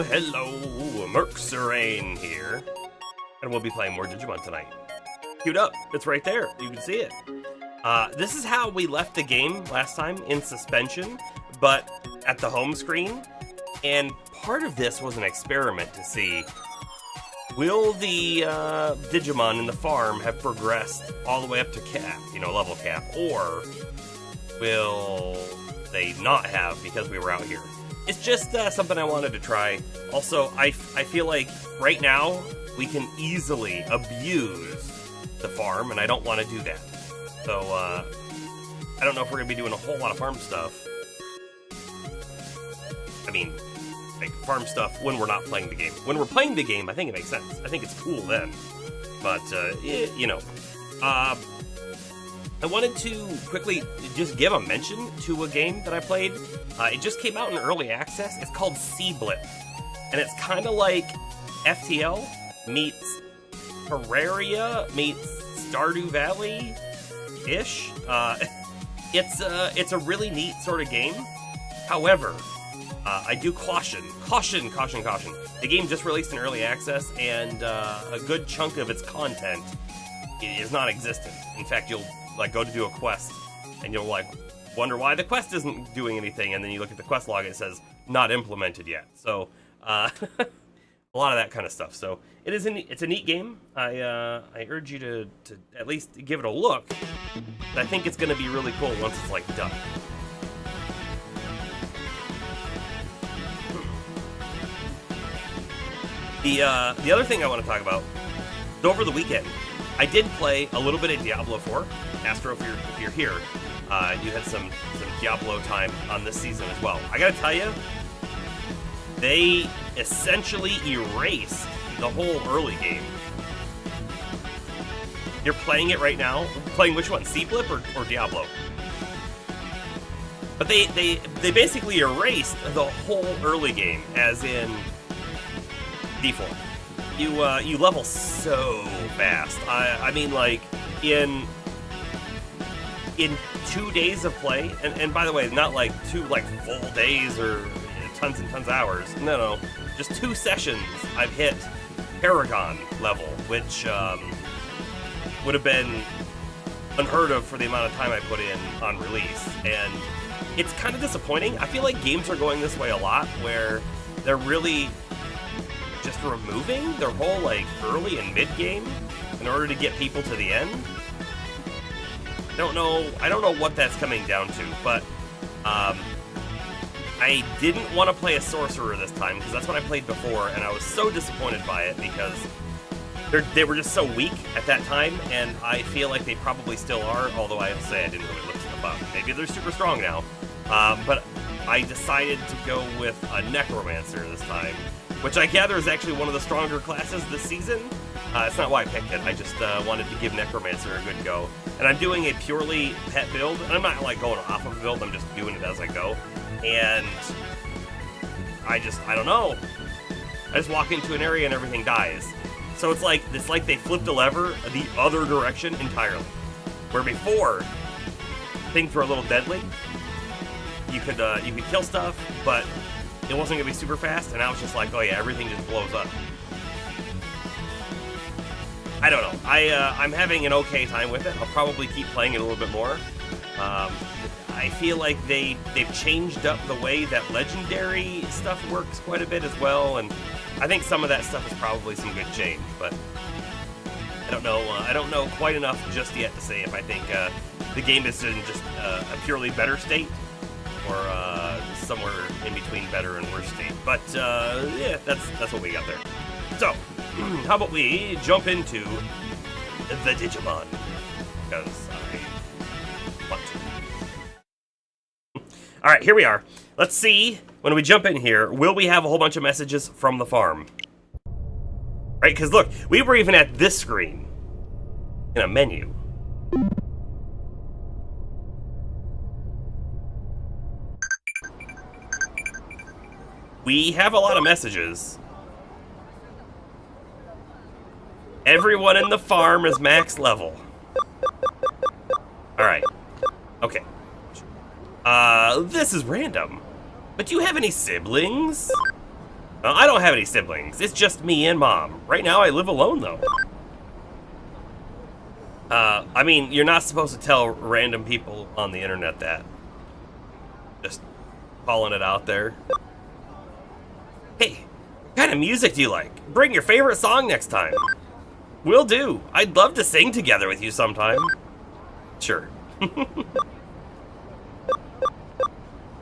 Hello, Merxerain here, and we'll be playing more Digimon tonight. Queued up, it's right there, you can see it. This is how we left the game last time, in suspension, but at the home screen, and part of this was an experiment to see, will the Digimon in the farm have progressed all the way up to cap, level cap, or will they not have because we were out here? It's just something I wanted to try. Also, I feel like right now we can easily abuse the farm, and I don't want to do that. So, I don't know if we're going to be doing a whole lot of farm stuff. I mean, like farm stuff when we're not playing the game. When we're playing the game, I think it makes sense. I think it's cool then. But, I wanted to quickly just give a mention to a game that I played. It just came out in early access. It's called Seablip. And it's kind of like FTL meets Terraria meets Stardew Valley-ish. It's a really neat sort of game. However, I do caution. The game just released in early access, and a good chunk of its content is non-existent. In fact, you'll go to do a quest, and you'll wonder why the quest isn't doing anything, and then you look at the quest log and it says not implemented yet. So a lot of that kind of stuff. So it's a neat game. I urge you to at least give it a look. I think it's going to be really cool once it's done. The other thing I want to talk about is over the weekend, I did play a little bit of Diablo 4. Astro, if you're here, you had some Diablo time on this season as well. I gotta tell you, they essentially erased the whole early game. You're playing it right now. Playing which one, Seablip or Diablo? But they basically erased the whole early game, as in default. You level so fast. I mean, in 2 days of play, and by the way, not two full days or tons and tons of hours. No, just 2 sessions. I've hit Paragon level, which would have been unheard of for the amount of time I put in on release, and it's kind of disappointing. I feel like games are going this way a lot, where they're really just removing their whole early and mid game in order to get people to the end. I don't know what that's coming down to, but I didn't want to play a sorcerer this time because that's what I played before, and I was so disappointed by it because they were just so weak at that time, and I feel like they probably still are, although I have to say I didn't really look stuff up. Maybe they're super strong now. But I decided to go with a Necromancer this time, which I gather is actually one of the stronger classes this season. It's not why I picked it, I just wanted to give Necromancer a good go. And I'm doing a purely pet build, and I'm not like going off of a build, I'm just doing it as I go. And I don't know. I just walk into an area and everything dies. So it's like they flipped a lever the other direction entirely. Where before, things were a little deadly. You could kill stuff, but it wasn't gonna be super fast, and now it's just like, oh yeah, everything just blows up. I don't know. I'm having an okay time with it. I'll probably keep playing it a little bit more. I feel like they've changed up the way that legendary stuff works quite a bit as well, and I think some of that stuff is probably some good change, but I don't know. I don't know quite enough just yet to say if I think the game is in just a purely better state or somewhere in between better and worse state. But yeah, that's what we got there. So, how about we jump into the Digimon? Because I want to. Alright, here we are. Let's see, when we jump in here, will we have a whole bunch of messages from the farm? Right, because look, we were even at this screen in a menu. We have a lot of messages. Everyone in the farm is max level. Alright. Okay. This is random. But do you have any siblings? Well, I don't have any siblings. It's just me and Mom. Right now I live alone, though. I mean, you're not supposed to tell random people on the internet that. Just calling it out there. Hey, what kind of music do you like? Bring your favorite song next time. Will do. I'd love to sing together with you sometime. Sure.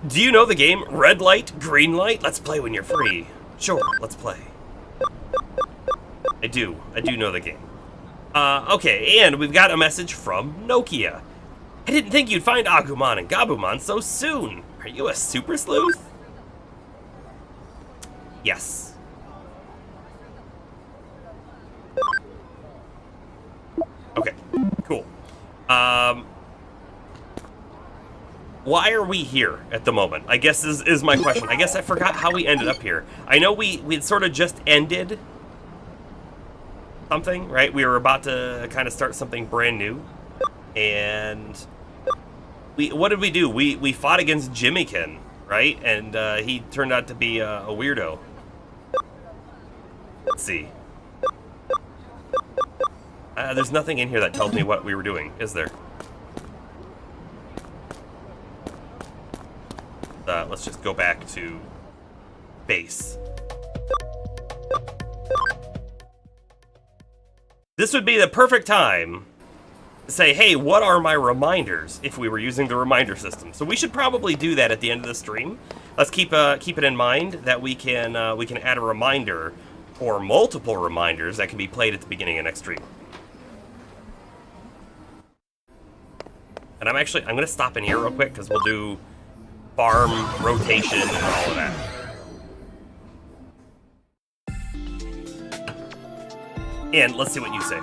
Do you know the game Red Light, Green Light? Let's play when you're free. Sure, let's play. I do know the game. Okay, and we've got a message from Nokia. I didn't think you'd find Agumon and Gabumon so soon. Are you a super sleuth? Yes. Okay, cool. Why are we here at the moment? I guess is my question. I guess I forgot how we ended up here. I know we'd sort of just ended something, right? We were about to kind of start something brand new. And what did we do? We fought against Jimmykin, right? And he turned out to be a weirdo. Let's see. There's nothing in here that tells me what we were doing, is there? Let's just go back to base. This would be the perfect time to say, hey, what are my reminders if we were using the reminder system? So we should probably do that at the end of the stream. Let's keep it in mind that we can add a reminder or multiple reminders that can be played at the beginning of next stream. And I'm going to stop in here real quick because we'll do farm rotation and all of that. And let's see what you say.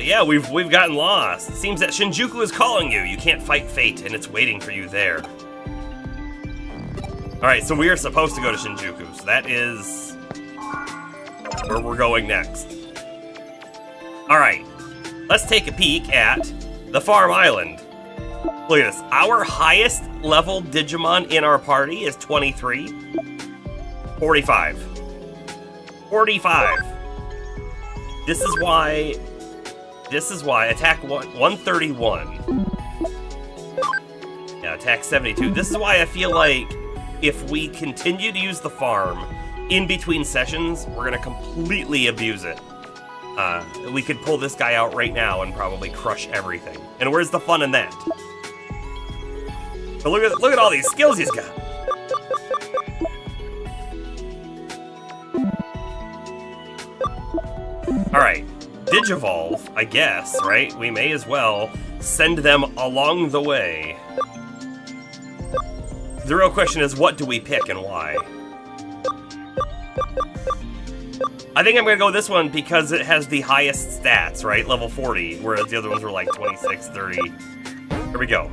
Yeah, we've gotten lost. It seems that Shinjuku is calling you. You can't fight fate, and it's waiting for you there. Alright, so we are supposed to go to Shinjuku, so that is where we're going next. Alright, let's take a peek at the farm island. Look at this. Our highest level Digimon in our party is 23. 45. 45. This is why attack 131. Yeah, attack 72. This is why I feel like if we continue to use the farm in between sessions, we're gonna completely abuse it. We could pull this guy out right now and probably crush everything. And where's the fun in that? But look at all these skills he's got. Alright, Digivolve, I guess, right? We may as well send them along the way. The real question is, what do we pick and why? I think I'm gonna go this one because it has the highest stats, right? Level 40, whereas the other ones were like 26, 30. Here we go.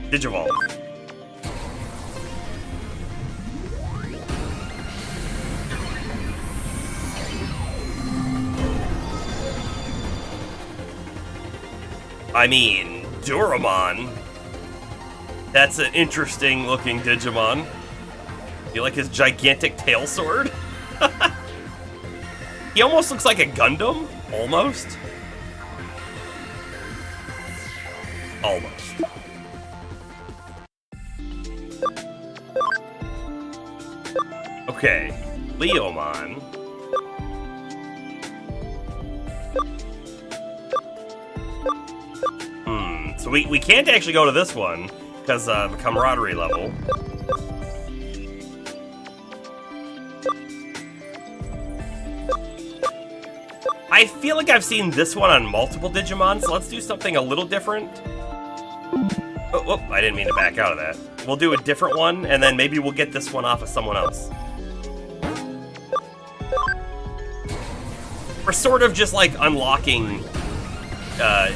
Digivolve. I mean, Doraemon. That's an interesting looking Digimon. You like his gigantic tail sword? He almost looks like a Gundam. Almost. Almost. Okay. Leomon. So we can't actually go to this one, because of the camaraderie level. I feel like I've seen this one on multiple Digimon, so let's do something a little different. Oh, I didn't mean to back out of that. We'll do a different one, and then maybe we'll get this one off of someone else. We're sort of just like unlocking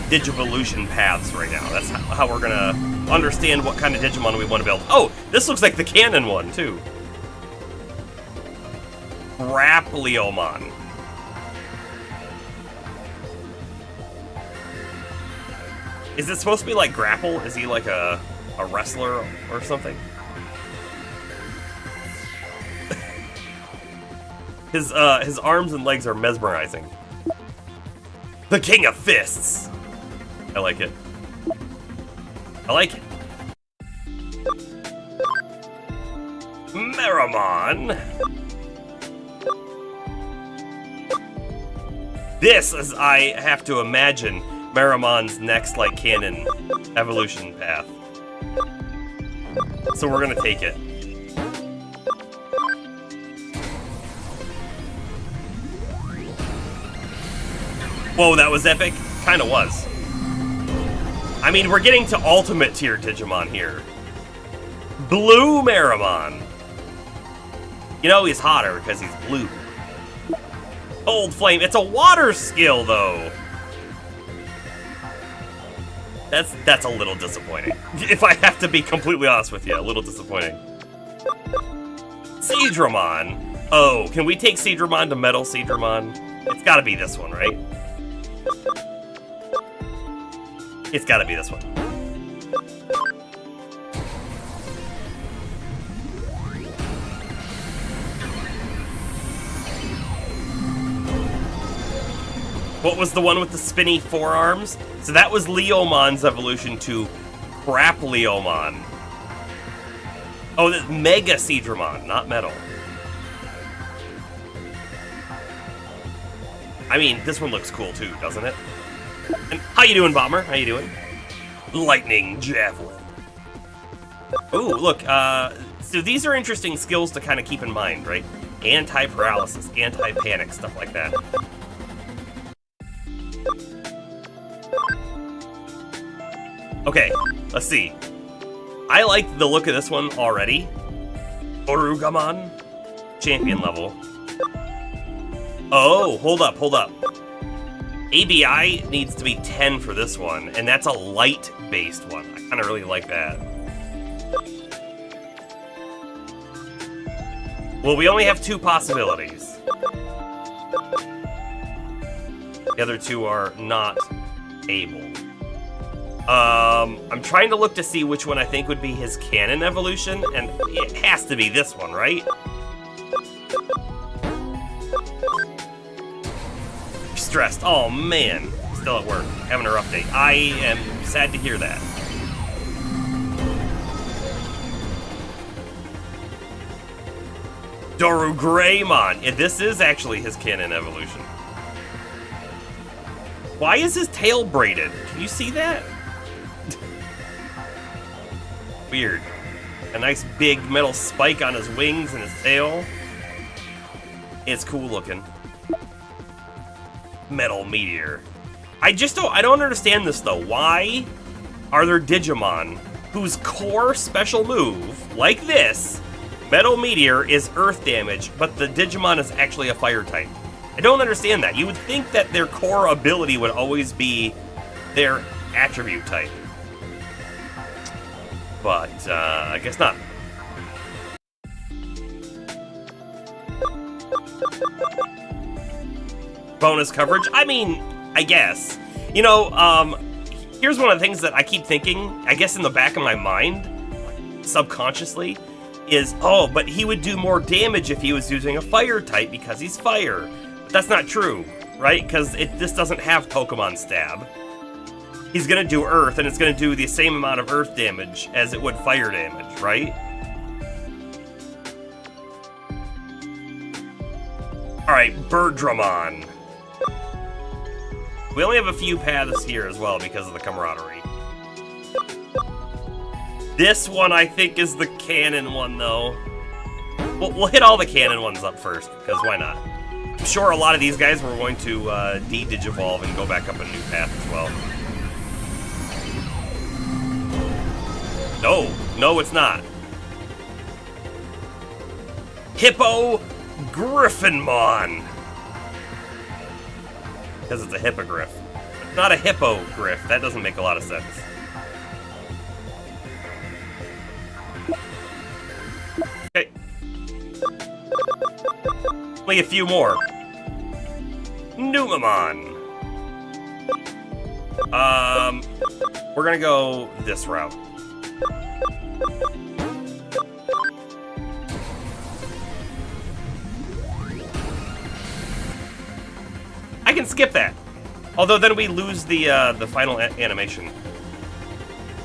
Digivolution paths right now. That's how we're gonna understand what kind of Digimon we want to build. Oh, this looks like the canon one, too. Rapleomon. Is it supposed to be like Grapple? Is he like a wrestler or something? His arms and legs are mesmerizing. The King of Fists! I like it. I like it. Meramon! This is, I have to imagine, Meramon's next, like, canon evolution path. So we're gonna take it. Whoa, that was epic? Kinda was. I mean, we're getting to ultimate tier Digimon here. Blue Meramon. You know he's hotter because he's blue. Cold Flame. It's a water skill, though. That's a little disappointing. If I have to be completely honest with you, a little disappointing. Seadramon. Oh, can we take Seadramon to Metal Seadramon? It's gotta be this one, right? It's gotta be this one. What was the one with the spinny forearms? So that was Leomon's evolution to Rapleomon. Oh, that's Mega Seadramon, not Metal. I mean, this one looks cool too, doesn't it? And how you doing, Bomber? How you doing? Lightning Javelin. Ooh, look, so these are interesting skills to kind of keep in mind, right? Anti-paralysis, anti-panic, stuff like that. Okay, let's see. I like the look of this one already. Orugamon, champion level. Oh, hold up. ABI needs to be 10 for this one, and that's a light-based one. I kind of really like that. Well, we only have 2 possibilities. The other 2 are not able. I'm trying to look to see which one I think would be his canon evolution, and it has to be this one, right? Stressed. Oh, man. Still at work. Having a rough day. I am sad to hear that. Dorugraemon. Yeah, this is actually his canon evolution. Why is his tail braided? Can you see that? Weird. A nice big metal spike on his wings and his tail. It's cool looking. Metal Meteor. I don't understand this though. Why are there Digimon whose core special move, like this, Metal Meteor, is earth damage, but the Digimon is actually a fire type? I don't understand that. You would think that their core ability would always be their attribute type. But, I guess not. Bonus coverage? I mean, I guess. You know, here's one of the things that I keep thinking, I guess in the back of my mind, subconsciously, is, oh, but he would do more damage if he was using a fire type because he's fire. But that's not true, right? Because this doesn't have Pokemon Stab. He's gonna do Earth, and it's gonna do the same amount of Earth damage as it would fire damage, right? Alright, Birdramon. We only have a few paths here as well because of the camaraderie. This one, I think, is the canon one, though. We'll hit all the canon ones up first, because why not? I'm sure a lot of these guys were going to de-digivolve and go back up a new path as well. No, it's not. Hippo Griffinmon. Because it's a hippogriff. It's not a hippogriff. That doesn't make a lot of sense. Okay. Only a few more. Numamon. We're gonna go this route. I can skip that. Although then we lose the final animation.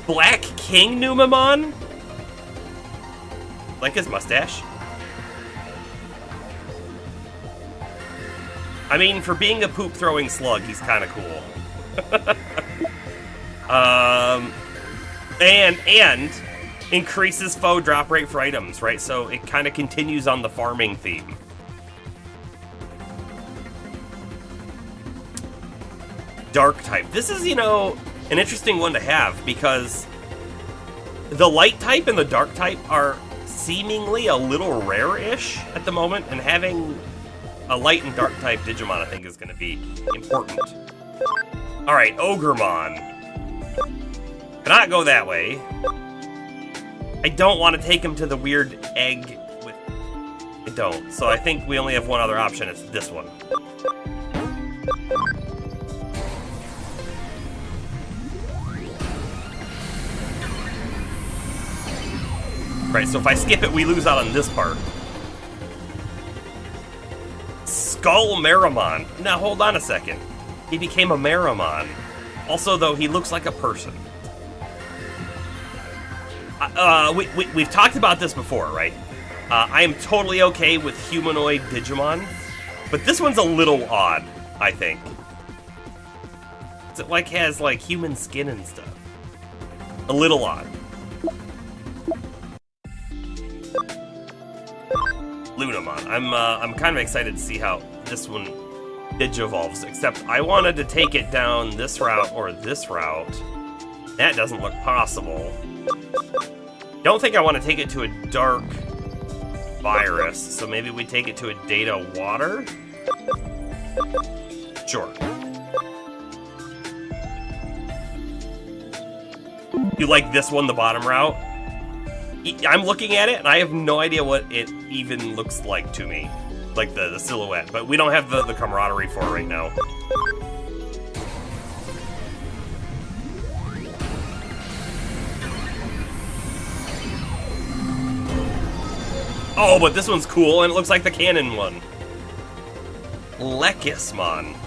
Black King Numamon? Like his mustache? I mean, for being a poop-throwing slug, he's kind of cool. And increases foe drop rate for items, right? So it kind of continues on the farming theme. Dark type. This is, you know, an interesting one to have because the light type and the dark type are seemingly a little rare-ish at the moment, and having a light and dark type Digimon, I think, is going to be important. Alright, Ogremon. Cannot go that way. I don't want to take him to the weird egg with... I don't. So I think we only have one other option. It's this one. Right, so if I skip it, we lose out on this part. Skull Meramon. Now, hold on a second. He became a Meramon. Also, though, he looks like a person. We've talked about this before, right? I am totally okay with humanoid Digimon, but this one's a little odd, I think. It like has like human skin and stuff. A little odd. Lunamon. I'm kind of excited to see how this one digivolves, except I wanted to take it down this route or this route. That doesn't look possible. Don't think I want to take it to a dark virus, so maybe we take it to a data water? Sure. You like this one, the bottom route? I'm looking at it, and I have no idea what it even looks like to me. Like the silhouette, but we don't have the camaraderie for it right now. Oh, but this one's cool, and it looks like the canon one. Lekismon.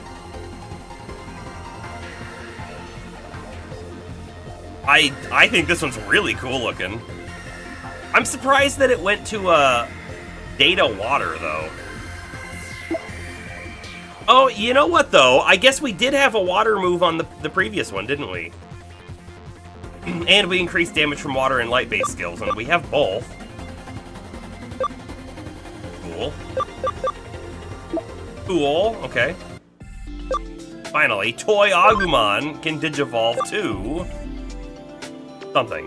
I think this one's really cool looking. I'm surprised that it went to data water, though. Oh, you know what, though? I guess we did have a water move on the previous one, didn't we? And we increased damage from water and light-based skills, and we have both. Cool. Cool, okay. finally, Toy Agumon can digivolve to something.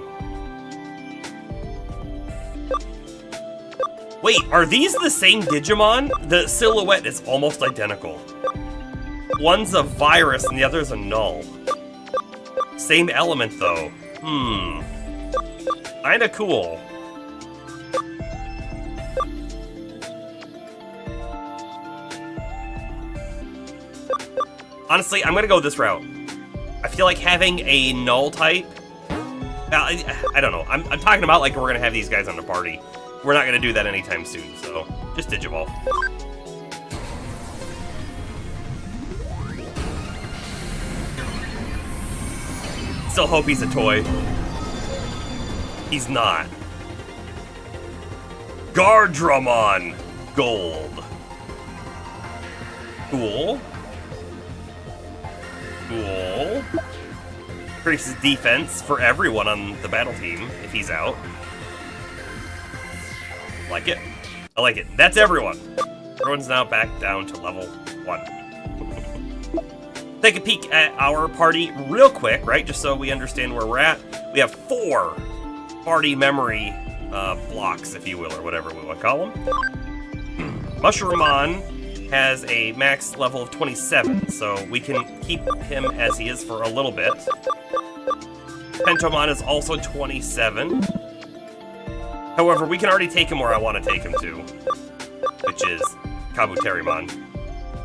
Wait, are these the same Digimon? The silhouette is almost identical. One's a virus and the other's a null. Same element though. Kinda cool. Honestly, I'm gonna go this route. I feel like having a null type... I don't know. I'm talking about like we're gonna have these guys on the party. We're not gonna do that anytime soon, so just Digivolve. Still hope he's a toy. He's not. Gardramon Gold. Cool. Cool. Increases defense for everyone on the battle team if he's out. Like it. I like it. That's everyone. Everyone's now back down to level 1. Take a peek at our party real quick, right? Just so we understand where we're at. We have 4 party memory blocks, if you will, or whatever we want to call them. Mushroomon has a max level of 27, so we can keep him as he is for a little bit. Pentomon is also 27. However, we can already take him where I want to take him to, which is Kabuterimon.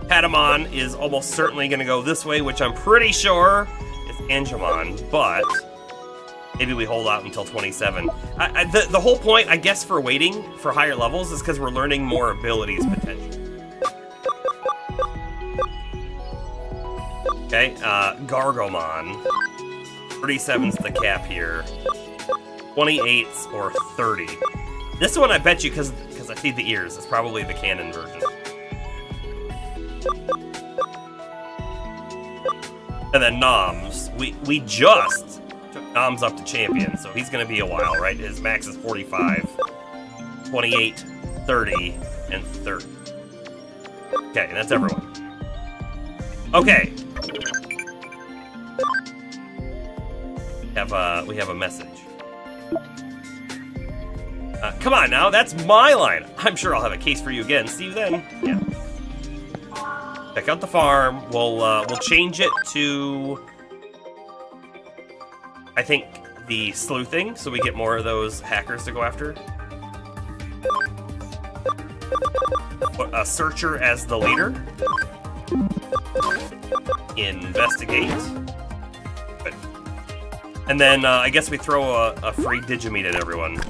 Patamon is almost certainly going to go this way, which I'm pretty sure is Angemon, but maybe we hold out until 27. The whole point, I guess, for waiting for higher levels is because we're learning more abilities potentially. Okay, Gargomon. 37's the cap here. 28's or 30. This one I bet you, because I see the ears, it's probably the canon version. And then Noms. We just took Noms up to champion, so he's going to be a while, right? His max is 45, 28, 30, and 30. Okay, and that's everyone. Okay. We have a message. Come on now, that's my line. I'm sure I'll have a case for you again. See you then. Yeah. Check out the farm. We'll change it to, I think, the sleuthing, so we get more of those hackers to go after. Put a searcher as the leader. Investigate. Good. And then I guess we throw a free Digimeat at everyone.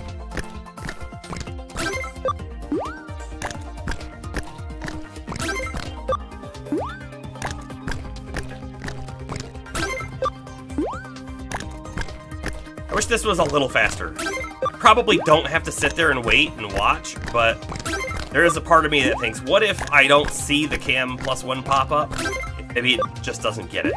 I wish this was a little faster. Probably don't have to sit there and wait and watch, but there is a part of me that thinks, what if I don't see the cam +1 pop up? Maybe it just doesn't get it.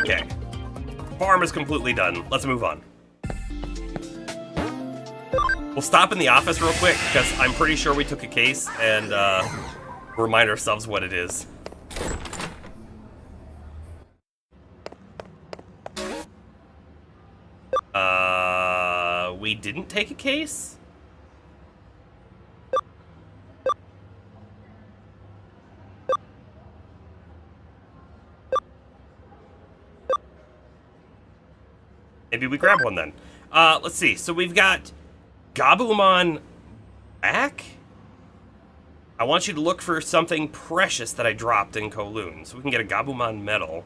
Okay. Farm is completely done. Let's move on. We'll stop in the office real quick, because I'm pretty sure we took a case, and remind ourselves what it is. We didn't take a case? Maybe we grab one then. Let's see. So we've got Gabumon back? I want you to look for something precious that I dropped in Kowloon. So we can get a Gabumon medal.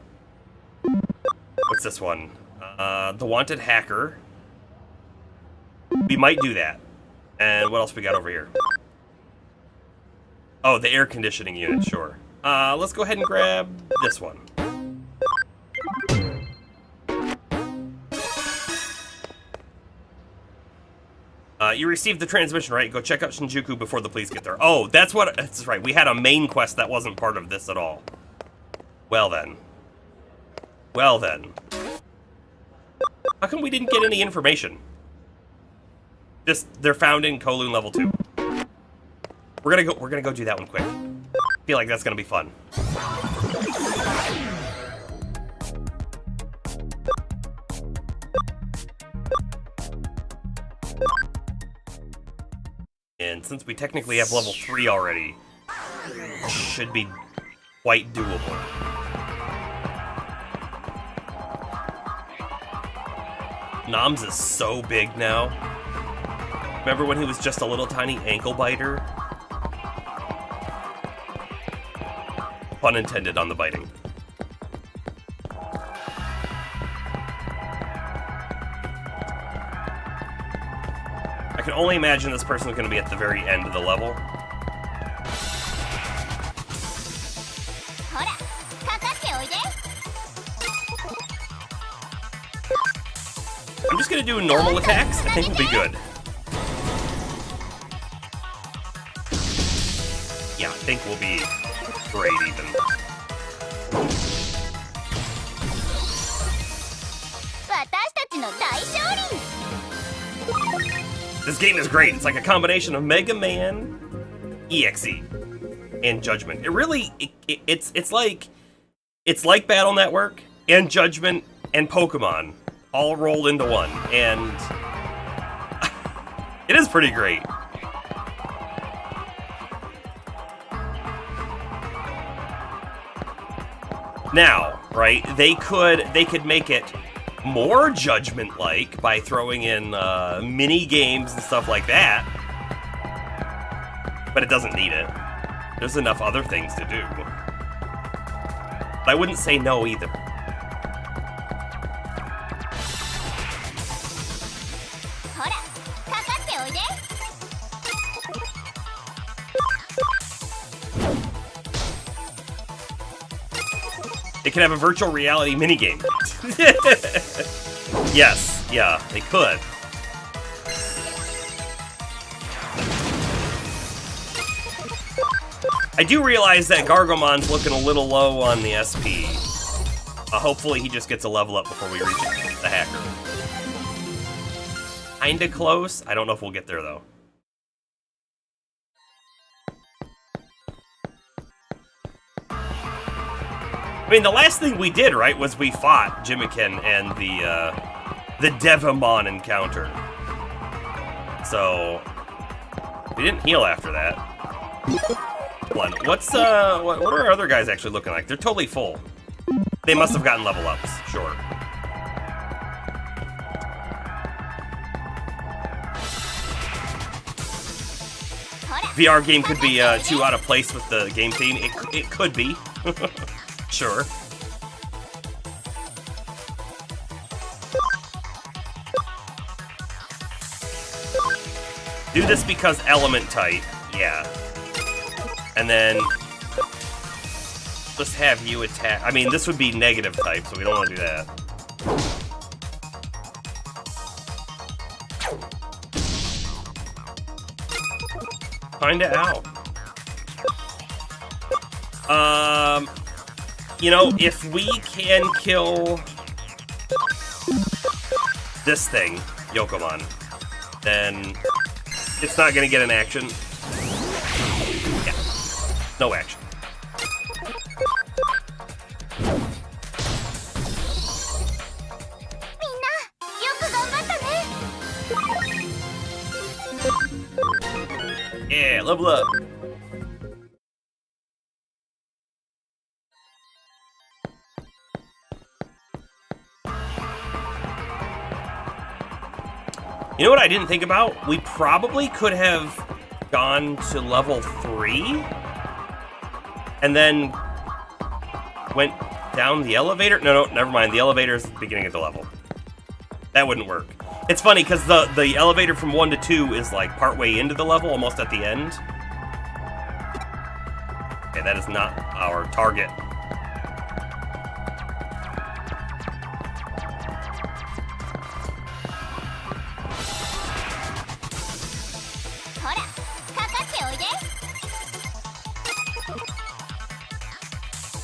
What's this one? The Wanted Hacker. We might do that. And what else we got over here? Oh, the air conditioning unit, sure. Let's go ahead and grab this one. You received the transmission, right? Go check out Shinjuku before the police get there. Oh, that's right. We had a main quest that wasn't part of this at all. Well then. Well then. How come we didn't get any information? Just, they're found in Kowloon level 2. We're gonna go do that one quick. Feel like that's gonna be fun. And since we technically have level 3 already, should be quite doable. Noms is so big now. Remember when he was just a little tiny ankle biter? Pun intended on the biting. I can only imagine this person is going to be at the very end of the level. I'm just going to do normal attacks. I think we'll be good. Yeah, I think we'll be great even. This game is great. It's like a combination of Mega Man, EXE, and Judgment. It really, it's like Battle Network and Judgment and Pokemon all rolled into one, and it is pretty great. Now, right? They could make it more Judgment-like by throwing in mini games and stuff like that, but it doesn't need it. There's enough other things to do. But I wouldn't say no either. They could have a virtual reality minigame. Yes, yeah, they could. I do realize that Gargomon's looking a little low on the SP. Hopefully he just gets a level up before we reach the hacker. Kinda close. I don't know if we'll get there, though. I mean, the last thing we did, right, was we fought Jimiken and the Devamon encounter. So we didn't heal after that. Hold on. What are our other guys actually looking like? They're totally full. They must have gotten level ups, sure. VR game could be too out of place with the game theme. It could be. Sure. Do this because element type, yeah. And then just have you attack. I mean, this would be negative type, so we don't want to do that. Find it out. You know, if we can kill this thing, Yokomon, then it's not gonna get an action. Yeah, no action. Yeah, level up. You know what I didn't think about? We probably could have gone to level 3 and then went down the elevator. No, never mind. The elevator is the beginning of the level. That wouldn't work. It's funny because the elevator from 1 to 2 is like partway into the level, almost at the end. Okay, that is not our target.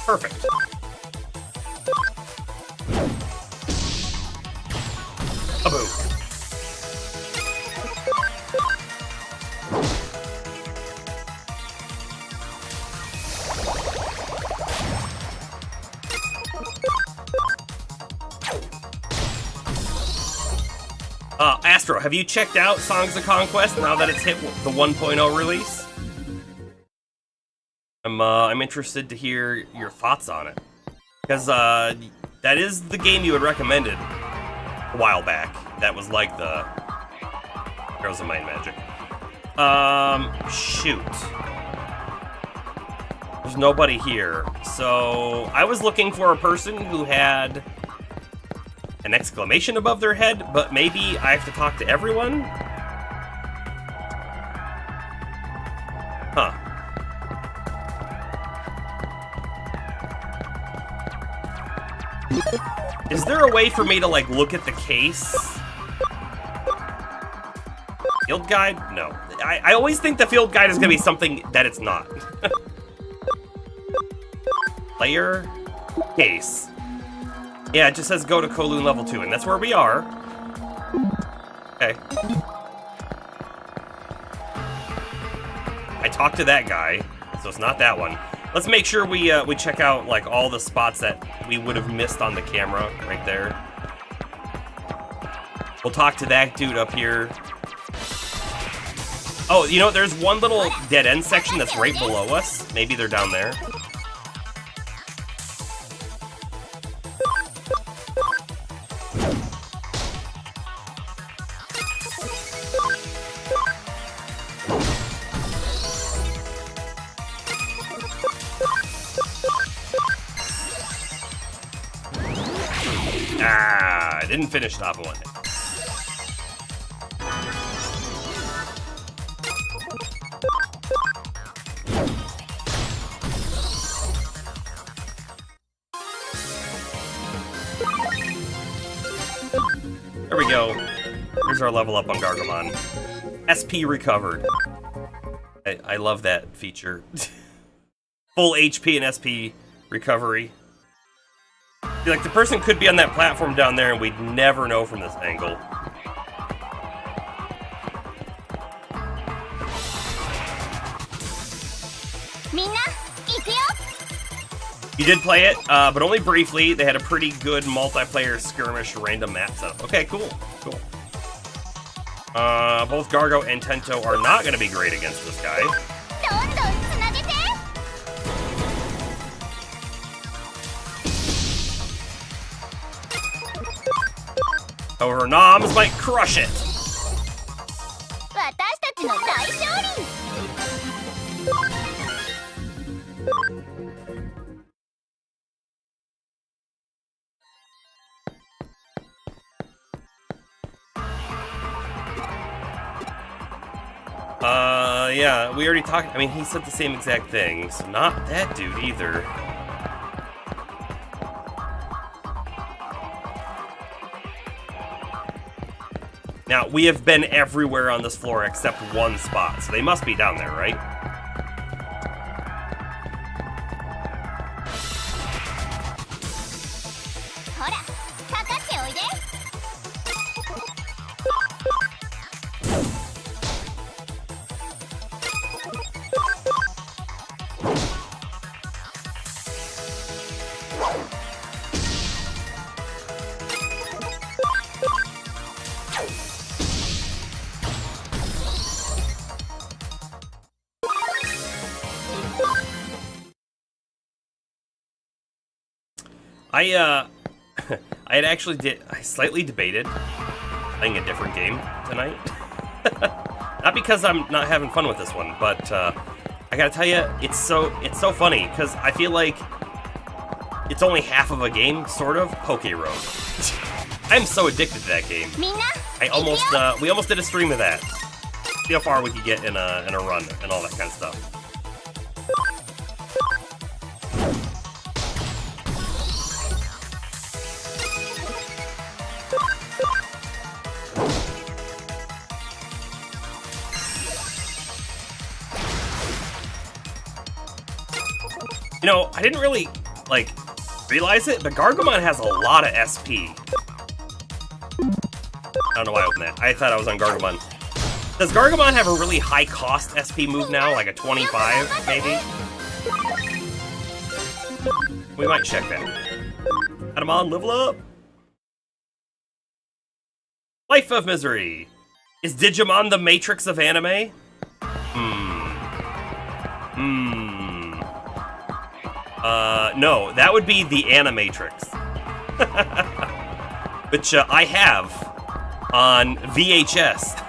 Perfect. A-boom. Astro, have you checked out Songs of Conquest now that it's hit the 1.0 release? I'm interested to hear your thoughts on it. Because that is the game you had recommended a while back. That was like the Heroes of Might and Magic. Shoot. There's nobody here. So I was looking for a person who had an exclamation above their head, but maybe I have to talk to everyone? Huh. Is there a way for me to, like, look at the case? Field guide? No. I always think the field guide is gonna be something that it's not. Player? Case. Yeah, it just says go to Kowloon level 2, and that's where we are. Okay. I talked to that guy, so it's not that one. Let's make sure we check out like all the spots that we would have missed on the camera right there. We'll talk to that dude up here. Oh, you know, there's one little dead end section that's right below us. Maybe they're down there. Ah, I didn't finish top one. There we go. Here's our level up on Gargomon. SP recovered. I love that feature. Full HP and SP recovery. Like, the person could be on that platform down there and we'd never know from this angle. You did play it, but only briefly. They had a pretty good multiplayer skirmish random map setup. Okay, cool. Cool. Both Gargo and Tento are not going to be great against this guy. However, Noms might crush it. Yeah, we already talked. I mean, he said the same exact thing, so not that dude either. Now, we have been everywhere on this floor except one spot, so they must be down there, right? I slightly debated playing a different game tonight. Not because I'm not having fun with this one, but I gotta tell you, it's so funny because I feel like it's only half of a game, sort of. Poke Road. I'm so addicted to that game. We almost did a stream of that. See how far we could get in a run and all that kind of stuff. You know, I didn't really like, realize it, but Gargomon has a lot of SP. I don't know why I opened that. I thought I was on Gargomon. Does Gargomon have a really high cost SP move now? Like a 25, maybe? We might check that. Patamon, level up! Life of Misery. Is Digimon the Matrix of anime? No, that would be the Animatrix. Which I have on VHS.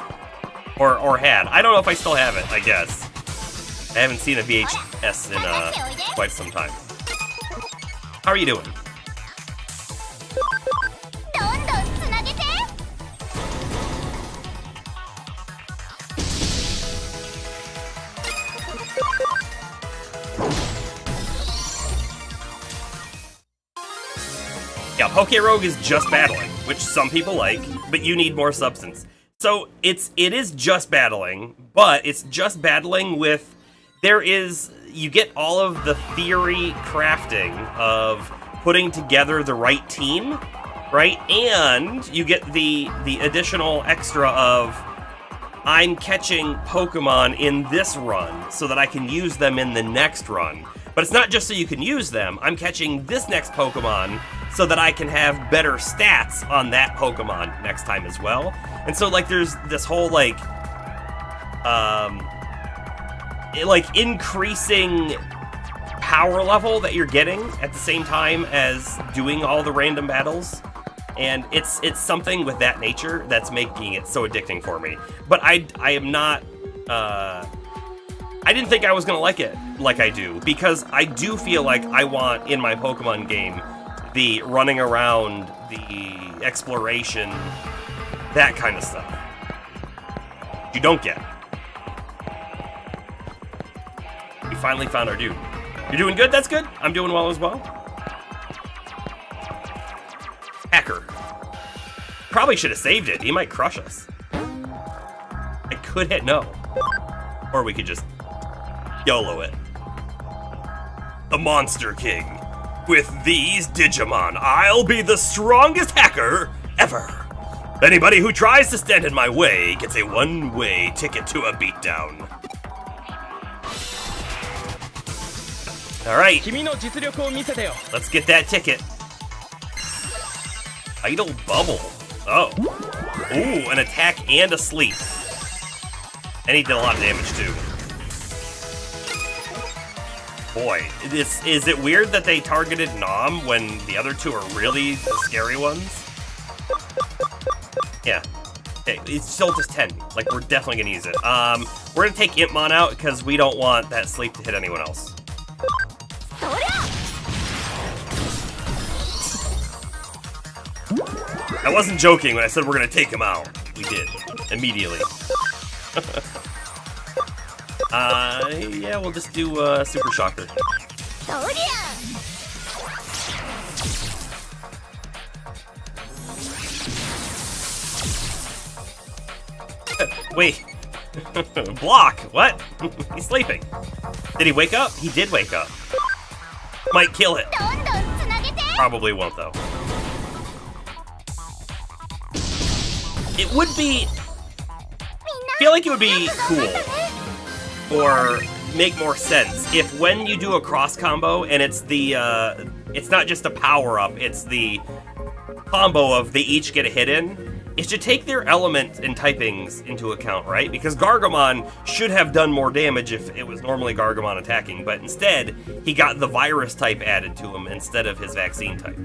Or had. I don't know if I still have it, I guess. I haven't seen a VHS in quite some time. How are you doing? Yeah, Poke Rogue is just battling, which some people like, but you need more substance. So it is just battling, but it's just battling with, you get all of the theory crafting of putting together the right team, right? And you get the additional extra of, I'm catching Pokemon in this run so that I can use them in the next run. But it's not just so you can use them, I'm catching this next Pokemon so that I can have better stats on that Pokemon next time as well. And so, like, there's this whole, like increasing power level that you're getting at the same time as doing all the random battles. And it's something with that nature that's making it so addicting for me. But I am not, I didn't think I was gonna like it like I do, because I do feel like I want, in my Pokemon game, the running around, the exploration, that kind of stuff. You don't get. We finally found our dude. You're doing good? That's good. I'm doing well as well. Hacker. Probably should have saved it. He might crush us. I could hit no. Or we could just YOLO it. The Monster King. With these Digimon, I'll be the strongest hacker ever. Anybody who tries to stand in my way gets a one-way ticket to a beatdown. All right. Let's get that ticket. Idle Bubble. Oh. Ooh, an attack and a sleep. And he did a lot of damage too. Boy, is it weird that they targeted Nom when the other two are really the scary ones? Yeah. Okay, it's still just 10. Like, we're definitely gonna use it. We're gonna take Impmon out because we don't want that sleep to hit anyone else. I wasn't joking when I said we're gonna take him out. We did. Immediately. Yeah, we'll just do Super Shocker. Wait. Block? What? He's sleeping. Did he wake up? He did wake up. Might kill it. Probably won't, though. It would be... I feel like it would be cool, or make more sense, if when you do a cross combo and it's the, it's not just a power-up, it's the combo of they each get a hit in, it should take their element and typings into account, right? Because Gargomon should have done more damage if it was normally Gargomon attacking, but instead, he got the virus type added to him instead of his vaccine type.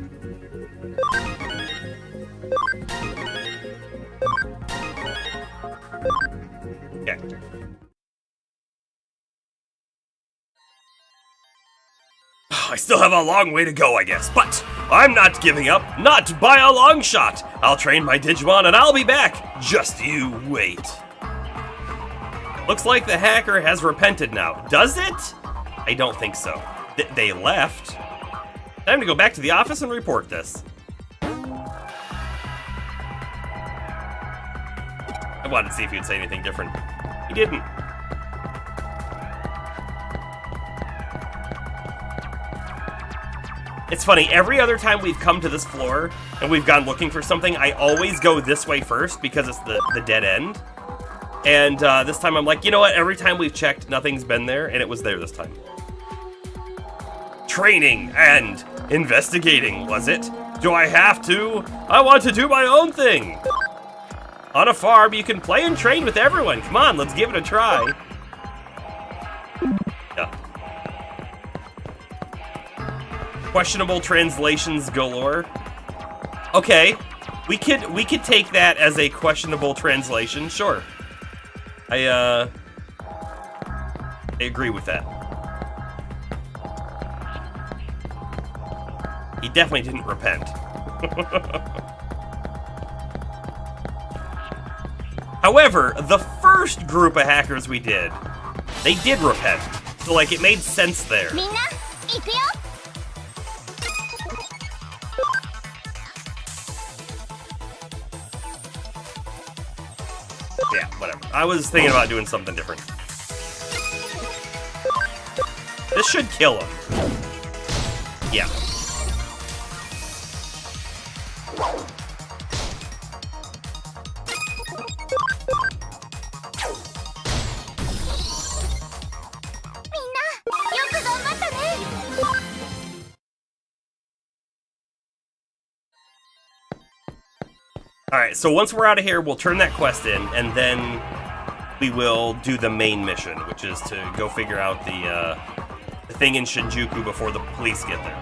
Okay. I still have a long way to go, I guess, but I'm not giving up, not by a long shot. I'll train my Digimon and I'll be back. Just you wait. Looks like the hacker has repented now. Does it? I don't think so. They left. Time to go back to the office and report this. I wanted to see if he'd say anything different. He didn't. It's funny, every other time we've come to this floor and we've gone looking for something, I always go this way first because it's the dead end. And this time I'm like, you know what? Every time we've checked, nothing's been there, and it was there this time. Training and investigating, was it? Do I have to? I want to do my own thing. On a farm, you can play and train with everyone. Come on, let's give it a try. Yeah. Questionable translations galore. Okay, we could take that as a questionable translation, sure. I agree with that. He definitely didn't repent. However, the first group of hackers we did, they did repent. So, like, it made sense there. Yeah, whatever. I was thinking about doing something different. This should kill him. Yeah. Alright, so once we're out of here, we'll turn that quest in, and then we will do the main mission, which is to go figure out the thing in Shinjuku before the police get there.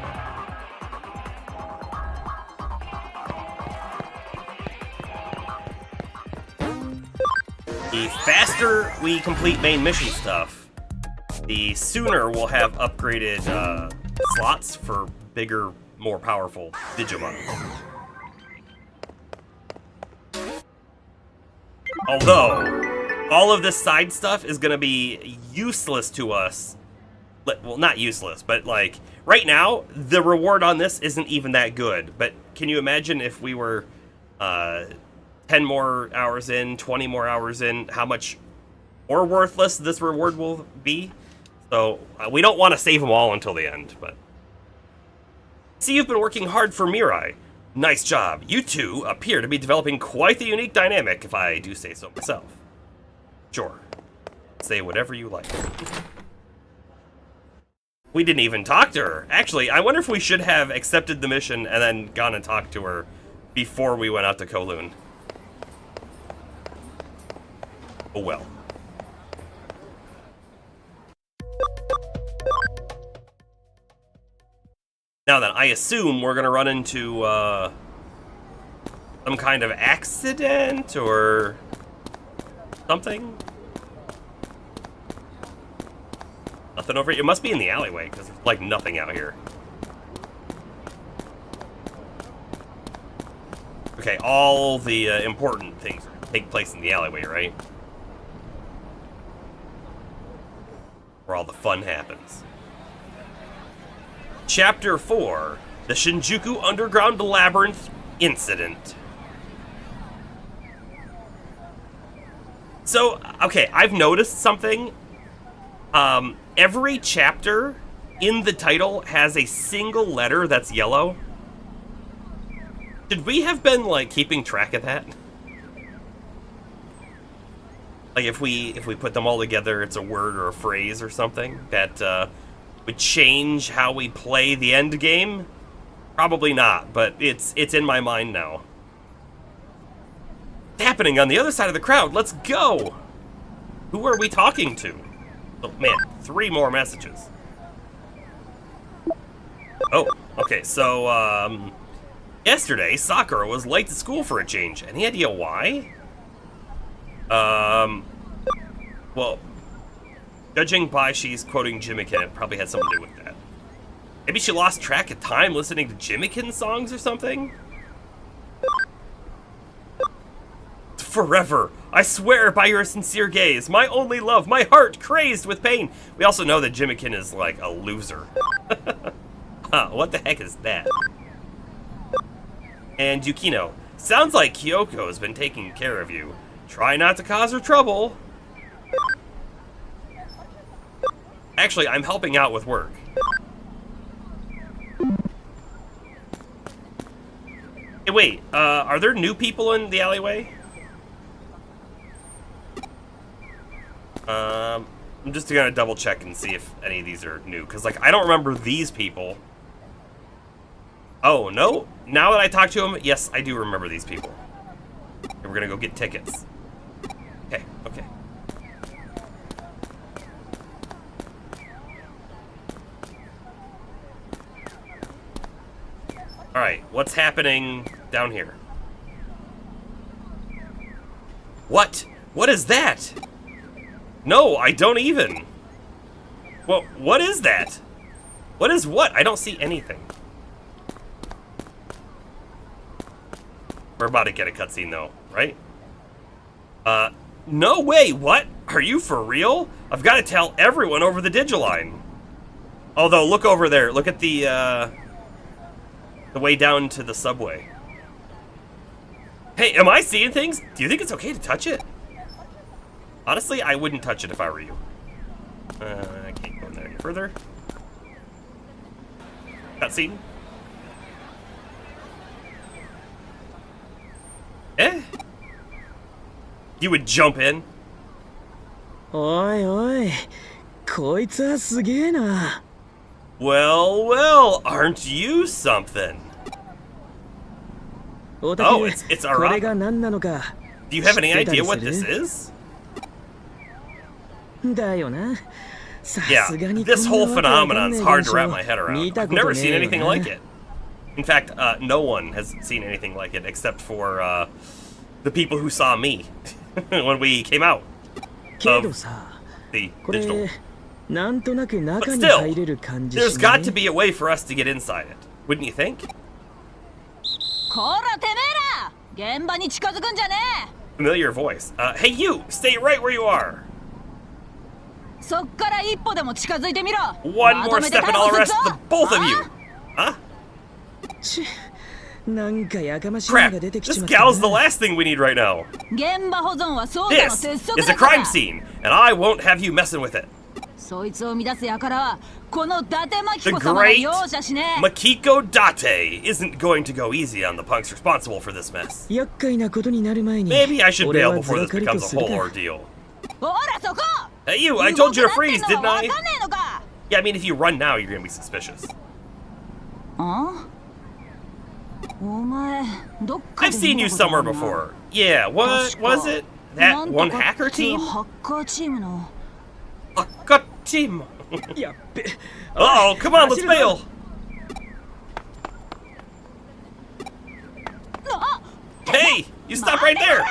The faster we complete main mission stuff, the sooner we'll have upgraded slots for bigger, more powerful Digimon. Although, all of this side stuff is going to be useless to us. Well, not useless, but like, right now, the reward on this isn't even that good. But can you imagine if we were 10 more hours in, 20 more hours in, how much more worthless this reward will be? So, we don't want to save them all until the end, but... See, you've been working hard for Mirai. Nice job. You two appear to be developing quite the unique dynamic, if I do say so myself. Sure. Say whatever you like. We didn't even talk to her. Actually, I wonder if we should have accepted the mission and then gone and talked to her before we went out to Kowloon. Oh well. Now then, I assume we're gonna run into some kind of accident or something. Nothing over here. It must be in the alleyway because there's like nothing out here. Okay, all the important things take place in the alleyway, right? Where all the fun happens. Chapter 4, the Shinjuku Underground Labyrinth Incident. So, okay, I've noticed something. Every chapter in the title has a single letter that's yellow. Should we have been, like, keeping track of that? Like, if we put them all together, it's a word or a phrase or something that, would change how we play the end game? Probably not, but it's in my mind now. It's happening on the other side of the crowd. Let's go! Who are we talking to? Oh, man, 3 more messages. Oh, okay, so, yesterday, Sakura was late to school for a change. Any idea why? Well, judging by she's quoting Jimikin, it probably had something to do with that. Maybe she lost track of time listening to Jimikin songs or something? Forever, I swear by your sincere gaze, my only love, my heart crazed with pain. We also know that Jimikin is like a loser. Huh, what the heck is that? And Yukino, sounds like Kyoko has been taking care of you. Try not to cause her trouble. Actually, I'm helping out with work. Hey, wait, are there new people in the alleyway? I'm just gonna double check and see if any of these are new, because, like, I don't remember these people. Oh, no? Now that I talk to them, yes, I do remember these people. And we're gonna go get tickets. Okay, okay. Alright, what's happening down here? What? What is that? No, I don't even. Well, what is that? What is what? I don't see anything. We're about to get a cutscene though, right? No way, what? Are you for real? I've got to tell everyone over the Digiline. Although, look over there. Look at the way down to the subway. Hey, am I seeing things? Do you think it's okay to touch it? Honestly, I wouldn't touch it if I were you. I can't go in there any further. Cutscene. Eh? You would jump in? Oi, oi. こいつはすげえな。 Well, well, aren't you something? Oh, it's a rock. Do you have any idea what this is? Yeah, this whole phenomenon's hard to wrap my head around. I've never seen anything like it. In fact, no one has seen anything like it except for the people who saw me when we came out of the digital. But still, there's got to be a way for us to get inside it, wouldn't you think? Familiar voice. Hey you, stay right where you are. One more step and I'll arrest the both of you. Huh? Crap, this gal's the last thing we need right now. This is a crime scene, and I won't have you messing with it. The great Makiko Date isn't going to go easy on the punks responsible for this mess. Maybe I should bail before this becomes a whole ordeal. Hey you, I told you to freeze, didn't I? Yeah, I mean if you run now, you're gonna be suspicious. I've seen you somewhere before. Yeah, what was it? That one hacker team? Hacker team. Uh-oh, come on, let's bail. Hey, you stop right there.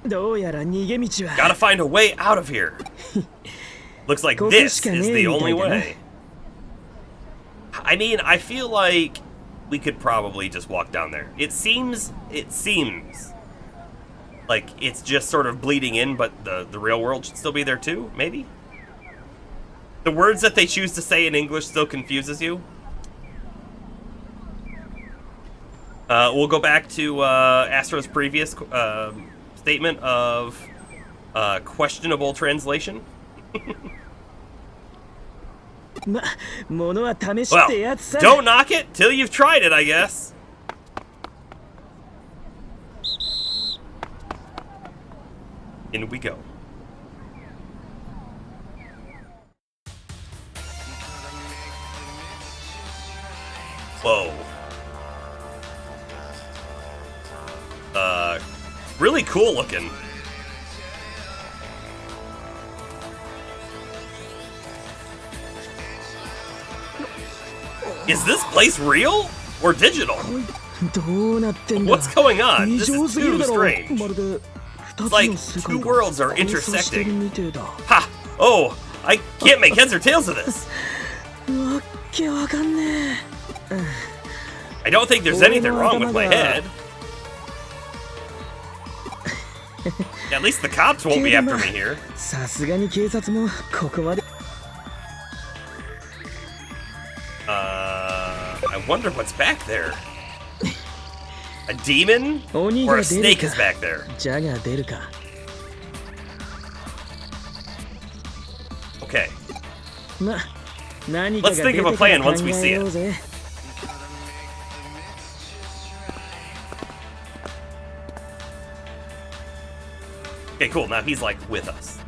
Gotta find a way out of here. Looks like this is the only way. I mean, I feel like we could probably just walk down there. It seems like it's just sort of bleeding in, but the real world should still be there too, maybe? The words that they choose to say in English still confuses you? We'll go back to Astro's previous statement of questionable translation. Well, don't knock it till you've tried it, I guess. In we go. Whoa. Really cool looking. Is this place real or digital? What's going on? This is too strange. It's like two worlds are intersecting. Ha! Oh, I can't make heads or tails of this. I don't think there's anything wrong with my head. At least the cops won't be after me here. I wonder what's back there. A demon? Or a snake is back there? Okay. Let's think of a plan once we see it. Okay, cool. Now he's like with us.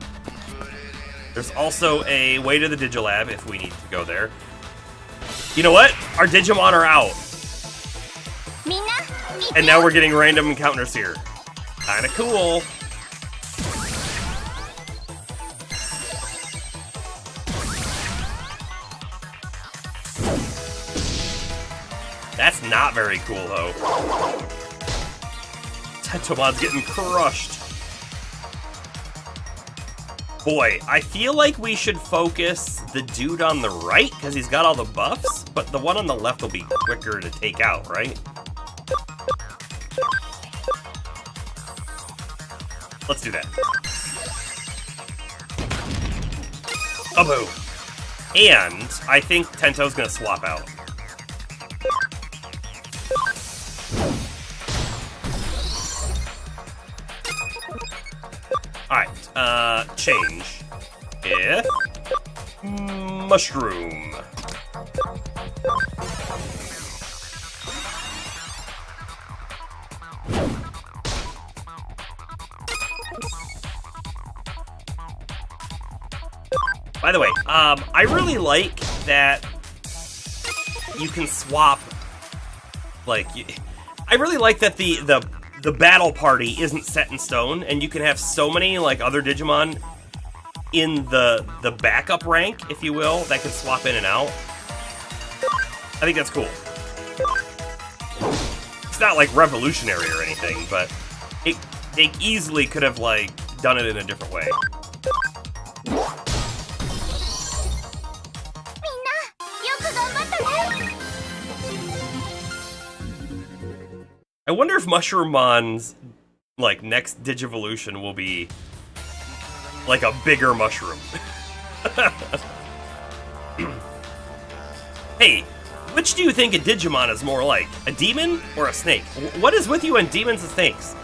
There's also a way to the Digilab if we need to go there. You know what? Our Digimon are out. And now we're getting random encounters here. Kinda cool. That's not very cool, though. Tentomon's getting crushed. Boy, I feel like we should focus the dude on the right, because he's got all the buffs, but the one on the left will be quicker to take out, right? Let's do that. A boom. And I think Tento's gonna swap out. Alright, change. If mushroom. By the way, I really like that you can swap, like, I really like that the battle party isn't set in stone, and you can have so many, like, other Digimon in the backup rank, if you will, that can swap in and out. I think that's cool. It's not, like, revolutionary or anything, but they easily could have, like, done it in a different way. I wonder if Mushroommon's, like, next Digivolution will be, like, a bigger mushroom. Hey, which do you think a Digimon is more like? A demon or a snake? What is with you and demons and snakes?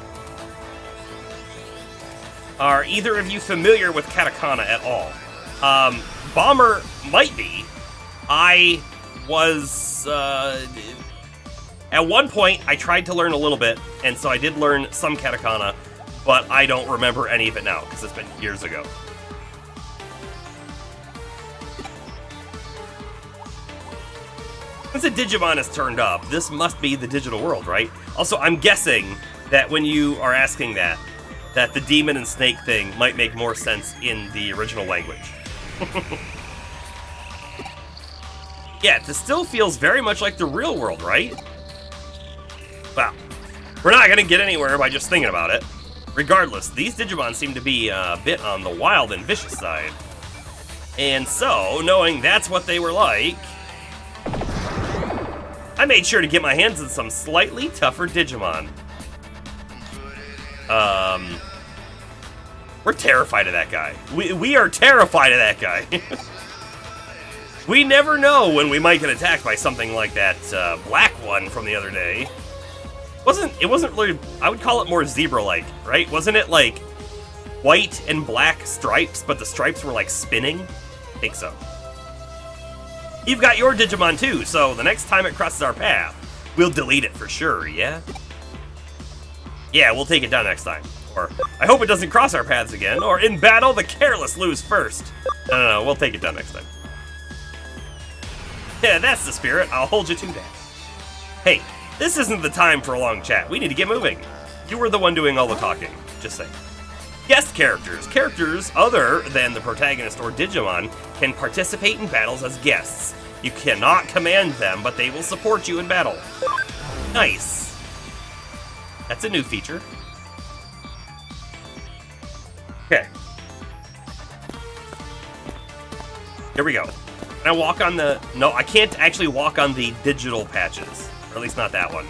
Are either of you familiar with katakana at all? Bomber might be. I was, at one point, I tried to learn a little bit, and so I did learn some katakana, but I don't remember any of it now, because it's been years ago. Since a Digimon is turned up, this must be the digital world, right? Also, I'm guessing that when you are asking that the demon and snake thing might make more sense in the original language. Yeah, this still feels very much like the real world, right? Well, we're not going to get anywhere by just thinking about it. Regardless, these Digimon seem to be a bit on the wild and vicious side. And so, knowing that's what they were like, I made sure to get my hands on some slightly tougher Digimon. We're terrified of that guy. We are terrified of that guy. We never know when we might get attacked by something like that black one from the other day. It wasn't really, I would call it more zebra-like, right? Wasn't it like white and black stripes, but the stripes were like spinning? I think so. You've got your Digimon too, so the next time it crosses our path, we'll delete it for sure, yeah? Yeah, we'll take it down next time. Or, I hope it doesn't cross our paths again, or in battle, the careless lose first. No, we'll take it down next time. Yeah, that's the spirit. I'll hold you to that. Hey, this isn't the time for a long chat. We need to get moving. You were the one doing all the talking. Just saying. Guest characters. Characters other than the protagonist or Digimon can participate in battles as guests. You cannot command them, but they will support you in battle. Nice. That's a new feature. Okay. Here we go. Can I walk on the... No, I can't actually walk on the digital patches. Or at least not that one.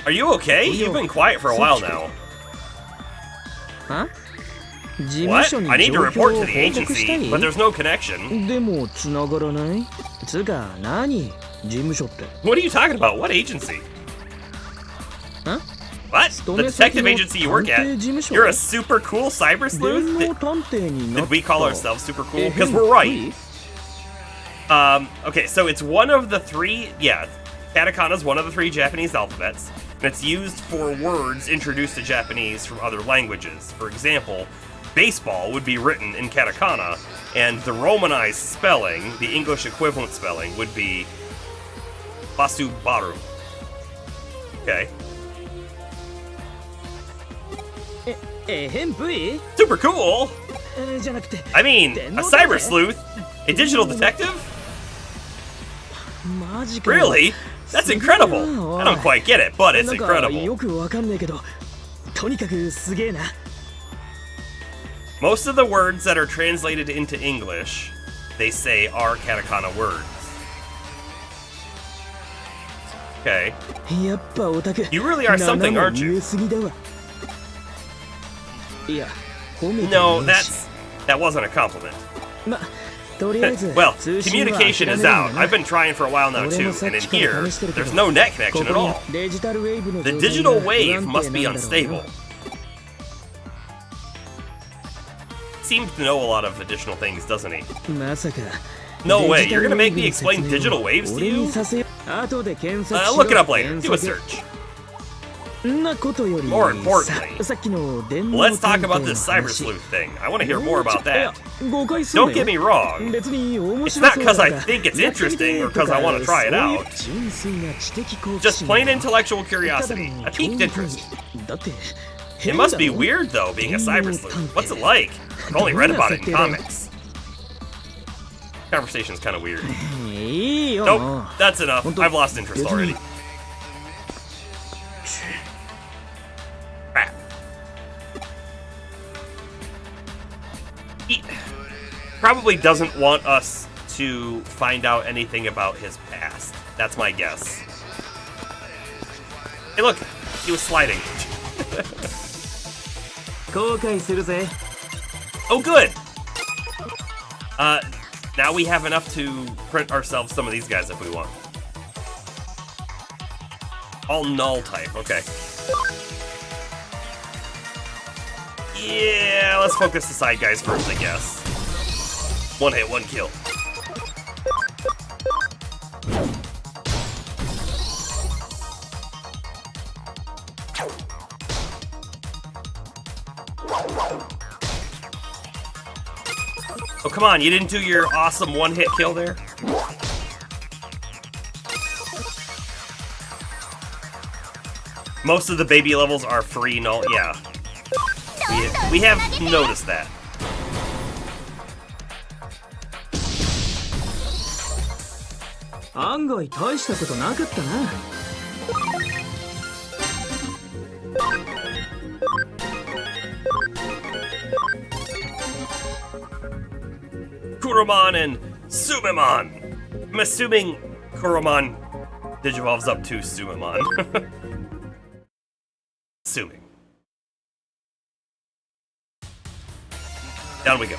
Are you okay? You've been quiet for a while now. What? I need to report to the agency, but there's no connection. What are you talking about? What agency? What? The detective agency you work at? You're a super cool cyber sleuth? Did we call ourselves super cool? Because we're right. Okay, so it's one of the three, yeah, katakana is one of the three Japanese alphabets, and it's used for words introduced to Japanese from other languages. For example, baseball would be written in katakana, and the romanized spelling, the English equivalent spelling, would be basubaru. Okay. Super cool! I mean, a cyber sleuth? A digital detective? Really? That's incredible! I don't quite get it, but it's incredible. Most of the words that are translated into English, they say are katakana words. Okay. You really are something, aren't you? No, that wasn't a compliment. Well, communication is out. I've been trying for a while now too, and in here, there's no net connection at all. The digital wave must be unstable. Seems to know a lot of additional things, doesn't he? No way, you're gonna make me explain digital waves to you? Look it up later. Do a search. More importantly, let's talk about this cyber sleuth thing. I want to hear more about that. Don't get me wrong. It's not because I think it's interesting or because I want to try it out. Just plain intellectual curiosity. A piqued interest. It must be weird, though, being a cyber sleuth. What's it like? I've only read about it in comics. Conversation's kind of weird. Nope, that's enough. I've lost interest already. Crap. He probably doesn't want us to find out anything about his past. That's my guess. Hey, look, he was sliding. Oh, good. Now we have enough to print ourselves some of these guys if we want. All null type, okay. Yeah, let's focus the side guys first, I guess. One hit, one kill. Oh, come on, you didn't do your awesome one-hit kill there? Most of the baby levels are free null, yeah. We have noticed that. Kuromon and Sumemon! I'm assuming Kuromon digivolves up to Sumemon. Assuming. Down we go.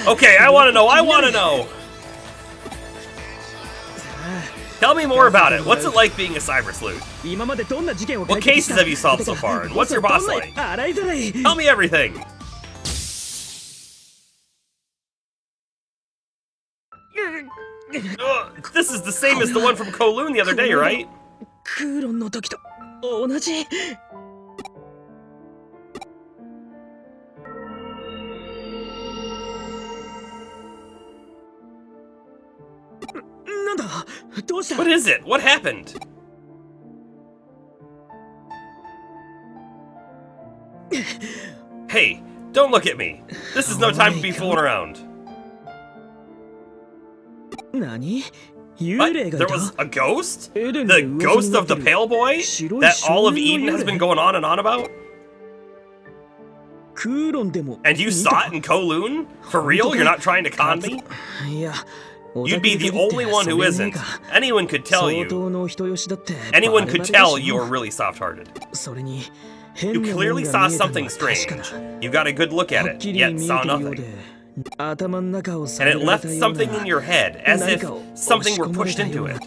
Okay, I want to know. Tell me more about it. What's it like being a cyber sleuth? What cases have you solved so far, and what's your boss like? Tell me everything. This is the same as the one from Kowloon the other day, right? What is it? What happened? Hey, don't look at me. This is no time to be fooling around. What? There was a ghost? The ghost of the Pale Boy? That all of Eden has been going on and on about? And you saw it in Kowloon? For real? You're not trying to con me? You'd be the only one who isn't. Anyone could tell you. Anyone could tell you're really soft-hearted. You clearly saw something strange. You got a good look at it, yet saw nothing. And it left something in your head, as if something were pushed into it.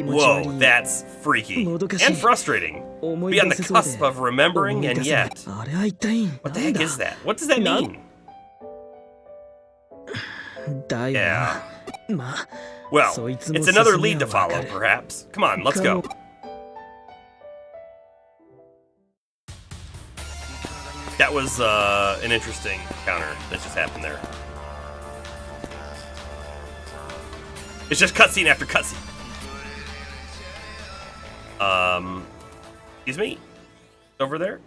Whoa, that's freaky. And frustrating. Be on the cusp of remembering, and yet... What the heck is that? What does that mean? Yeah. Well, it's another lead to follow, perhaps. Come on, let's go. That was an interesting encounter that just happened there. It's just cutscene after cutscene. Excuse me? Over there?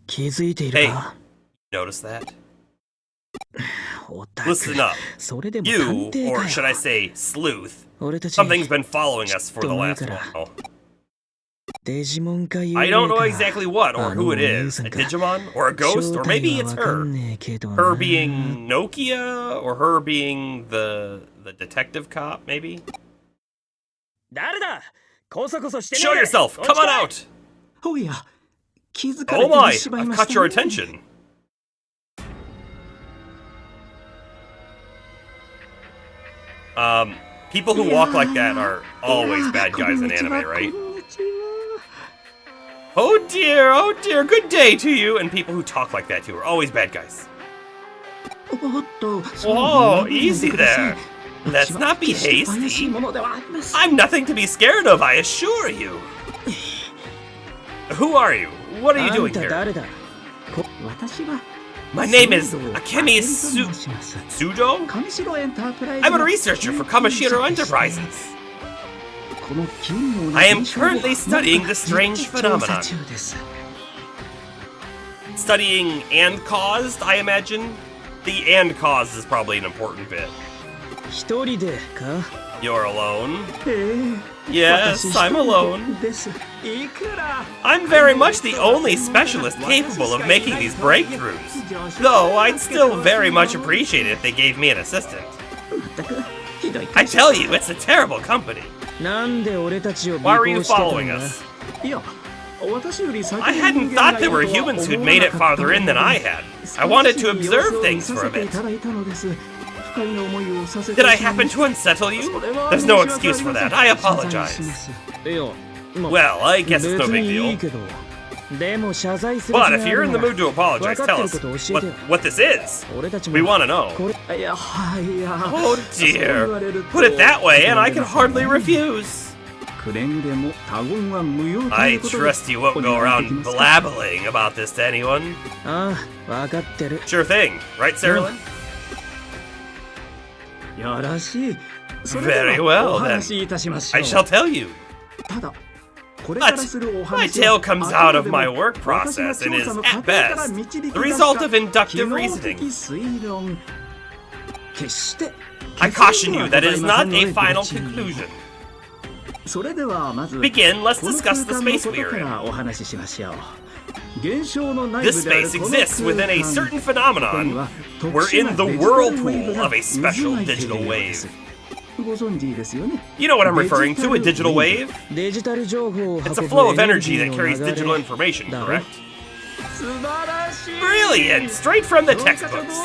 Hey, notice that? Listen up. You, or should I say, Sleuth, something's been following us for the last while. I don't know exactly what or who it is. A Digimon? Or a ghost? Or maybe it's her. Her being Nokia? Or her being the detective cop, maybe? Show yourself! Come on out! Oh my! I've caught your attention. People who walk like that are always bad guys in anime, right? Oh dear, good day to you! And people who talk like that too are always bad guys. Whoa, easy there. Let's not be hasty. I'm nothing to be scared of, I assure you. Who are you? What are you doing here? My name is Akemi Sudo? I'm a researcher for Kamishiro Enterprises. I am currently studying the strange phenomenon. Studying and caused, I imagine? The and caused is probably an important bit. You're alone? Yes, I'm alone. I'm very much the only specialist capable of making these breakthroughs. Though I'd still very much appreciate it if they gave me an assistant. I tell you, it's a terrible company. Why were you following us? I hadn't thought there were humans who'd made it farther in than I had. I wanted to observe things for a bit. Did I happen to unsettle you? There's no excuse for that. I apologize. Well, I guess it's no big deal. But if you're in the mood to apologize, tell us what this is. We want to know. Oh dear. Put it that way and I can hardly refuse. I trust you won't go around blabbling about this to anyone. Sure thing, right, Sarah? Very well, then. I shall tell you. But my tale comes out of my work process and is, at best, the result of inductive reasoning. I caution you that it is not a final conclusion. Begin, let's discuss the space we are in. This space exists within a certain phenomenon. We're in the whirlpool of a special digital wave. You know what I'm referring to, a digital wave? It's a flow of energy that carries digital information, correct? Brilliant! Straight from the textbooks.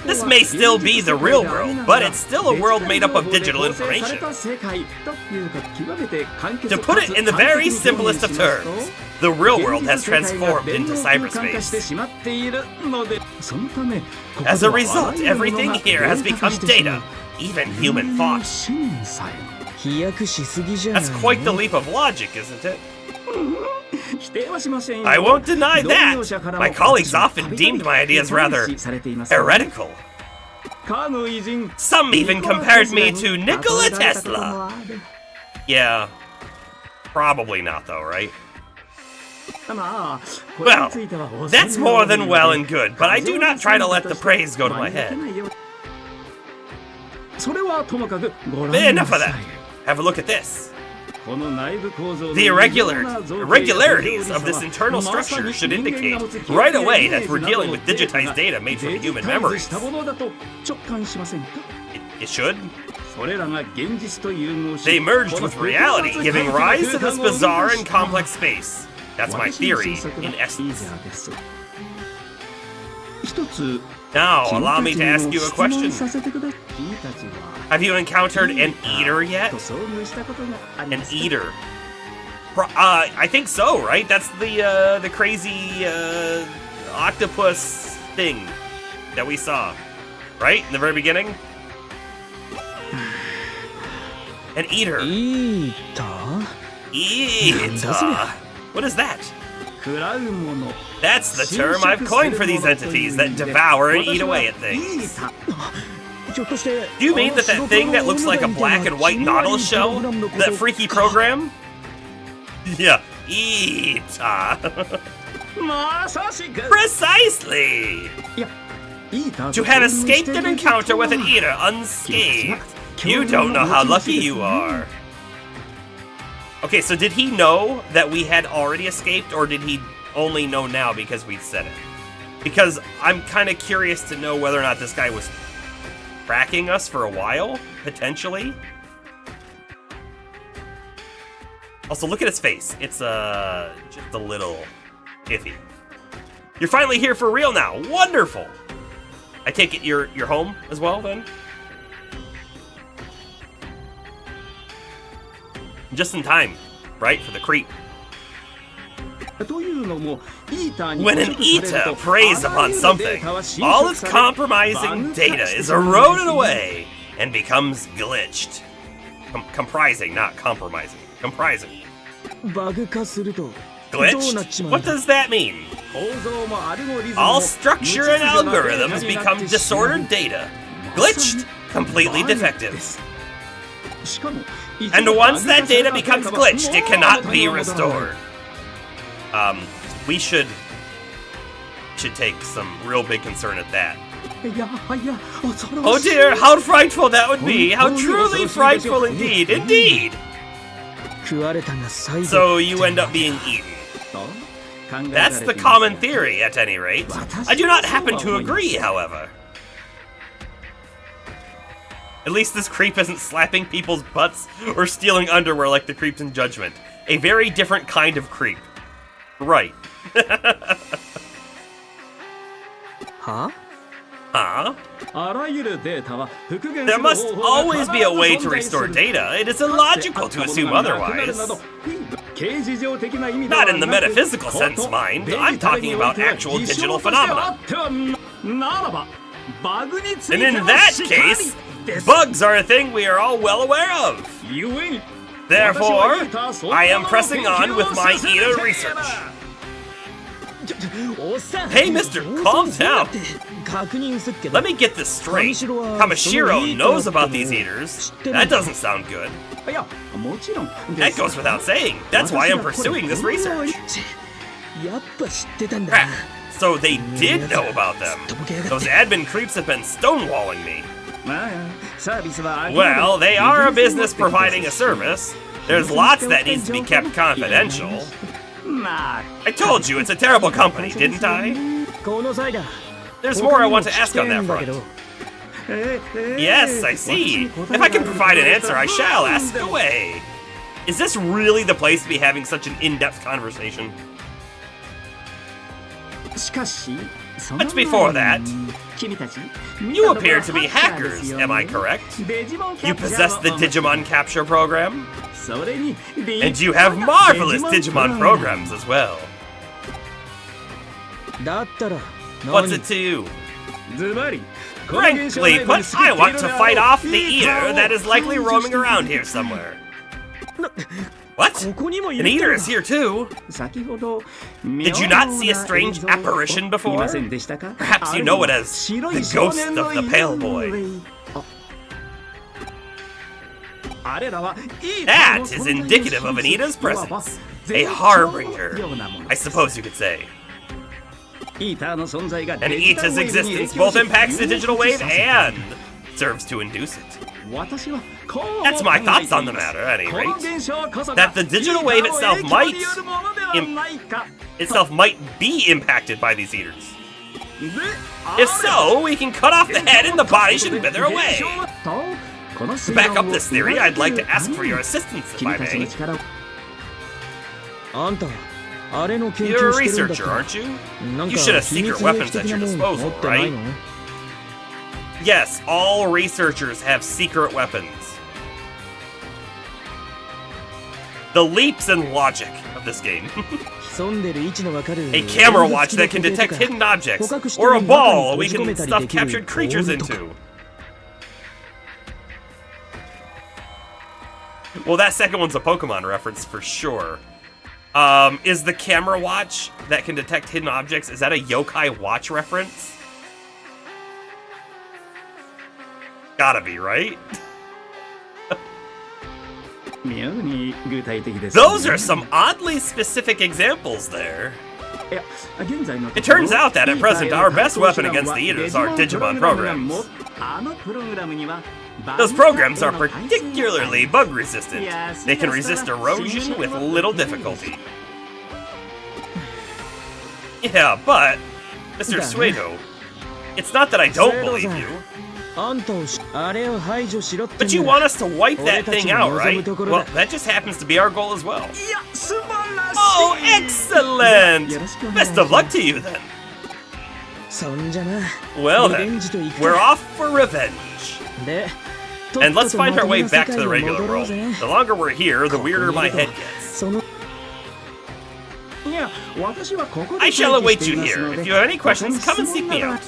This may still be the real world, but it's still a world made up of digital information. To put it in the very simplest of terms, the real world has transformed into cyberspace. As a result, everything here has become data, even human thought. That's quite the leap of logic, isn't it? I won't deny that. My colleagues often deemed my ideas rather heretical. Some even compared me to Nikola Tesla. Yeah, probably not though, right? Well, that's more than well and good, but I do not try to let the praise go to my head. But enough of that. Have a look at this. The irregularities of this internal structure should indicate right away that we're dealing with digitized data made from human memories. It should? They merged with reality, giving rise to this bizarre and complex space. That's my theory, in essence. Now, allow me to ask you a question. Have you encountered an eater yet? An eater. I think so, right? That's the crazy octopus thing that we saw, right? In the very beginning? An eater. Eater? What is that? That's the term I've coined for these entities that devour and eat away at things. Do you mean that thing that looks like a black and white Nautilus shell? That freaky program? Yeah, Ita. Precisely! To have escaped an encounter with an eater unscathed, you don't know how lucky you are. Okay, so did he know that we had already escaped, or did he only know now because we said it? Because I'm kind of curious to know whether or not this guy was tracking us for a while, potentially. Also, look at his face. It's just a little iffy. You're finally here for real now. Wonderful. I take it you're home as well, then? Just in time, right, for the creep. When an Ita preys upon something, all its compromising data is eroded away and becomes glitched. Comprising, not compromising. Comprising. Glitched? What does that mean? All structure and algorithms become disordered data. Glitched? Completely defective. And once that data becomes glitched, it cannot be restored. We should take some real big concern at that. Oh dear, how frightful that would be! How truly frightful indeed, indeed! So you end up being eaten. That's the common theory, at any rate. I do not happen to agree, however. At least this creep isn't slapping people's butts or stealing underwear like the creeps in Judgment. A very different kind of creep. Right. Huh? Huh? There must always be a way to restore data. It is illogical to assume otherwise. Not in the metaphysical sense, mind. I'm talking about actual digital phenomena. And in that case, bugs are a thing we are all well aware of. Therefore, I am pressing on with my Ida research. Hey, mister, calm down. Let me get this straight. Kamashiro knows about these eaters. That doesn't sound good. That goes without saying. That's why I'm pursuing this research. Crap. So they did know about them. Those admin creeps have been stonewalling me. Well, they are a business providing a service. There's lots that needs to be kept confidential. I told you, it's a terrible company, didn't I? There's more I want to ask on that front. Yes, I see. If I can provide an answer, I shall. Ask away. Is this really the place to be having such an in-depth conversation? But before that, you appear to be hackers, am I correct? You possess the Digimon capture program? And you have marvelous Digimon programs as well. What's it to you? Frankly put, I want to fight off the eater that is likely roaming around here somewhere. What? An eater is here too? Did you not see a strange apparition before? Perhaps you know it as the ghost of the pale boy. That is indicative of an Ida's presence. A harbinger, I suppose you could say. And Ita's existence both impacts the digital wave and serves to induce it. That's my thoughts on the matter, at any rate. That the digital wave itself might be impacted by these eaters. If so, we can cut off the head and the body should wither away. To back up this theory, I'd like to ask for your assistance, if I may. You're a researcher, aren't you? You should have secret weapons at your disposal, right? Yes, all researchers have secret weapons. The leaps in logic of this game. A camera watch that can detect hidden objects, or a ball we can stuff captured creatures into. Well, that second one's a Pokemon reference for sure. Is the camera watch that can detect hidden objects, is that a yokai watch reference? Gotta be, right? Those are some oddly specific examples there. It turns out that at present our best weapon against the Eaters are Digimon programs. Those programs are particularly bug resistant. They can resist erosion with little difficulty. Yeah, but, Mr. Suedo, it's not that I don't believe you. But you want us to wipe that thing out, right? Well, that just happens to be our goal as well. Oh, excellent! Best of luck to you then. Well then, we're off for revenge. And let's find our way back to the regular world. The longer we're here, the weirder my head gets. I shall await you here. If you have any questions, come and seek me out.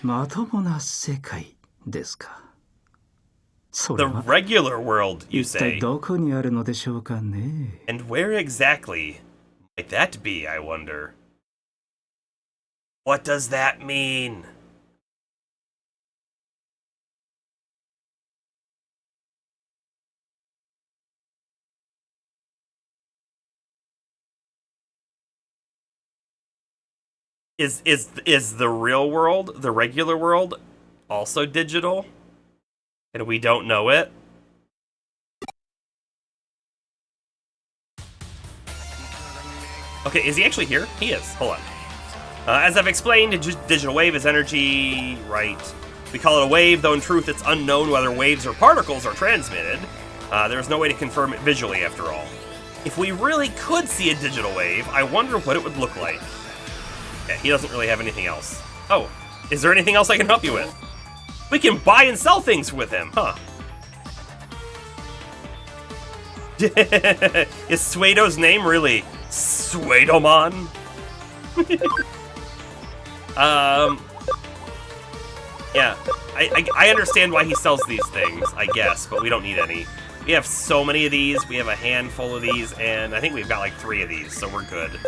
The regular world, you say? And where exactly might that be, I wonder? What does that mean? Is the real world, the regular world, also digital? And we don't know it? Okay, is he actually here? He is. Hold on. As I've explained, digital wave is energy, right? We call it a wave, though in truth it's unknown whether waves or particles are transmitted. There's no way to confirm it visually, after all. If we really could see a digital wave, I wonder what it would look like. Yeah, he doesn't really have anything else. Oh, is there anything else I can help you with? We can buy and sell things with him, huh? Is Suedo's name really Suedomon? Yeah, I understand why he sells these things, I guess, but we don't need any. We have so many of these, we have a handful of these, and I think we've got like 3 of these, so we're good.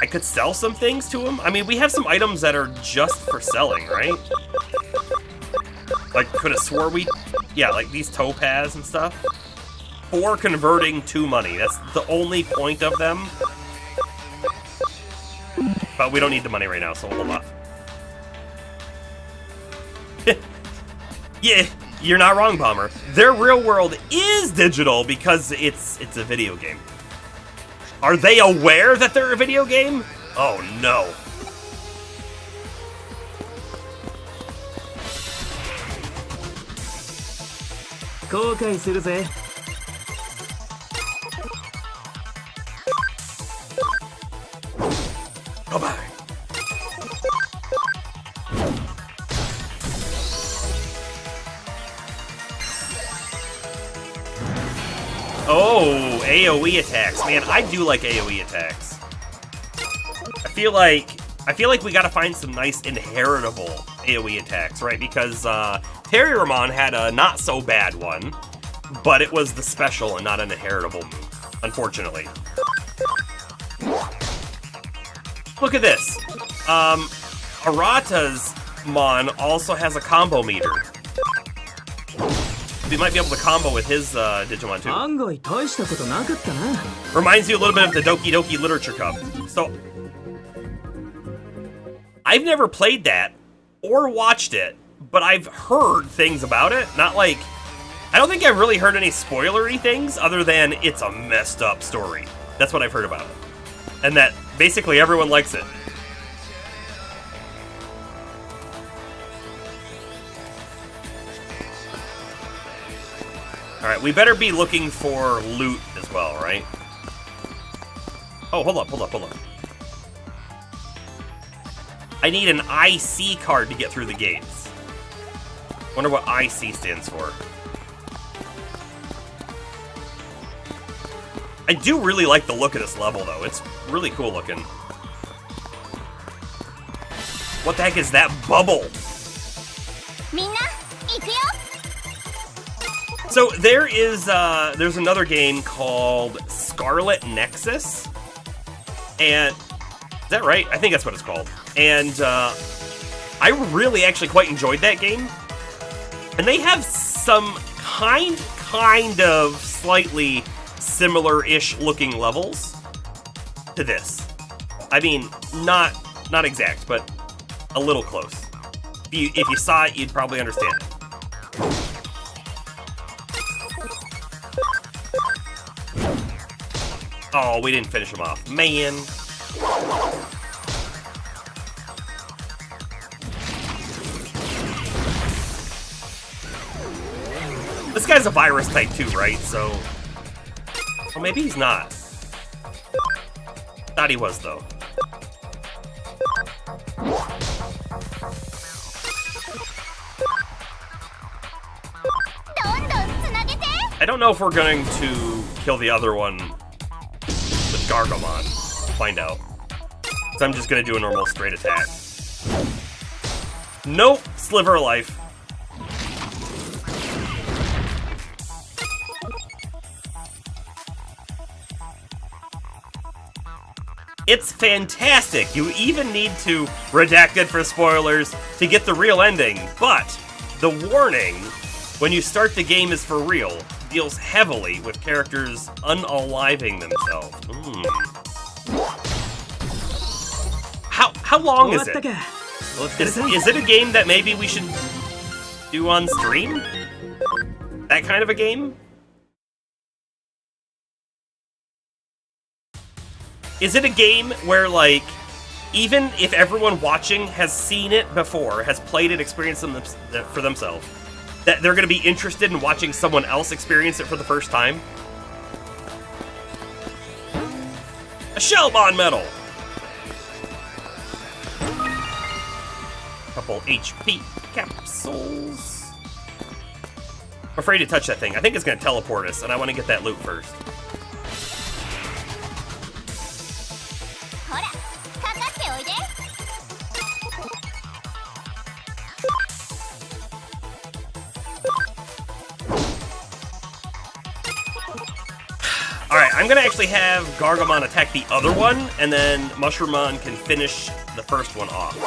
I could sell some things to him? I mean, we have some items that are just for selling, right? Like, could have swore we... Yeah, like these topaz and stuff. For converting to money. That's the only point of them. But we don't need the money right now, so hold off. Yeah, you're not wrong, Bomber. Their real world is digital because it's a video game. Are they aware that they're a video game? Oh no. Bye-bye. Oh, AoE attacks. Man, I do like AoE attacks. I feel like we gotta find some nice inheritable AoE attacks, right? Because Terryramon had a not so bad one, but it was the special and not an inheritable move, unfortunately. Look at this. Arata's Mon also has a combo meter. We might be able to combo with his Digimon too. Reminds you a little bit of the Doki Doki Literature Cup. So, I've never played that or watched it, but I've heard things about it. Not like, I don't think I've really heard any spoilery things other than it's a messed up story. That's what I've heard about it. And that basically everyone likes it. we better be looking for loot as well, right? Oh, hold up. I need an IC card to get through the gates. Wonder what IC stands for. I do really like the look of this level, though. It's really cool looking. What the heck is that bubble? So there's another game called Scarlet Nexus, and is that right? I think that's what it's called. And I really actually quite enjoyed that game. And they have some kind of slightly similar-ish looking levels to this. I mean, not exact, but a little close. If you saw it, you'd probably understand it. Oh, we didn't finish him off. Man. This guy's a virus type too, right? So... well, maybe he's not. Thought he was, though. I don't know if we're going to kill the other one with Gargomon. Find out. So I'm just going to do a normal straight attack. Nope. Sliver of life. It's fantastic. You even need to redact it for spoilers to get the real ending, but the warning, when you start the game is for real, deals heavily with characters unaliving themselves. How long is it? Is it a game that maybe we should do on stream? That kind of a game? Is it a game where, like, even if everyone watching has seen it before, has played it, experienced it for themselves, that they're going to be interested in watching someone else experience it for the first time? A Shellbond medal! Couple HP capsules. I'm afraid to touch that thing. I think it's going to teleport us, and I want to get that loot first. Alright, I'm gonna actually have Gargomon attack the other one, and then Mushroomon can finish the first one off.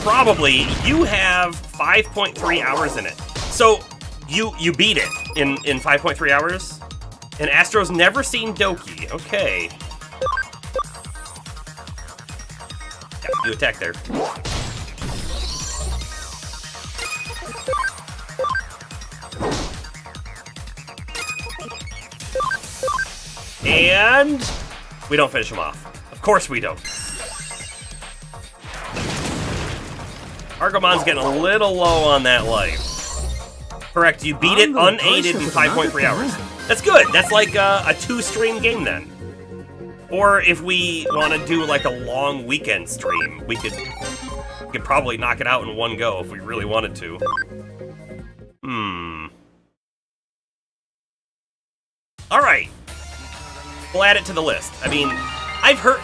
Probably. You have 5.3 hours in it. So, you beat it in 5.3 hours? And Astro's never seen Doki. Okay. Yeah, you attack there. And we don't finish him off. Of course we don't. Argomon's getting a little low on that life. Correct, you beat it unaided in 5.3 hours. That's good. That's like a 2-stream game then. Or if we want to do like a long weekend stream, we could probably knock it out in one go if we really wanted to. Alright. We'll add it to the list. I mean, I've heard...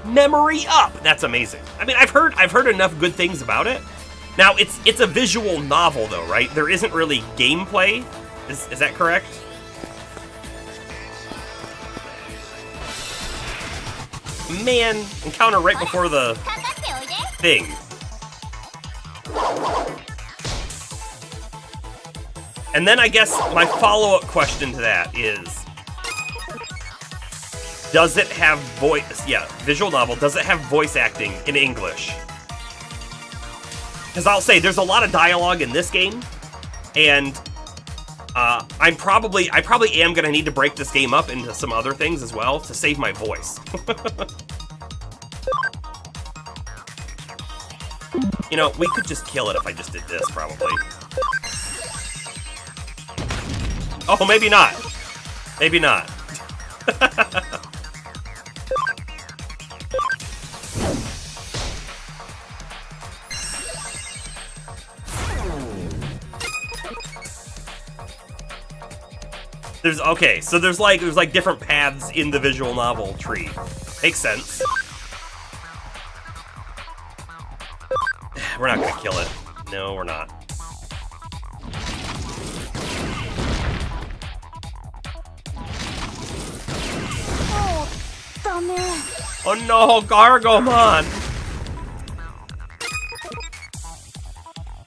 Memory Up! That's amazing. I mean, I've heard enough good things about it. Now, it's a visual novel, though, right? There isn't really gameplay. Is that correct? Man, encounter right before the thing. And then I guess my follow-up question to that is... does it have voice... yeah, visual novel. Does it have voice acting in English? Because I'll say, there's a lot of dialogue in this game, and I probably am going to need to break this game up into some other things as well to save my voice. You know, we could just kill it if I just did this, probably. Oh, maybe not. Maybe not. Okay, so there's like different paths in the visual novel tree. Makes sense. We're not gonna kill it. No, we're not. Oh no, Gargomon!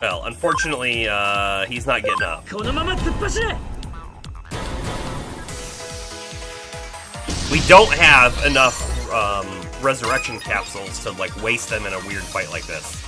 Well, unfortunately, he's not getting up. We don't have enough resurrection capsules to like waste them in a weird fight like this.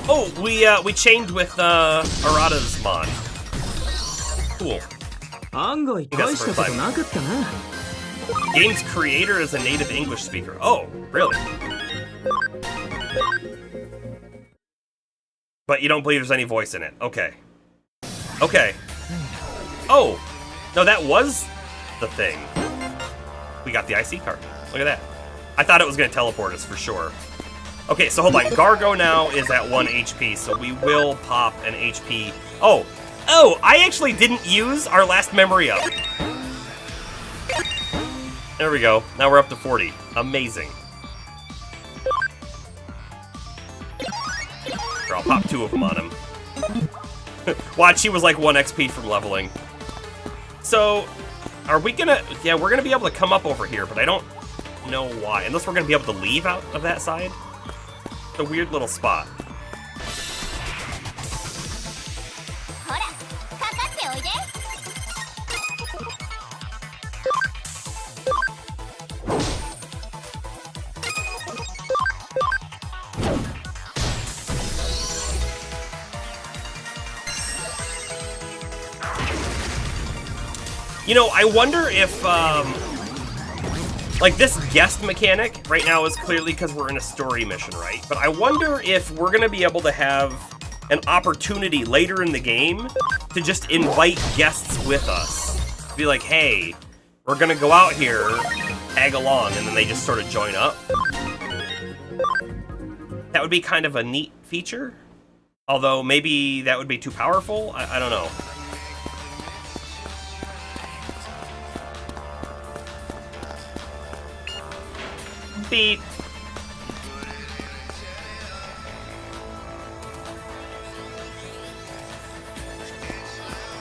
Oh, we chained with Arata's mon. Cool. Game's creator is a native English speaker. Oh, really? But you don't believe there's any voice in it. Okay. Okay. Oh! No, that was the thing. We got the IC card. Look at that. I thought it was going to teleport us for sure. Okay, so hold on. Gargo now is at 1 HP, so we will pop an HP. Oh! Oh! I actually didn't use our last memory up. There we go. Now we're up to 40. Amazing. Here, I'll pop 2 of them on him. Watch, he was like 1 XP from leveling. So, are we gonna... Yeah, we're gonna be able to come up over here, but I don't know why. Unless we're gonna be able to leave out of that side. It's a weird little spot. You know, I wonder if, like, this guest mechanic right now is clearly because we're in a story mission, right? But I wonder if we're going to be able to have an opportunity later in the game to just invite guests with us. Be like, hey, we're going to go out here, tag along, and then they just sort of join up. That would be kind of a neat feature. Although, maybe that would be too powerful? I don't know. Beep.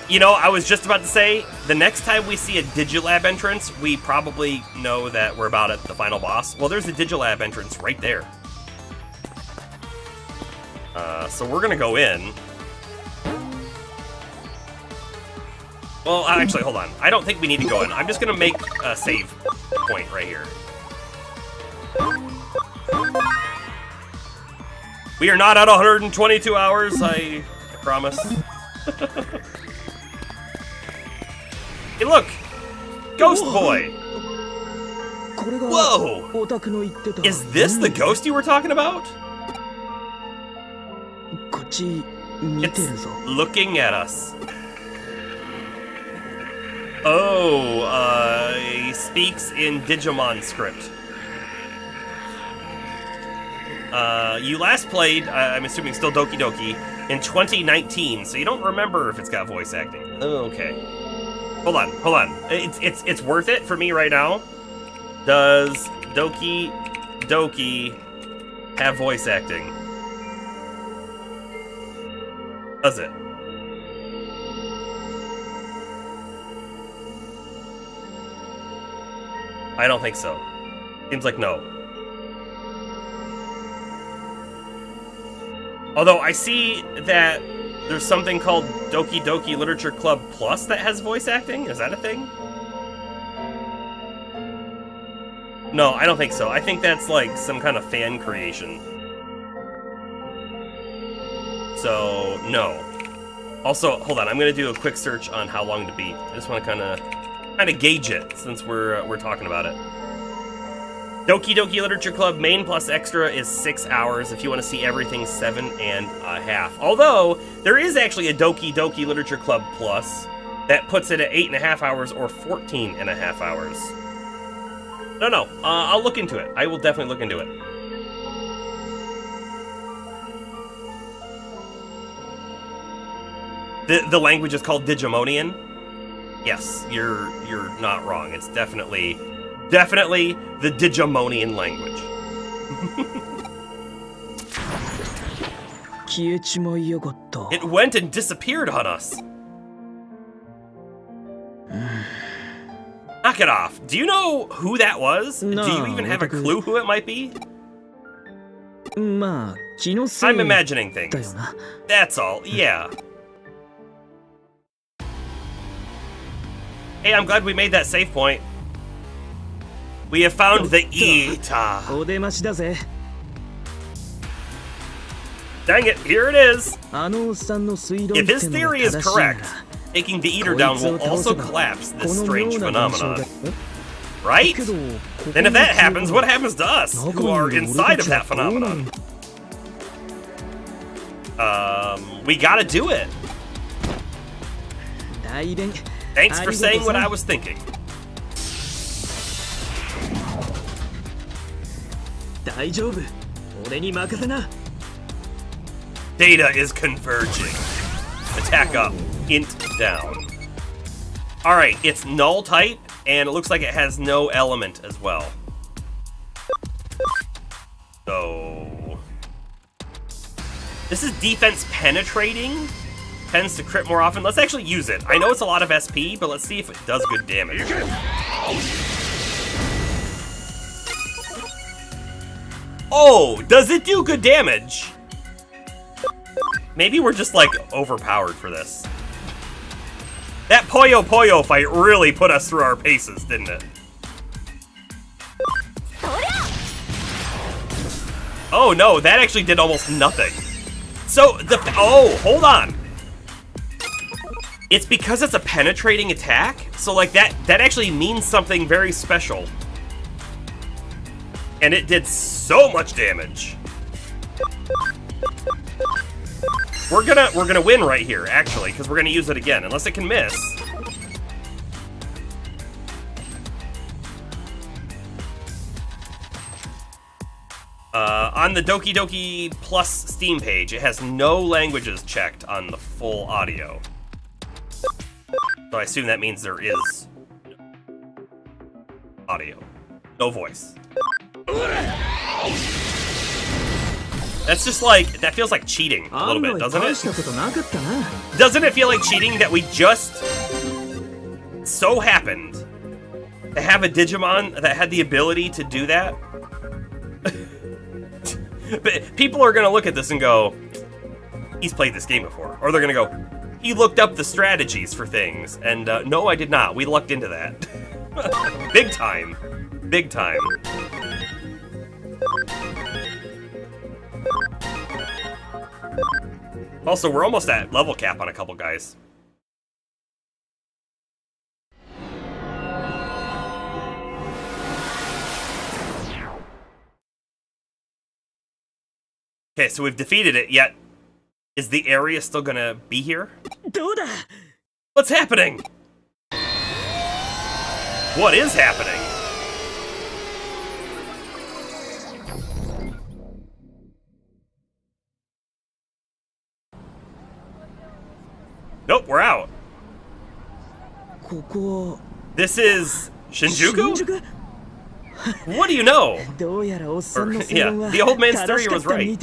You know, I was just about to say, the next time we see a Digilab entrance, we probably know that we're about at the final boss. Well, there's a Digilab entrance right there. So we're gonna go in. Well, actually, hold on. I don't think we need to go in. I'm just gonna make a save point right here. We are not at 122 hours, I promise. Hey, look! Ghost Boy! Whoa! Is this the ghost you were talking about? It's looking at us. Oh, he speaks in Digimon script. You last played, I'm assuming still Doki Doki, in 2019, so you don't remember if it's got voice acting. Oh, okay. Hold on, hold on. It's worth it for me right now. Does Doki Doki have voice acting? Does it? I don't think so. Seems like no. Although I see that there's something called Doki Doki Literature Club Plus that has voice acting. Is that a thing? No, I don't think so. I think that's like some kind of fan creation. So, no. Also, hold on, I'm gonna do a quick search on how long to beat. I just want to kind of gauge it since we're talking about it. Doki Doki Literature Club main plus extra is 6 hours. If you want to see everything, 7.5. Although there is actually a Doki Doki Literature Club plus that puts it at 8.5 hours or 14.5 hours. No, I'll look into it. I will definitely look into it. The language is called Digimonian. Yes, you're not wrong. It's definitely the Digimonian language. It went and disappeared on us. Knock it off. Do you know who that was? No, do you even have a clue who it might be? I'm imagining things. That's all, yeah. Hey, I'm glad we made that save point. We have found the Ita. Dang it, here it is. If his theory is correct, taking the Eater down will also collapse this strange phenomenon. Right? Then if that happens, what happens to us, who are inside of that phenomenon? We gotta do it. Thanks for saying what I was thinking. Data is converging. Attack up, int down. Alright, it's null type, and it looks like it has no element as well. So... this is defense penetrating. Tends to crit more often. Let's actually use it. I know it's a lot of SP, but let's see if it does good damage. Oh, does it do good damage? Maybe we're just, like, overpowered for this. That Puyo Puyo fight really put us through our paces, didn't it? Oh, no, that actually did almost nothing. So, oh, hold on. It's because it's a penetrating attack, so, like, that actually means something very special. And it did so much damage. We're gonna win right here, actually, because we're gonna use it again, unless it can miss. On the Doki Doki Plus Steam page, it has no languages checked on the full audio. So I assume that means there is audio. No voice. That's just like, that feels like cheating a little bit, doesn't it? Doesn't it feel like cheating that we just so happened to have a Digimon that had the ability to do that? But people are gonna look at this and go, he's played this game before. Or they're gonna go, he looked up the strategies for things. And no, I did not. We lucked into that. Big time. Big time. Also, we're almost at level cap on a couple guys. Okay, so we've defeated it, yet is the area still gonna be here? What's happening? What is happening? Nope, we're out. This is Shinjuku? What do you know? Or, yeah, the old man's theory was right.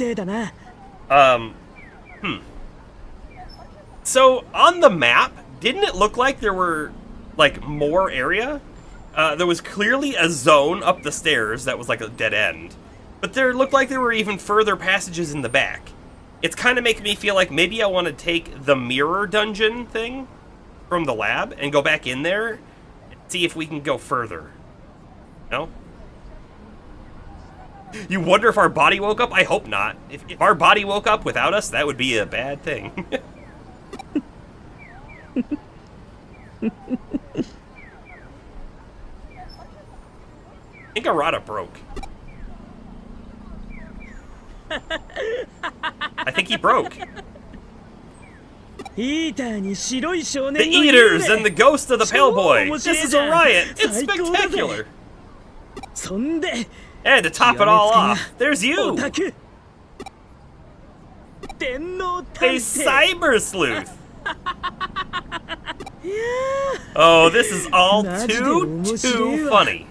So, on the map, didn't it look like there were, like, more area? There was clearly a zone up the stairs that was like a dead end. But there looked like there were even further passages in the back. It's kind of making me feel like maybe I want to take the mirror dungeon thing from the lab and go back in there and see if we can go further. No? You wonder if our body woke up? I hope not. If our body woke up without us, that would be a bad thing. I think Arata broke. I think he broke. The eaters and the ghost of the pale boy. This is a riot. It's spectacular. And to top it all off, there's you. A cyber sleuth. Oh, this is all too funny.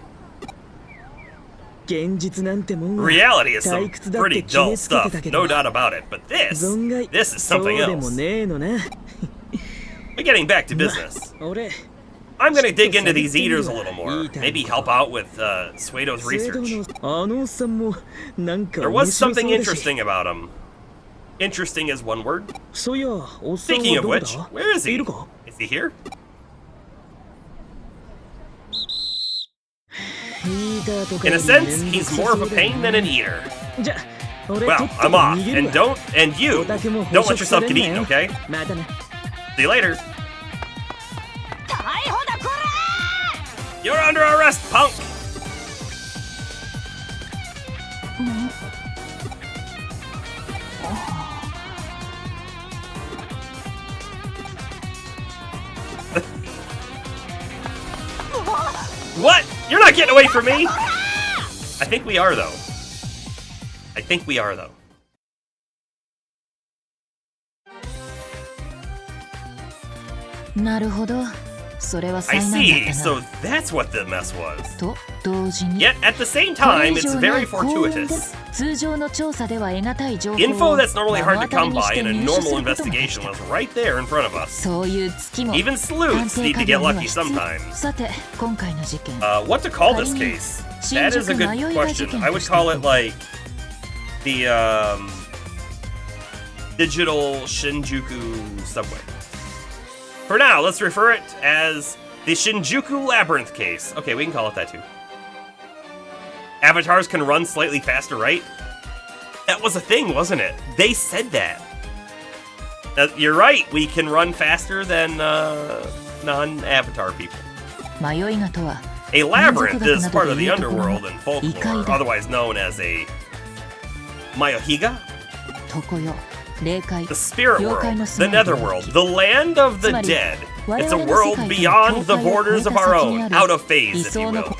Reality is some pretty dull stuff, no doubt about it, but this is something else. But getting back to business, I'm gonna dig into these eaters a little more, maybe help out with Suedo's research. There was something interesting about him. Interesting is one word. Speaking of which, where is he? Is he here? In a sense, he's more of a pain than an eater. Well, I'm off, and you don't let yourself get eaten, okay? See you later. You're under arrest, punk! What? You're not getting away from me! I think we are, though. I see, so that's what the mess was. Yet, at the same time, it's very fortuitous. Info that's normally hard to come by in a normal investigation was right there in front of us. Even sleuths need to get lucky sometimes. What to call this case? That is a good question. I would call it, like, the, digital Shinjuku subway. For now, let's refer it as the Shinjuku Labyrinth case. Okay, we can call it that too. Avatars can run slightly faster, right? That was a thing, wasn't it? They said that. You're right, we can run faster than non-avatar people. A labyrinth is part of the underworld and folklore, otherwise known as a Mayohiga? The spirit world, the netherworld, the land of the dead. It's a world beyond the borders of our own, out of phase, if you will.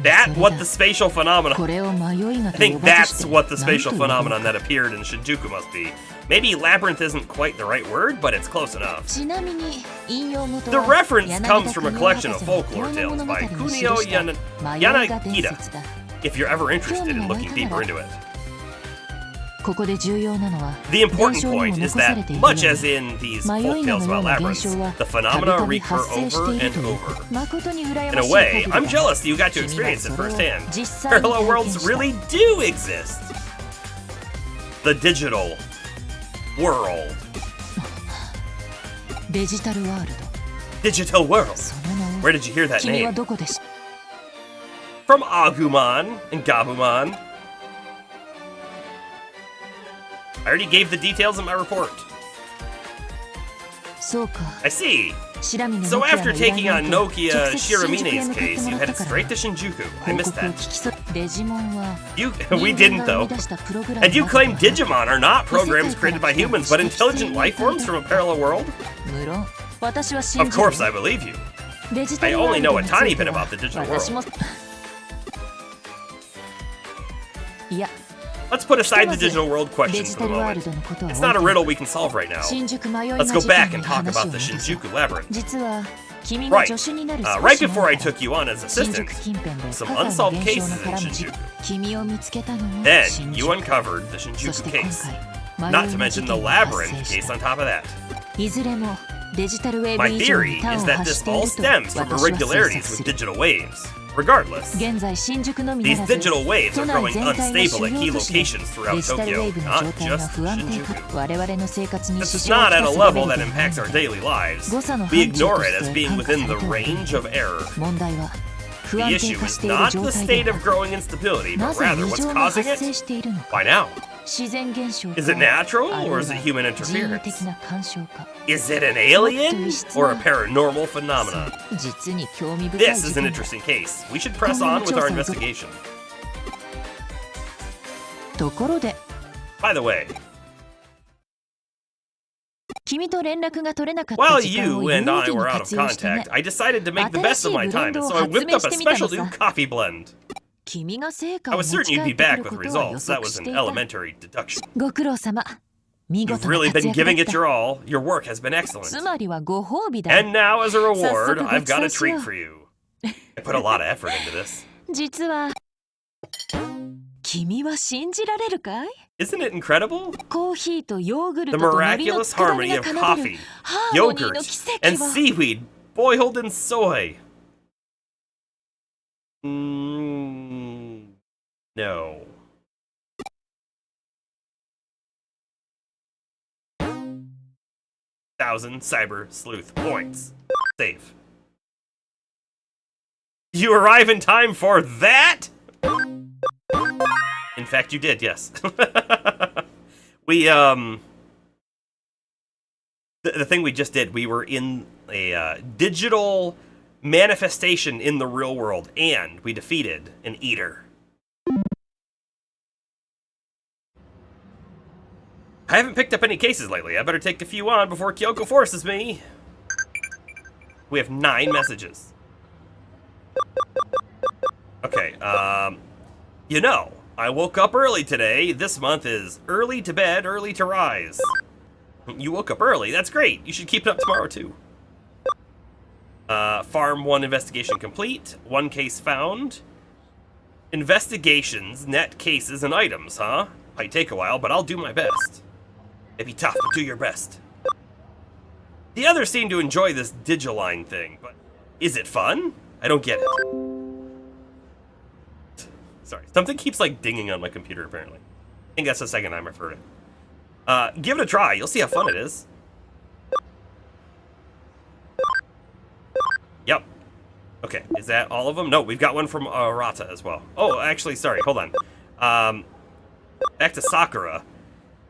That what the spatial phenomenon... I think that's what the spatial phenomenon that appeared in Shinjuku must be. Maybe labyrinth isn't quite the right word, but it's close enough. The reference comes from a collection of folklore tales by Kunio Yanagida, if you're ever interested in looking deeper into it. The important point is that, much as in these folktales about labyrinths, the phenomena recur over and over. In a way, I'm jealous that you got to experience it firsthand. Parallel worlds really do exist! The digital world. Digital world. Where did you hear that name? From Agumon and Gabumon. I already gave the details in my report. I see. So after taking on Nokia Shiramine's case, you headed straight to Shinjuku. I missed that. We didn't, though. And you claim Digimon are not programs created by humans, but intelligent life forms from a parallel world? Of course I believe you. I only know a tiny bit about the digital world. Let's put aside the digital world questions for the moment. It's not a riddle we can solve right now. Let's go back and talk about the Shinjuku Labyrinth. Right. Right before I took you on as assistant, some unsolved cases in Shinjuku. Then, you uncovered the Shinjuku case. Not to mention the Labyrinth case on top of that. My theory is that this all stems from irregularities with digital waves. Regardless, these digital waves are growing unstable at key locations throughout Tokyo, not just Shinjuku. This is not at a level that impacts our daily lives. We ignore it as being within the range of error. The issue is not the state of growing instability, but rather what's causing it. Why now? Is it natural, or is it human interference? Is it an alien, or a paranormal phenomenon? This is an interesting case. We should press on with our investigation. By the way, while you and I were out of contact, I decided to make the best of my time, and so I whipped up a special new coffee blend. I was certain you'd be back with results. That was an elementary deduction. You've really been giving it your all. Your work has been excellent. And now, as a reward, I've got a treat for you. I put a lot of effort into this. Isn't it incredible? The miraculous harmony of coffee, yogurt, and seaweed boiled in soy. No. Thousand cyber sleuth points. Save. You arrive in time for that? In fact, you did, yes. The thing we just did, we were in a digital manifestation in the real world, and we defeated an eater. I haven't picked up any cases lately. I better take a few on before Kyoko forces me. We have 9 messages. Okay, you know, I woke up early today. This month is early to bed, early to rise. You woke up early. That's great. You should keep it up tomorrow, too. Farm 1 investigation complete. 1 case found. Investigations, net cases, and items, huh? Might take a while, but I'll do my best. It'd be tough, but do your best. The others seem to enjoy this Digiline thing, but is it fun? I don't get it. Sorry, something keeps like dinging on my computer apparently. I think that's the second time I've heard it. Give it a try, you'll see how fun it is. Yep. Okay, is that all of them? No, we've got one from Arata as well. Oh, actually, sorry, hold on. Back to Sakura.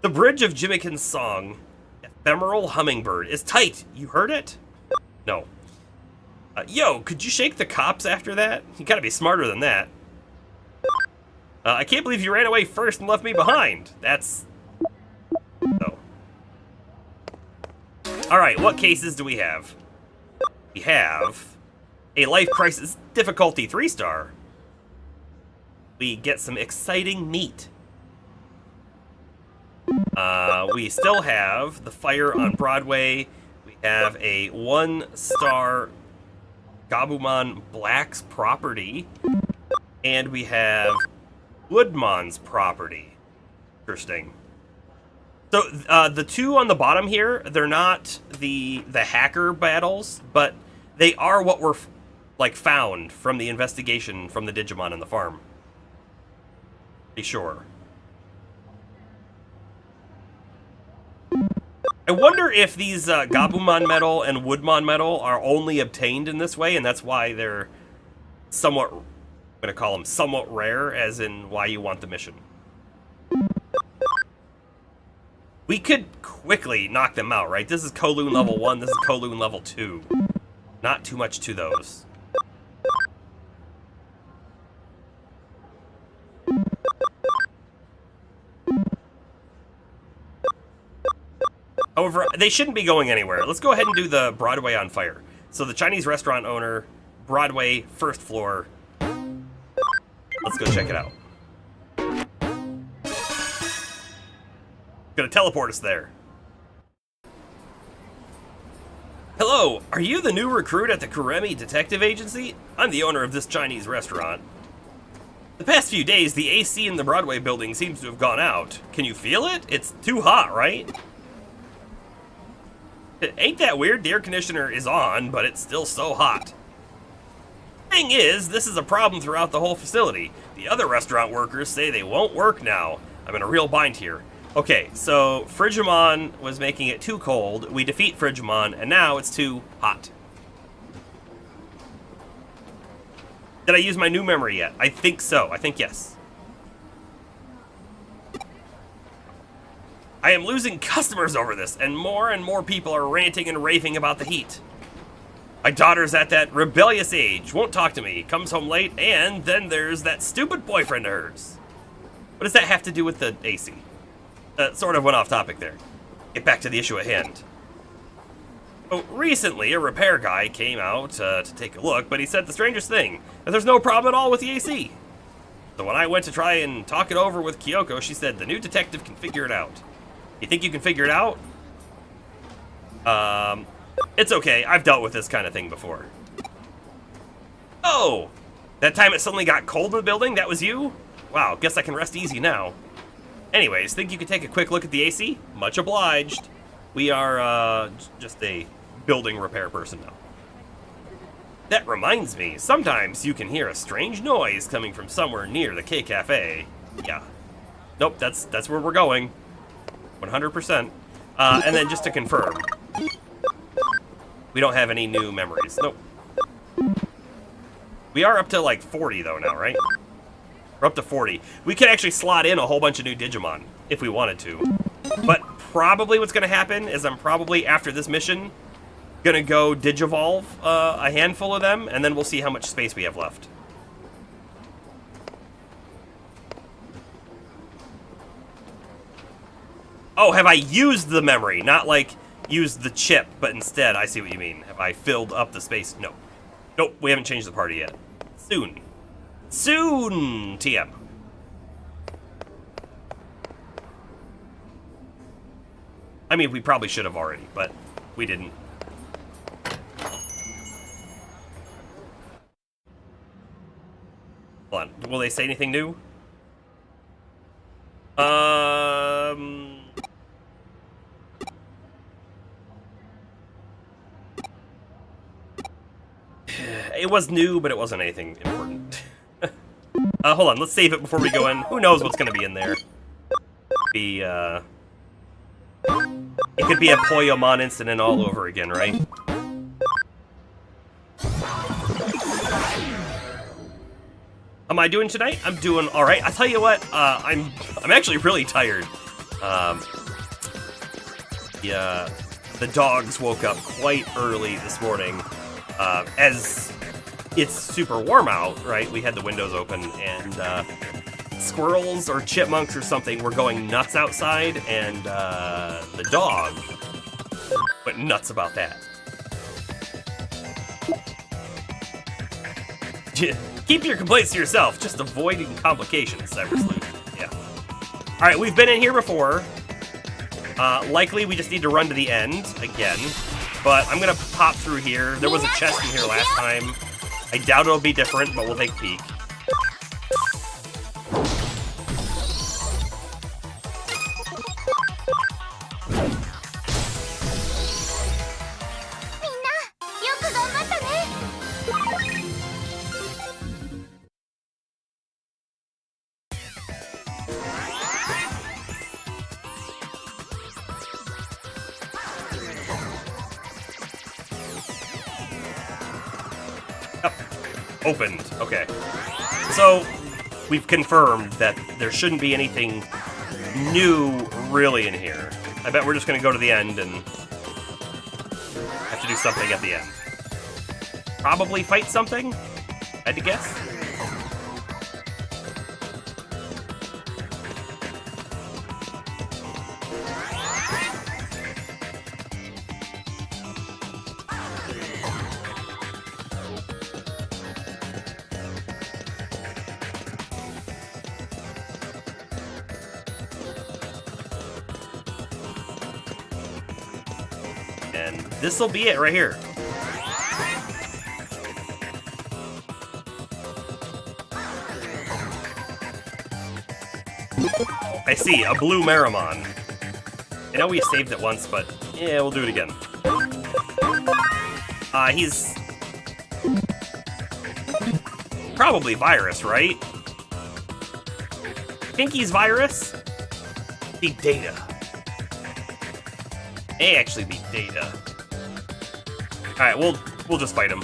The bridge of Jimikin's song, Ephemeral Hummingbird, is tight. You heard it? No. Yo, could you shake the cops after that? You gotta be smarter than that. I can't believe you ran away first and left me behind. That's... Oh. Alright, what cases do we have? We have a life crisis difficulty 3-star. We get some exciting meat. We still have the fire on Broadway. We have a 1-star Gabumon Black's property. And we have Woodmon's property. Interesting. So the 2 on the bottom here, they're not the hacker battles, but they are what were like found from the investigation from the Digimon in the farm. Be sure. I wonder if these Gabumon metal and Woodmon metal are only obtained in this way, and that's why they're somewhat, I'm going to call them somewhat rare, as in why you want the mission. We could quickly knock them out, right? This is Kowloon level 1, this is Kowloon level 2. Not too much to those. However, they shouldn't be going anywhere. Let's go ahead and do the Broadway on fire. So the Chinese restaurant owner, Broadway, 1st floor. Let's go check it out. Gonna teleport us there. Hello, are you the new recruit at the Kuremi Detective Agency? I'm the owner of this Chinese restaurant. The past few days, the AC in the Broadway building seems to have gone out. Can you feel it? It's too hot, right? Ain't that weird? The air conditioner is on, but it's still so hot. Thing is, this is a problem throughout the whole facility. The other restaurant workers say they won't work now. I'm in a real bind here. Okay, so Frigimon was making it too cold. We defeat Frigimon, and now it's too hot. Did I use my new memory yet? I think so. I think yes. I am losing customers over this, and more people are ranting and raving about the heat. My daughter's at that rebellious age, won't talk to me, comes home late, and then there's that stupid boyfriend of hers. What does that have to do with the AC? Sort of went off topic there. Get back to the issue at hand. Oh, recently, a repair guy came out to take a look, but he said the strangest thing, that there's no problem at all with the AC. So when I went to try and talk it over with Kyoko, she said the new detective can figure it out. You think you can figure it out? It's okay. I've dealt with this kind of thing before. Oh! That time it suddenly got cold in the building? That was you? Wow, guess I can rest easy now. Anyways, think you could take a quick look at the AC? Much obliged. We are, just a building repair person now. That reminds me, sometimes you can hear a strange noise coming from somewhere near the K Cafe. Yeah. Nope, that's where we're going. 100%. And then just to confirm, we don't have any new memories. Nope. We are up to like 40 though now, right? We're up to 40. We could actually slot in a whole bunch of new Digimon if we wanted to. But probably what's going to happen is I'm probably, after this mission, going to go Digivolve a handful of them, and then we'll see how much space we have left. Oh, have I used the memory? Not like used the chip, but instead, I see what you mean. Have I filled up the space? No. Nope, we haven't changed the party yet. Soon. Soon, TM. I mean, we probably should have already, but we didn't. Hold on. Will they say anything new? It was new, but it wasn't anything important. Hold on, let's save it before we go in. Who knows what's gonna be in there? It could be a Poyomon incident all over again, right? Am I doing tonight? I'm doing all right. I tell you what, I'm actually really tired. The dogs woke up quite early this morning, as it's super warm out, right? We had the windows open, and squirrels or chipmunks or something were going nuts outside, and the dog went nuts about that. Keep your complaints to yourself, just avoiding complications, Cyber Sleuth. Yeah. Alright, we've been in here before. Likely we just need to run to the end again. But I'm gonna pop through here. There was a chest in here last time. I doubt it'll be different, but we'll take a peek. Opened. Okay. So, we've confirmed that there shouldn't be anything new really in here. I bet we're just going to go to the end and have to do something at the end. Probably fight something? I had to guess. And this'll be it right here. I see, a blue Marimon. I know we saved it once, but yeah, we'll do it again. He's probably virus, right? Think he's virus? Be Data. May actually be Data. Alright, we'll just fight him.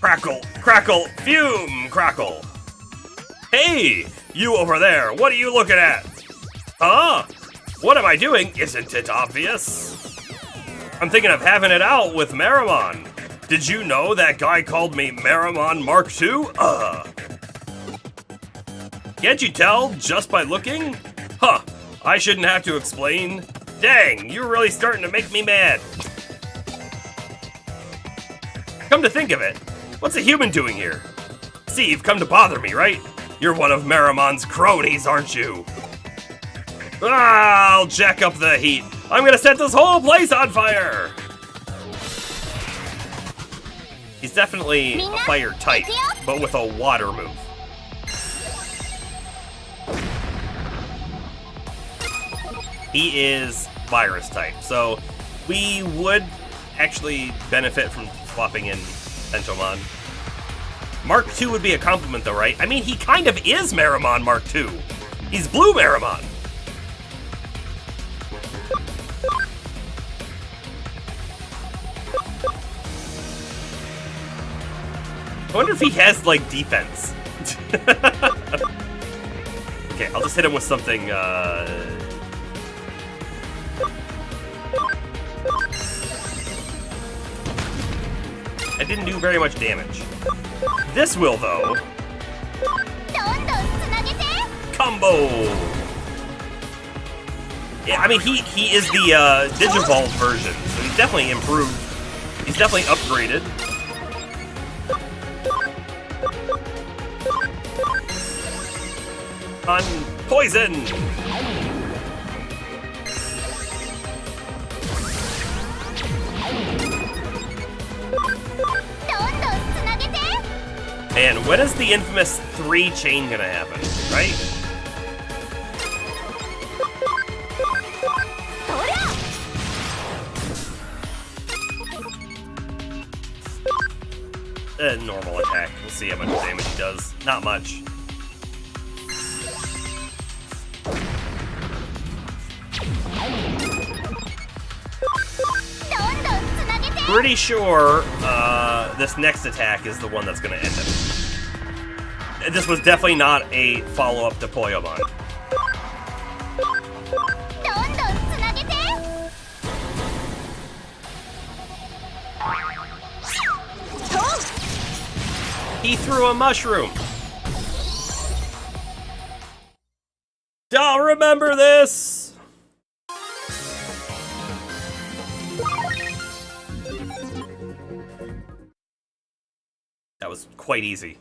Crackle crackle, fume, crackle. Hey, you over there, what are you looking at? Huh? What am I doing? Isn't it obvious? I'm thinking of having it out with Meramon. Did you know that guy called me Meramon Mark II? Can't you tell just by looking? Huh, I shouldn't have to explain. Dang, you're really starting to make me mad. Come to think of it, what's a human doing here? See, you've come to bother me, right? You're one of Meramon's cronies, aren't you? I'll jack up the heat. I'm gonna set this whole place on fire! He's definitely a fire type, but with a water move. He is virus type, so we would actually benefit from swapping in Sentomon. Mark II would be a compliment though, right? I mean, he kind of is Meramon Mark II. He's Blue Meramon. I wonder if he has, like, defense. Okay, I'll just hit him with something, I didn't do very much damage. This will, though. Combo! Yeah, I mean, he is the, Digivolve version, so he's definitely improved. He's definitely upgraded. On poison! And when is the infamous 3 chain gonna happen, right? Normal attack. We'll see how much damage he does. Not much. Pretty sure this next attack is the one that's going to end it. This was definitely not a follow-up to Poyomon. He threw a mushroom. I'll remember this. That was quite easy.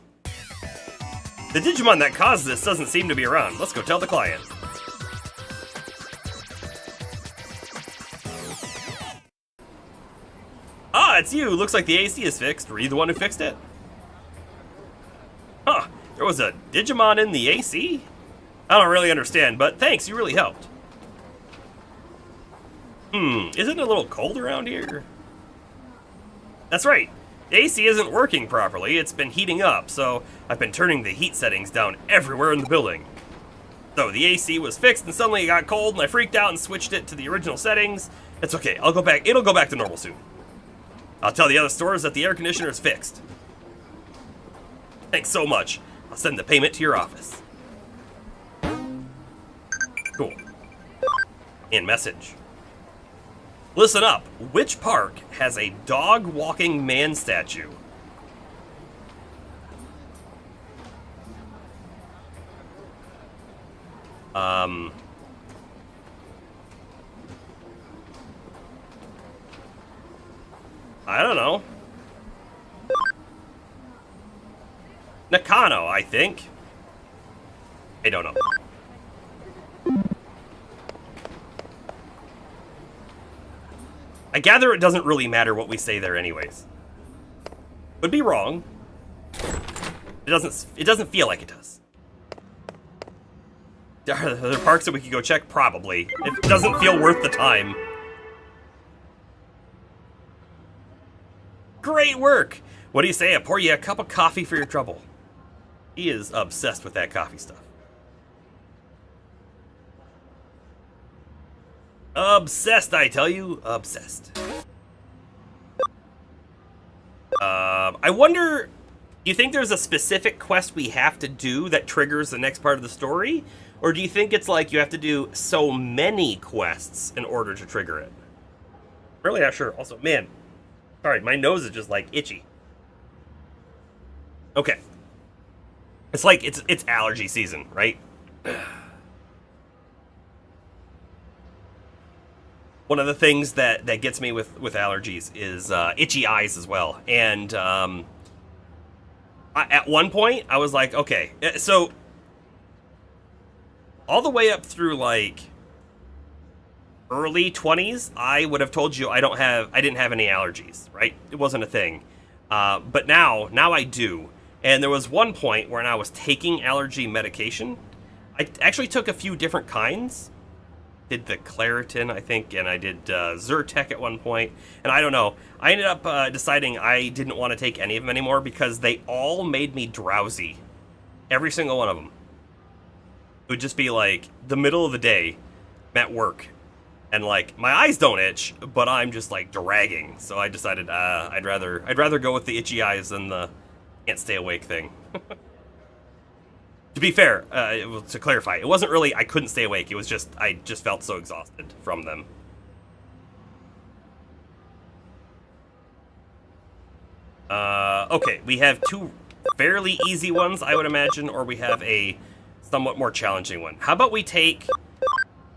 The Digimon that caused this doesn't seem to be around. Let's go tell the client. Ah, it's you. Looks like the AC is fixed. Were you the one who fixed it? Huh, there was a Digimon in the AC? I don't really understand, but thanks, you really helped. Isn't it a little cold around here? That's right. The AC isn't working properly, it's been heating up, so I've been turning the heat settings down everywhere in the building. So the AC was fixed and suddenly it got cold and I freaked out and switched it to the original settings. It's okay, I'll go back, it'll go back to normal soon. I'll tell the other stores that the air conditioner is fixed. Thanks so much. I'll send the payment to your office. Cool. And message. Listen up. Which park has a dog-walking man statue? I don't know. Nakano, I think. I don't know. I gather it doesn't really matter what we say there anyways. Could be wrong. It doesn't feel like it does. Are there parks that we could go check? Probably. It doesn't feel worth the time. Great work! What do you say I pour you a cup of coffee for your trouble? He is obsessed with that coffee stuff. Obsessed, I tell you. Obsessed. I wonder Do you think there's a specific quest we have to do that triggers the next part of the story? Or do you think it's like you have to do so many quests in order to trigger it? Really not sure. Also, man, sorry, my nose is just like itchy. Okay. It's like it's allergy season, right? One of the things that gets me with allergies is itchy eyes as well. And at one point, I was like, okay, so all the way up through like early 20s, I would have told you I didn't have any allergies, right? It wasn't a thing. But now I do. And there was one point when I was taking allergy medication. I actually took a few different kinds. Did the Claritin, I think, and I did Zyrtec at one point. And I don't know. I ended up deciding I didn't want to take any of them anymore because they all made me drowsy. Every single one of them. It would just be like the middle of the day at work. And like my eyes don't itch, but I'm just like dragging. So I decided I'd rather go with the itchy eyes than the can't stay awake thing. To be fair, to clarify, it wasn't really I couldn't stay awake. It was just I just felt so exhausted from them. Okay, we have two fairly easy ones, I would imagine, or we have a somewhat more challenging one. How about we take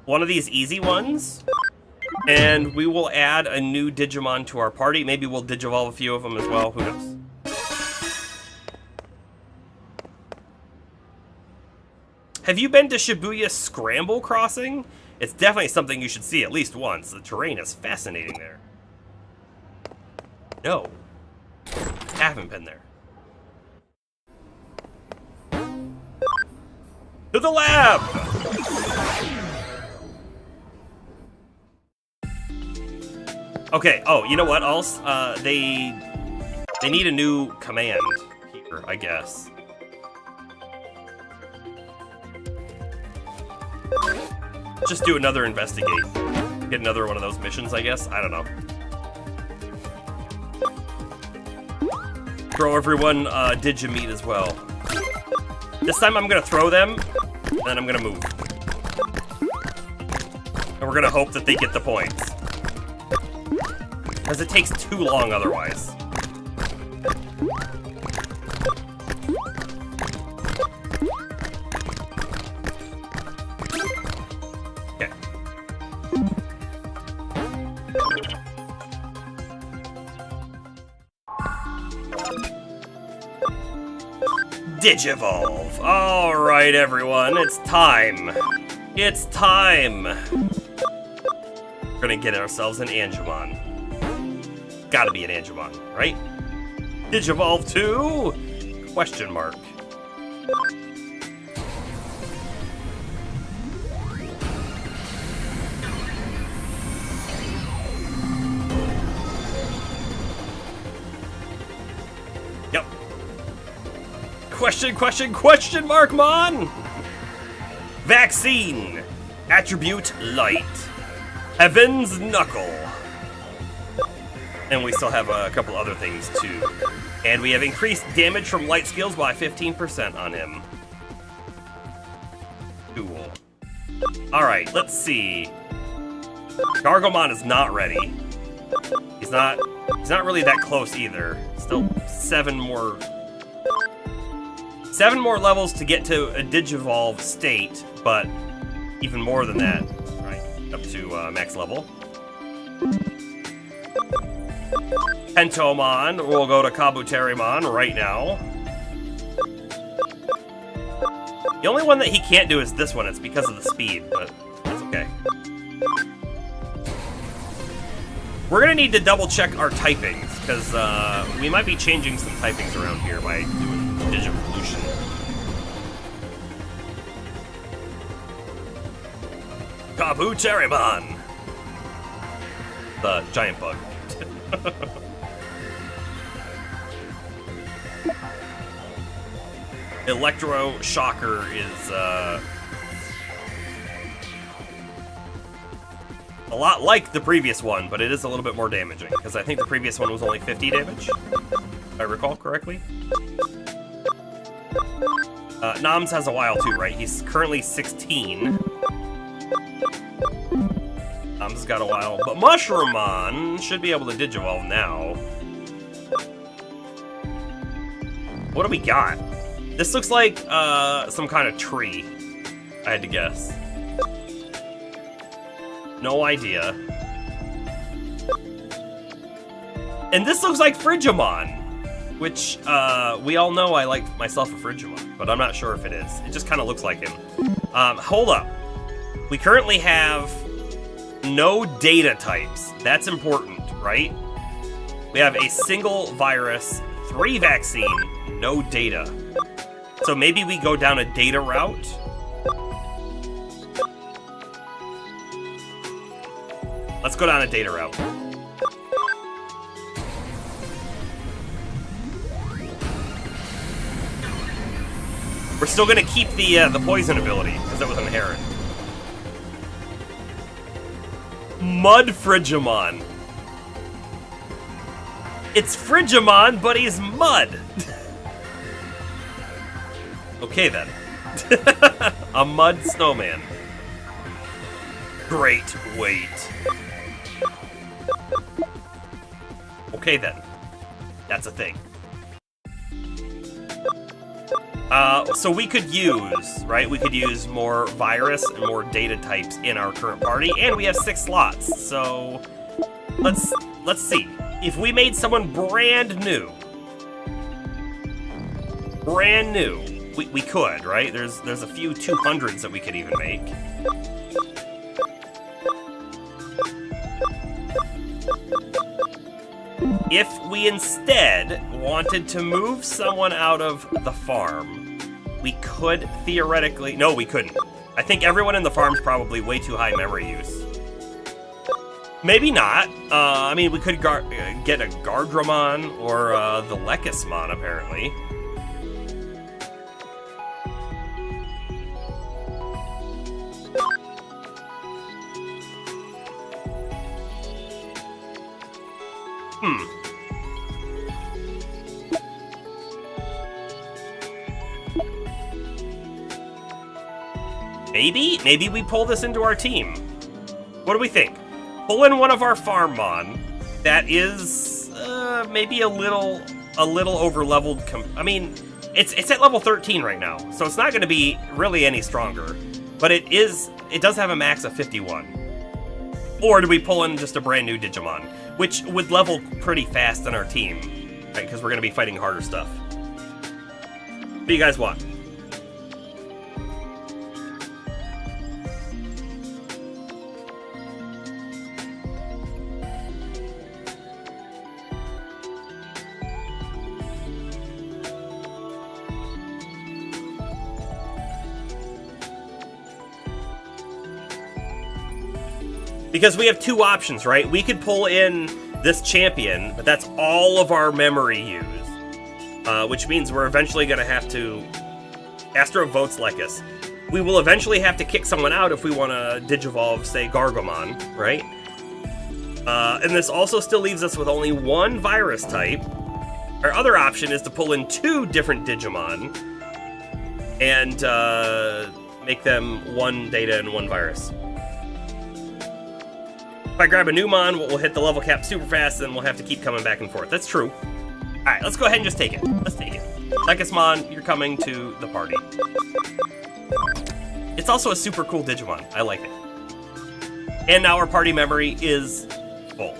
one of these easy ones, and we will add a new Digimon to our party. Maybe we'll Digivolve a few of them as well. Who knows? Have you been to Shibuya Scramble Crossing? It's definitely something you should see at least once. The terrain is fascinating there. No. Haven't been there. To the lab! Okay, oh, you know what else? They need a new command here, I guess. Just do another investigate. Get another one of those missions, I guess. I don't know. Throw everyone Digimeat as well. This time I'm gonna throw them, then I'm gonna move. And we're gonna hope that they get the points. Because it takes too long otherwise. Digivolve! Alright, everyone, it's time! It's time! We're gonna get ourselves an Angemon. Gotta be an Angemon, right? Digivolve to... question mark. Yep. Question mark, Mon! Vaccine. Attribute light. Heaven's Knuckle. And we still have a couple other things too. And we have increased damage from light skills by 15% on him. Cool. Alright, let's see. Gargomon is not ready. He's not really that close either. Still 7 more levels to get to a Digivolve state, but even more than that, right? Up to max level. Pentomon will go to Kabuterimon right now. The only one that he can't do is this one. It's because of the speed, but that's okay. We're gonna need to double check our typings, because we might be changing some typings around here by doing Digivolution. Kabuterimon! The giant bug. Electro Shocker is a lot like the previous one, but it is a little bit more damaging, because I think the previous one was only 50 damage, if I recall correctly. Noms has a while too, right? He's currently 16. Noms has got a while, but Mushroomon should be able to Digivolve now. What do we got? This looks like some kind of tree, I had to guess. No idea. And this looks like Frigimon, which we all know I like myself a Frigimon, but I'm not sure if it is. It just kind of looks like him. Hold up. We currently have no data types. That's important, right? We have a single virus, 3 vaccine, no data. So maybe we go down a data route. Let's go down a data route. We're still gonna keep the poison ability, because that was inherent. Mud Frigimon. It's Frigimon, but he's mud. Okay then. A mud snowman. Great weight. Okay then. That's a thing. So we could use, right? We could use more virus and more data types in our current party, and we have 6 slots. So let's see. If we made someone brand new, we could, right? There's a few 200s that we could even make. If we instead wanted to move someone out of the farm, we could theoretically... No, we couldn't. I think everyone in the farm's probably way too high memory use. Maybe not. I mean, we could get a Gardramon or the Lekismon, apparently. Maybe we pull this into our team. What do we think? Pull in one of our Farmmon that is maybe a little over-leveled. I mean, it's at level 13 right now, so it's not going to be really any stronger. But it does have a max of 51. Or do we pull in just a brand new Digimon, which would level pretty fast in our team, right? Because we're going to be fighting harder stuff. What do you guys want? Because we have 2 options, right? We could pull in this champion, but that's all of our memory use. Which means we're eventually going to have to... Astro votes like us. We will eventually have to kick someone out if we want to Digivolve, say, Gargomon, right? And this also still leaves us with only 1 virus type. Our other option is to pull in 2 different Digimon and make them 1 data and 1 virus. If I grab a new Mon, we'll hit the level cap super fast, and we'll have to keep coming back and forth. That's true. Alright, let's go ahead and just take it. Let's take it. Lekismon, you're coming to the party. It's also a super cool Digimon. I like it. And now our party memory is full.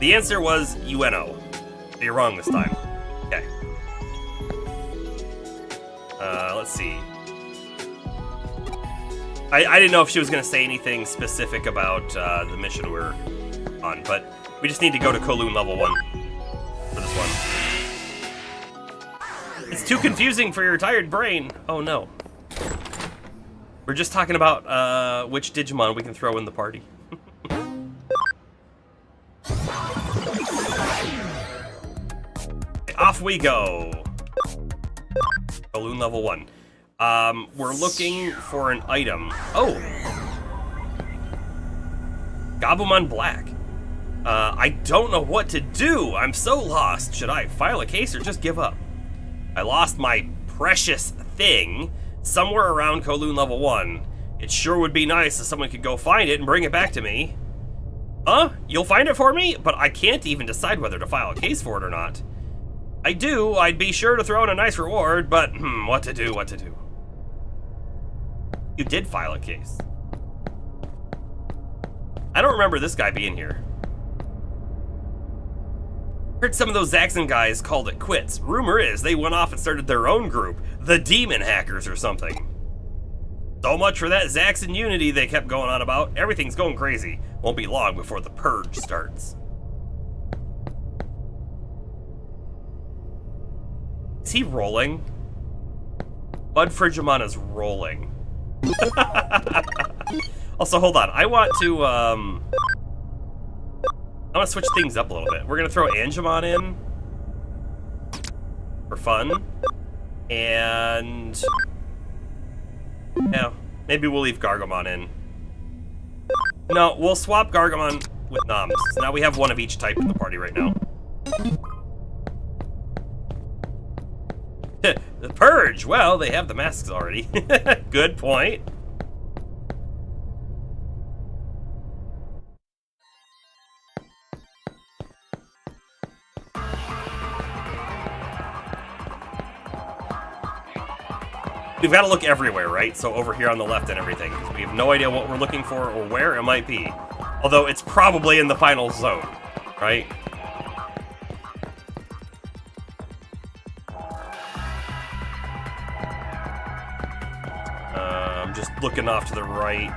The answer was UNO. But you're wrong this time. Okay. Let's see. I didn't know if she was going to say anything specific about the mission we're on, but we just need to go to Kowloon level 1 for this one. It's too confusing for your tired brain. Oh no. We're just talking about which Digimon we can throw in the party. Off we go. Kowloon level 1. We're looking for an item. Oh! Gabumon Black. I don't know what to do. I'm so lost. Should I file a case or just give up? I lost my precious thing somewhere around Kowloon level 1. It sure would be nice if someone could go find it and bring it back to me. Huh? You'll find it for me? But I can't even decide whether to file a case for it or not. I'd be sure to throw in a nice reward, but what to do? You did file a case. I don't remember this guy being here. Heard some of those Zaxxon guys called it quits. Rumor is they went off and started their own group, the Demon Hackers or something. So much for that Zaxxon unity they kept going on about. Everything's going crazy. Won't be long before the purge starts. Is he rolling? Bud Frigimon is rolling. Also, hold on. I want to switch things up a little bit. We're gonna throw Angemon in for fun, and yeah, maybe we'll leave Gargomon in. No, we'll swap Gargomon with Noms. So now we have one of each type in the party right now. The Purge! Well, they have the masks already. Good point. We've got to look everywhere, right? So over here on the left and everything, because we have no idea what we're looking for or where it might be. Although it's probably in the final zone, right? I'm just looking off to the right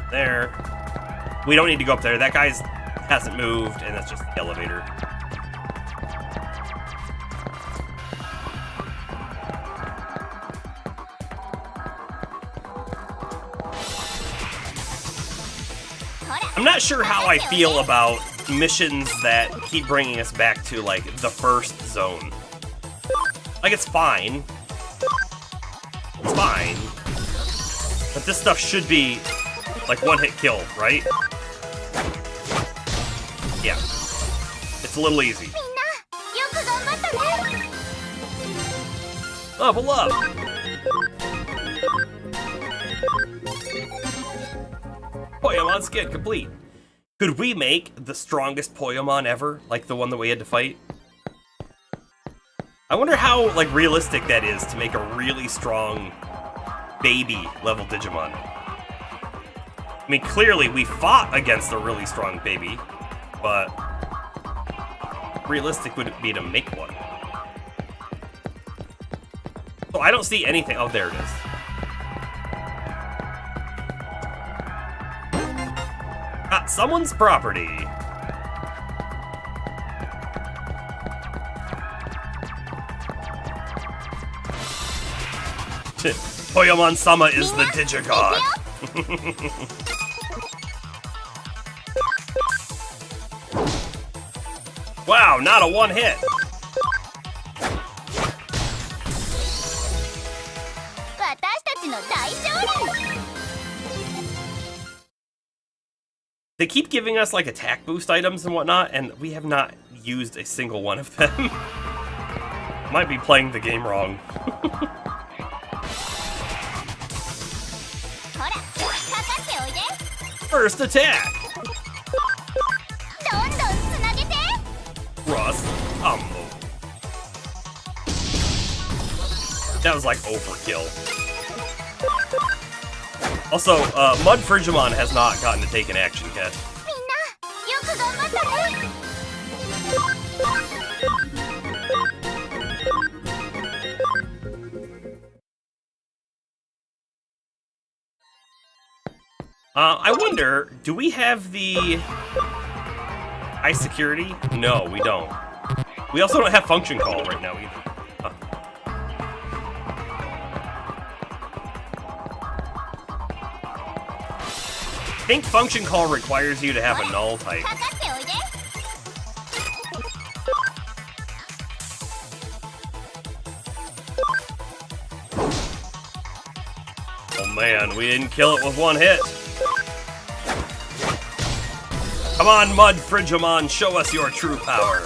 there. We don't need to go up there. That guy's hasn't moved, and that's just the elevator. I'm not sure how I feel about missions that keep bringing us back to, like, the first zone. Like, it's fine. It's fine. But this stuff should be, like, one-hit kill, right? Yeah. It's a little easy. Level up! Poyomon skin complete. Could we make the strongest Poyomon ever, like the one that we had to fight? I wonder how, like, realistic that is to make a really strong baby level Digimon. I mean, clearly we fought against a really strong baby, but realistic would it be to make one? So I don't see anything. Oh, there it is. Got someone's property. Poyomon-sama is the Digigod. Wow, not a one hit. They keep giving us, like, attack boost items and whatnot, and we have not used a single one of them. Might be playing the game wrong. First attack! Cross combo. That was like overkill. Also, Mud Frigimon has not gotten to take an action yet. I wonder, do we have the high security? No, we don't. We also don't have function call right now either. Huh. I think function call requires you to have a null type. Oh man, we didn't kill it with one hit. Come on, Mud Frigimon, show us your true power.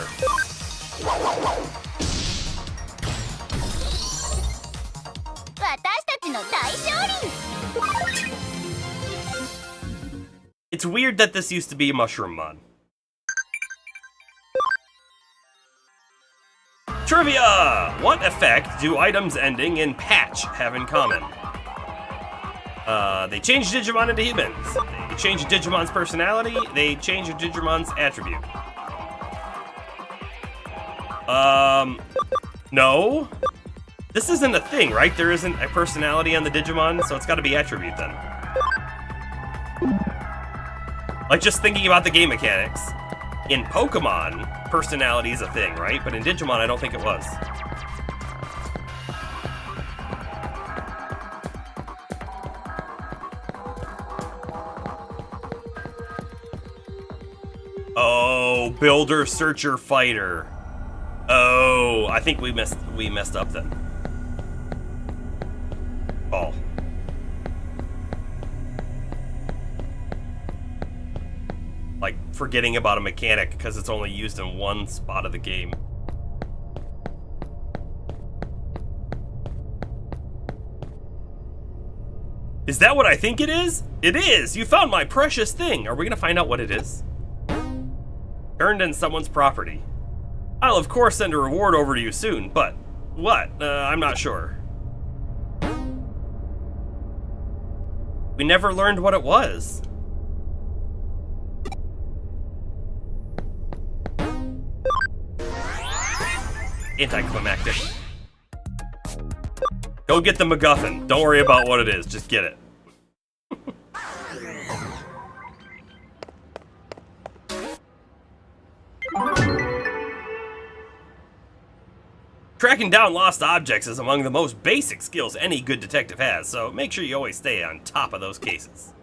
It's weird that this used to be Mushroom-mon. Trivia! What effect do items ending in patch have in common? They change Digimon into humans. They change a Digimon's personality. They change a Digimon's attribute. No. This isn't a thing, right? There isn't a personality on the Digimon, so it's gotta be attribute then. Like, just thinking about the game mechanics. In Pokemon, personality is a thing, right? But in Digimon, I don't think it was. Oh, Builder, Searcher, Fighter. Oh, I think we messed up then. Oh. Like, forgetting about a mechanic because it's only used in one spot of the game. Is that what I think it is? It is! You found my precious thing! Are we gonna find out what it is? Turned in someone's property. I'll of course send a reward over to you soon, but what? I'm not sure. We never learned what it was. Anticlimactic. Go get the MacGuffin. Don't worry about what it is, just get it. Tracking down lost objects is among the most basic skills any good detective has, so make sure you always stay on top of those cases.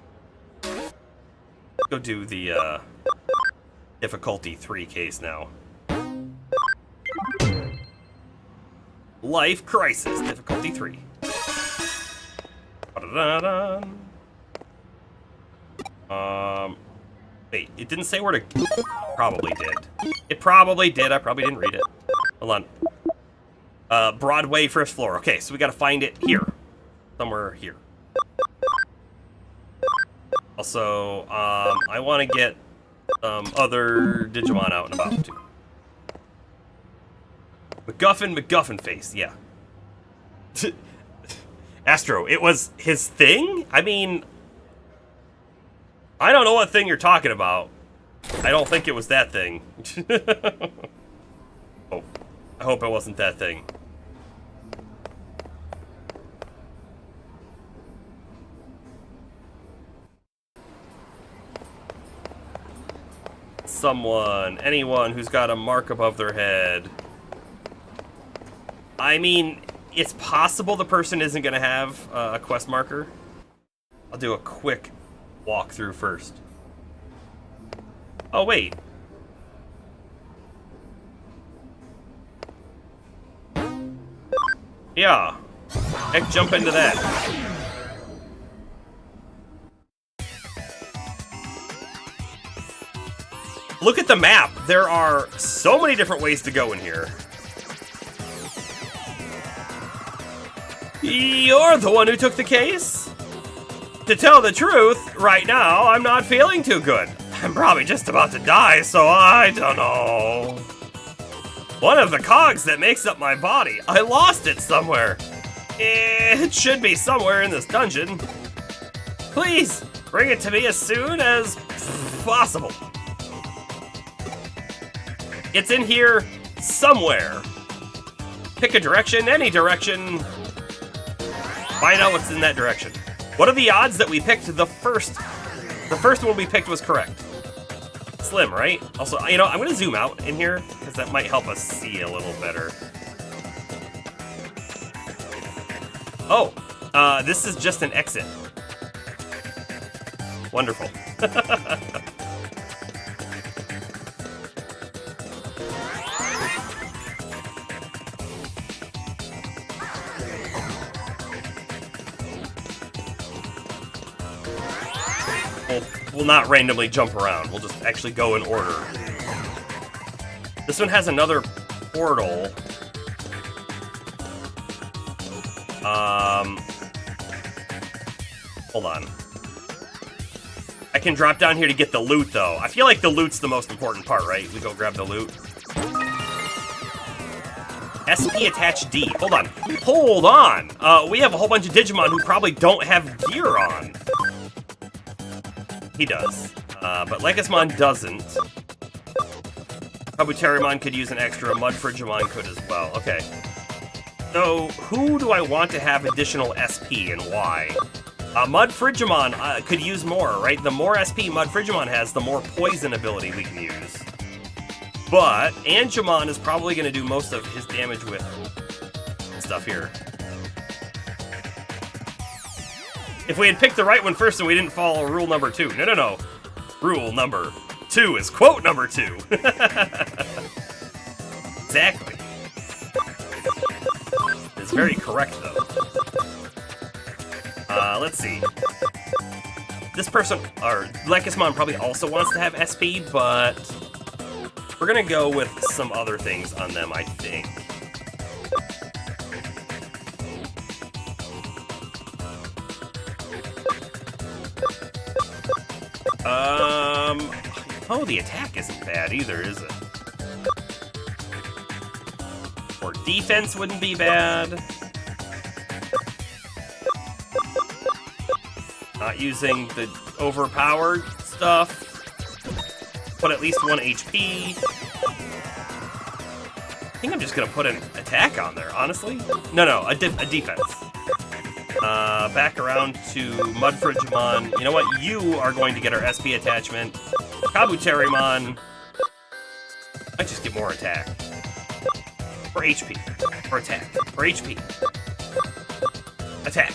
Go do the difficulty 3 case now. Life Crisis, difficulty 3. Wait, it didn't say where to... Probably did. It probably did, I probably didn't read it. Hold on. Broadway, first floor. Okay, so we gotta find it here. Somewhere here. Also, I want to get other Digimon out and about, too. MacGuffin face, yeah. Astro, it was his thing? I mean... I don't know what thing you're talking about. I don't think it was that thing. Oh, I hope it wasn't that thing. Someone, anyone who's got a mark above their head. I mean, it's possible the person isn't going to have a quest marker. I'll do a quick walkthrough first. Oh, wait. Yeah. Heck, jump into that. Look at the map. There are so many different ways to go in here. You're the one who took the case? To tell the truth, right now, I'm not feeling too good. I'm probably just about to die, so I don't know. One of the cogs that makes up my body, I lost it somewhere. It should be somewhere in this dungeon. Please, bring it to me as soon as possible. It's in here somewhere. Pick a direction, any direction. Find out what's in that direction. What are the odds that we picked the first one we picked was correct? Slim, right? Also, you know, I'm gonna zoom out in here because that might help us see a little better. Oh, this is just an exit. Wonderful. we'll not randomly jump around. We'll just actually go in order. This one has another portal. Hold on. I can drop down here to get the loot, though. I feel like the loot's the most important part, right? We go grab the loot. SP attach D. Hold on. Hold on! We have a whole bunch of Digimon who probably don't have gear on. He does. But Lycusmon doesn't. Kabuterimon could use an extra. Mudfrigimon could as well. Okay. So, who do I want to have additional SP and why? Mudfrigimon could use more, right? The more SP Mudfrigimon has, the more poison ability we can use. But Angemon is probably going to do most of his damage with stuff here. If we had picked the right one first and we didn't follow rule number 2. No. Rule number 2 is quote number 2. Exactly. It's very correct, though. Let's see. This person, or Lycusmon, probably also wants to have SP, but we're gonna go with some other things on them, I think. Oh, the attack isn't bad either, is it? Or defense wouldn't be bad. Not using the overpowered stuff. Put at least 1 HP. I think I'm just gonna put an attack on there, honestly. No, a defense. Back around to Mudfrigimon. You know what? You are going to get our SP attachment. Kabuterimon. I just get more attack. Or HP. Or attack. Or HP. Attack.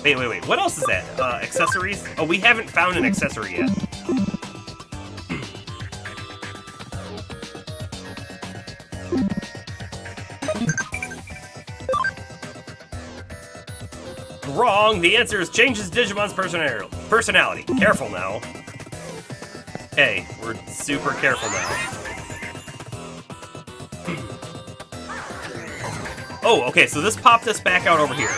Wait. What else is that? Accessories? Oh, we haven't found an accessory yet. Wrong! The answer is changes Digimon's personality. Careful now. Hey, we're super careful now. Oh, okay, so this popped us back out over here.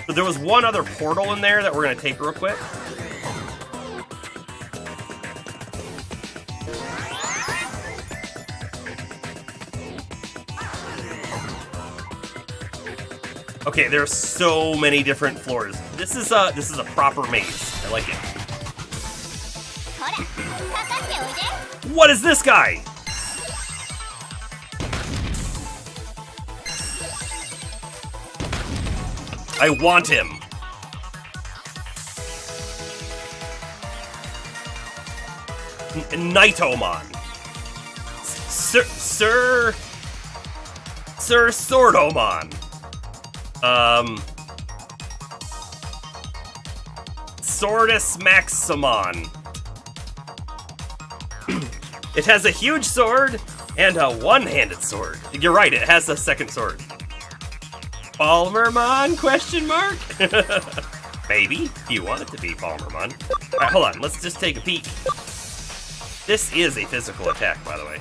So there was one other portal in there that we're going to take real quick. Okay, there's so many different floors. This is a proper maze. I like it. What is this guy? I want him. Nitomon. Sir Sordomon. Sordus Maximon. It has a huge sword and a one-handed sword. You're right, it has a second sword. Palmermon? Question mark? Maybe, if you want it to be Palmermon. Alright, hold on, let's just take a peek. This is a physical attack, by the way.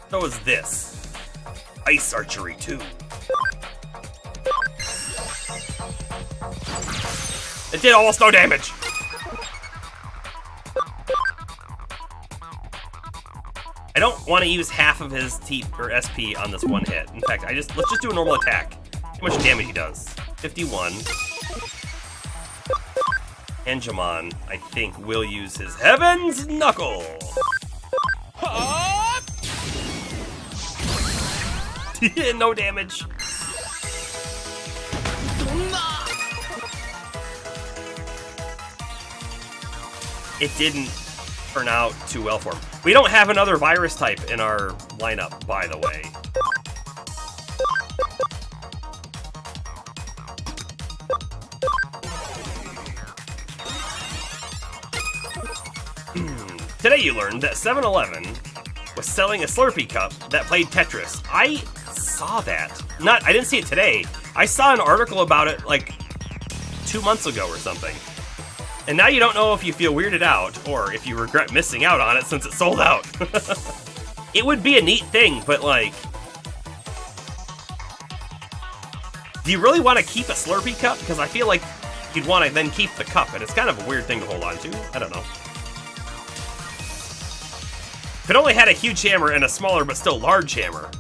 So is this. Ice Archery, too. It did almost no damage! I don't want to use half of his T or SP on this one hit. In fact, let's just do a normal attack. See how much damage he does. 51. Angemon, I think, will use his Heaven's Knuckle. No damage. It didn't turn out too well for him. We don't have another virus type in our lineup, by the way. Today you learned that 7-Eleven was selling a Slurpee cup that played Tetris. I saw that. I didn't see it today. I saw an article about it like 2 months ago or something. And now you don't know if you feel weirded out or if you regret missing out on it since it sold out. It would be a neat thing, but like, do you really want to keep a Slurpee cup? Because I feel like you'd want to then keep the cup, and it's kind of a weird thing to hold on to. I don't know. If it only had a huge hammer and a smaller but still large hammer.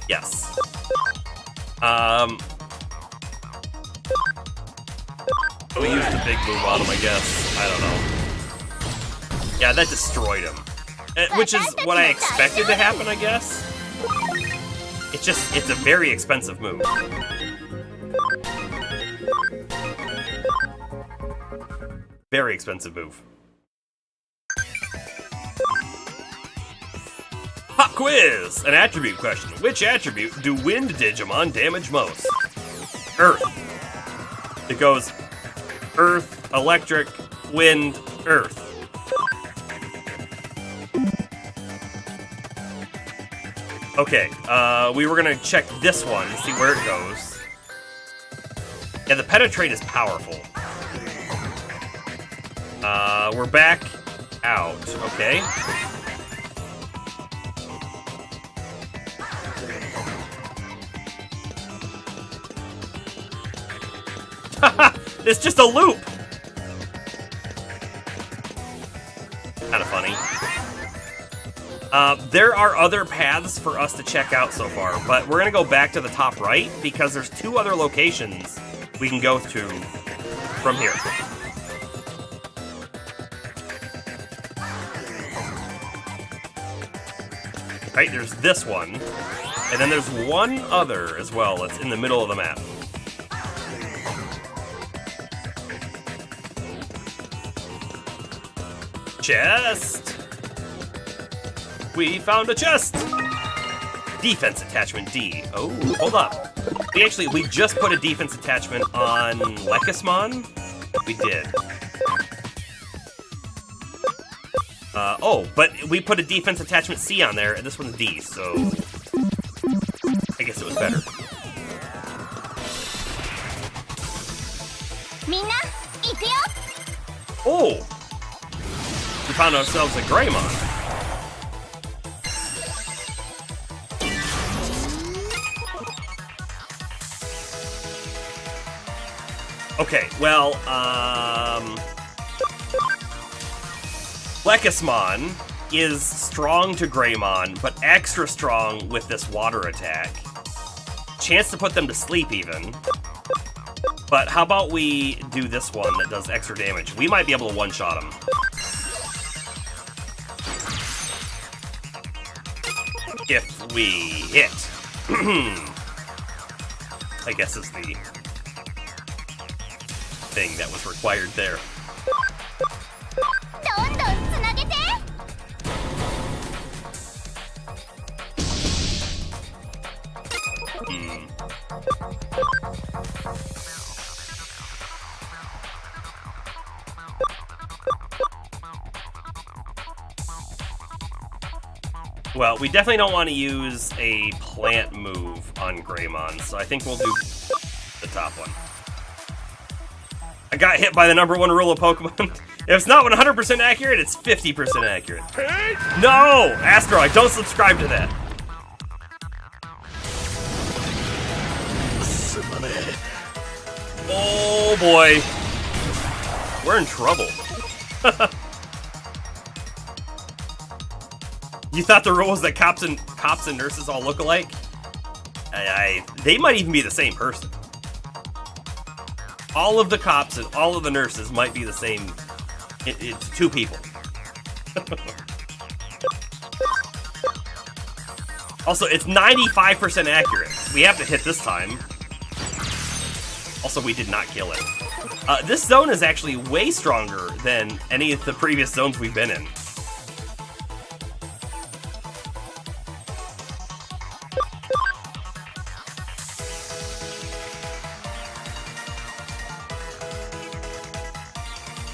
Yes. We used the big move on him, I guess. I don't know. Yeah, that destroyed him. Which is what I expected to happen, I guess. It's a very expensive move. Very expensive move. Pop quiz! An attribute question. Which attribute do wind Digimon damage most? Earth. It goes Earth, Electric, Wind, Earth. Okay, we were gonna check this one, see where it goes. Yeah, the Penetrate is powerful. We're back out, okay. It's just a loop! Kinda funny. There are other paths for us to check out so far, but we're gonna go back to the top right because there's 2 other locations we can go to from here. Right, there's this one, and then there's one other as well that's in the middle of the map. Chest! We found a chest! Defense attachment D. Oh, hold up. We just put a defense attachment on Lekismon? We did. Oh, but we put a defense attachment C on there, and this one's D, so I guess it was better. Oh! We found ourselves a Greymon. Okay, well, Lekismon is strong to Greymon, but extra strong with this water attack. Chance to put them to sleep, even. But how about we do this one that does extra damage? We might be able to one-shot him. If we hit. I guess is the thing that was required there. Well, we definitely don't want to use a plant move on Greymon, so I think we'll do the top one. I got hit by the #1 rule of Pokemon. If it's not 100% accurate, it's 50% accurate. No! Asteroid, don't subscribe to that. Oh boy. We're in trouble. You thought the rule was that cops and nurses all look alike? They might even be the same person. All of the cops and all of the nurses might be the same. It's 2 people. Also, it's 95% accurate. We have to hit this time. Also, we did not kill it. This zone is actually way stronger than any of the previous zones we've been in.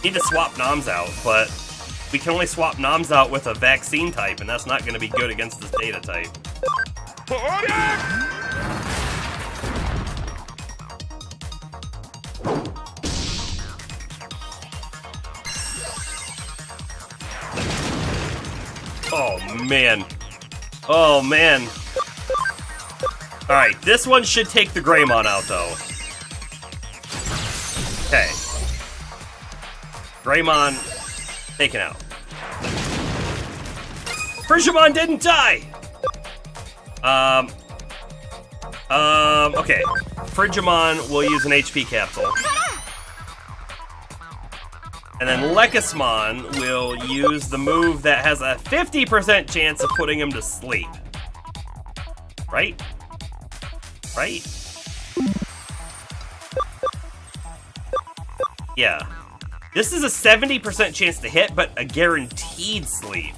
Need to swap noms out, but we can only swap noms out with a vaccine type, and that's not going to be good against this data type. man. Oh, man. Alright, this one should take the Greymon out, though. Okay. Greymon taken out. Frigimon didn't die! Okay. Frigimon will use an HP capsule. And then Lekismon will use the move that has a 50% chance of putting him to sleep. Right? Right? Yeah. This is a 70% chance to hit, but a guaranteed sleep.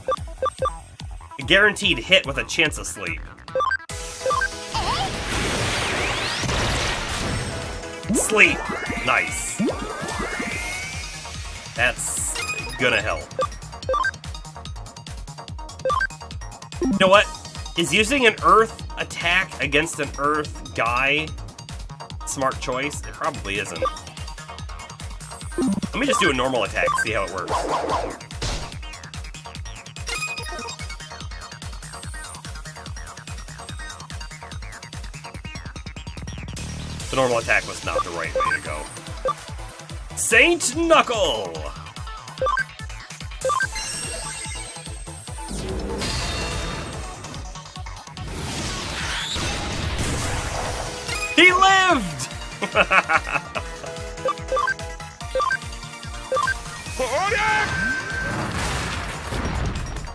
A guaranteed hit with a chance of sleep. Sleep. Nice. That's gonna help. You know what? Is using an Earth attack against an Earth guy smart choice? It probably isn't. Let me just do a normal attack, see how it works. The normal attack was not the right way to go. Saint Knuckle! He lived!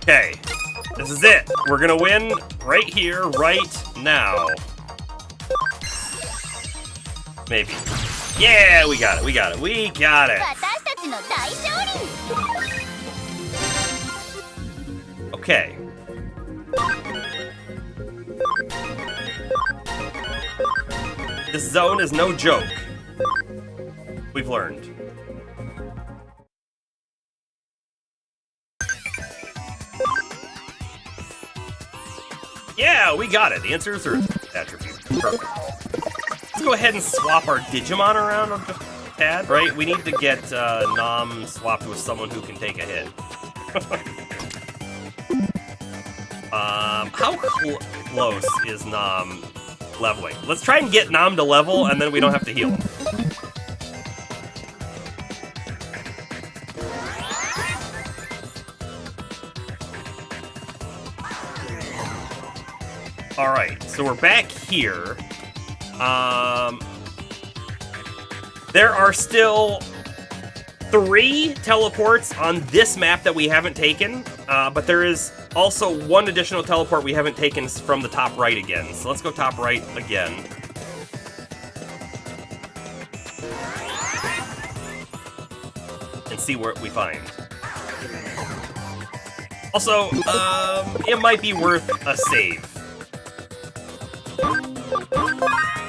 Okay, this is it. We're gonna win right here, right now. Maybe. Yeah, we got it, we got it, we got it. Okay. This zone is no joke. We've learned. Yeah, we got it. The answer is Earth attribute. Perfect. Let's go ahead and swap our Digimon around on the pad, right? We need to get Nom swapped with someone who can take a hit. How close is Nom leveling? Let's try and get Nom to level, and then we don't have to heal him. Alright, so we're back here. There are still 3 teleports on this map that we haven't taken, but there is also 1 additional teleport we haven't taken from the top right again. So let's go top right again. And see what we find. Also, it might be worth a save.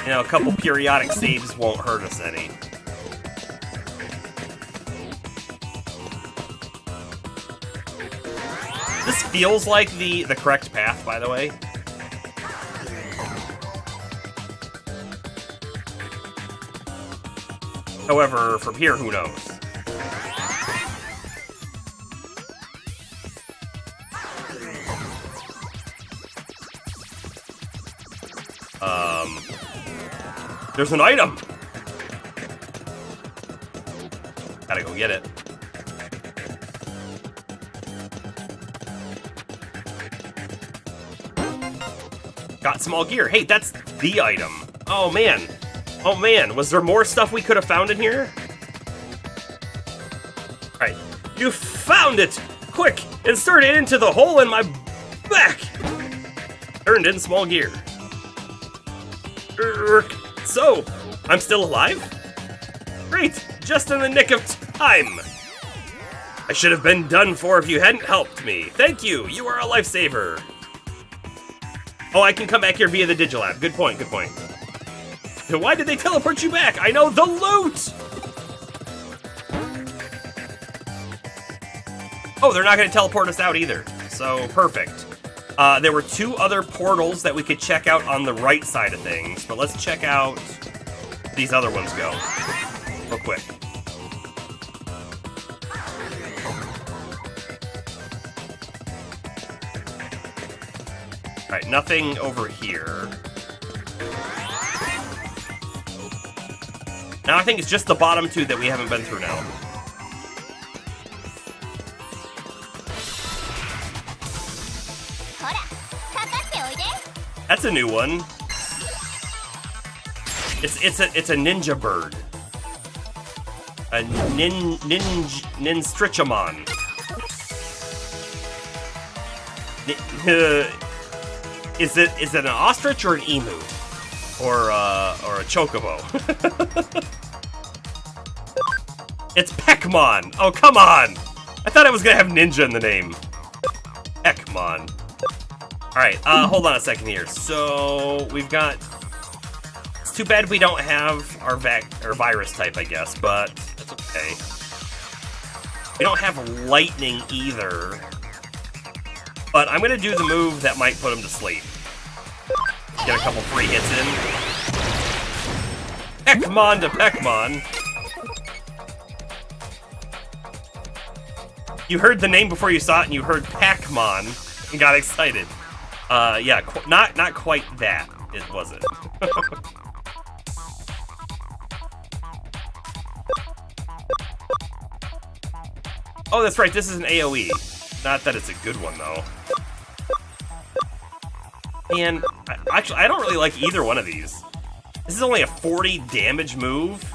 You know, a couple periodic saves won't hurt us any. This feels like the correct path, by the way. However, from here, who knows? There's an item! Gotta go get it. Got small gear. Hey, that's the item. Oh, man. Oh, man. Was there more stuff we could have found in here? Alright. You found it! Quick! Insert it into the hole in my back! Turned in small gear. So, I'm still alive? Great! Just in the nick of time! I should have been done for if you hadn't helped me. Thank you! You are a lifesaver! Oh, I can come back here via the Digilab. Good point, good point. Why did they teleport you back? I know, the loot! Oh, they're not going to teleport us out either. So, perfect. There were 2 other portals that we could check out on the right side of things, but let's check out these other ones go. Real quick. Alright, nothing over here. Now I think it's just the bottom two that we haven't been through now. That's a new one. It's a ninja bird. A ninstrichamon. Is it an ostrich or an emu? Or a chocobo? It's Peckmon! Oh, come on! I thought it was gonna have ninja in the name. Peckmon. Alright, hold on a second here. So, we've got... It's too bad we don't have our virus type, I guess, but that's okay. We don't have lightning either. But I'm gonna do the move that might put him to sleep. Get a couple free hits in. Peckmon to Peckmon. You heard the name before you saw it, and you heard Pac-Mon and got excited. Yeah, not quite that. It wasn't. Oh, that's right. This is an AOE. Not that it's a good one, though. And actually, I don't really like either one of these. This is only a 40 damage move.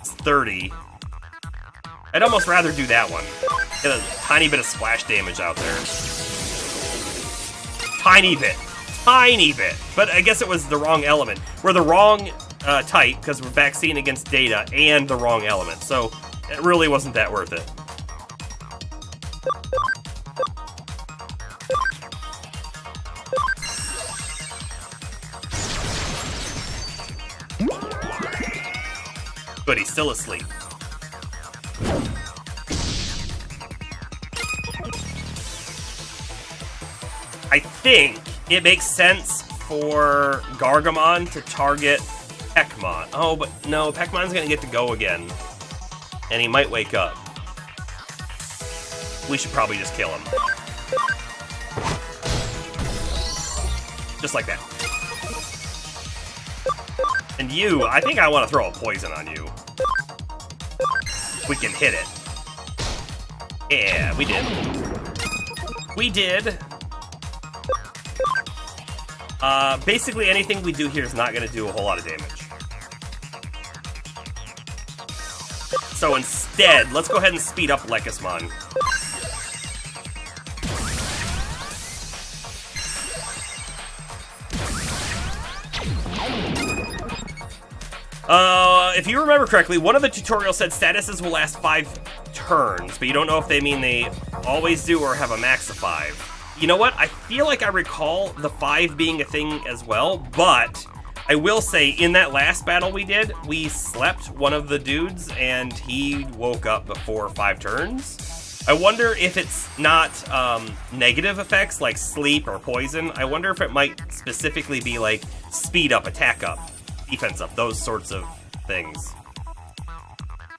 It's 30. I'd almost rather do that one. Get a tiny bit of splash damage out there. Tiny bit. Tiny bit. But I guess it was the wrong element. We're the wrong type, because we're vaccine against data, and the wrong element. So, it really wasn't that worth it. But he's still asleep. I think it makes sense for Gargamon to target Peckmon. Oh, but no, Peckmon's gonna get to go again. And he might wake up. We should probably just kill him. Just like that. And you, I think I want to throw a poison on you. We can hit it. Yeah, we did. We did. Basically anything we do here is not going to do a whole lot of damage. So instead, let's go ahead and speed up Lekismon. If you remember correctly, one of the tutorials said statuses will last 5 turns, but you don't know if they mean they always do or have a max of 5. You know what? I feel like I recall the 5 being a thing as well, but I will say in that last battle we did, we slept one of the dudes and he woke up before 5 turns. I wonder if it's not negative effects like sleep or poison. I wonder if it might specifically be like speed up, attack up, defense up, those sorts of things.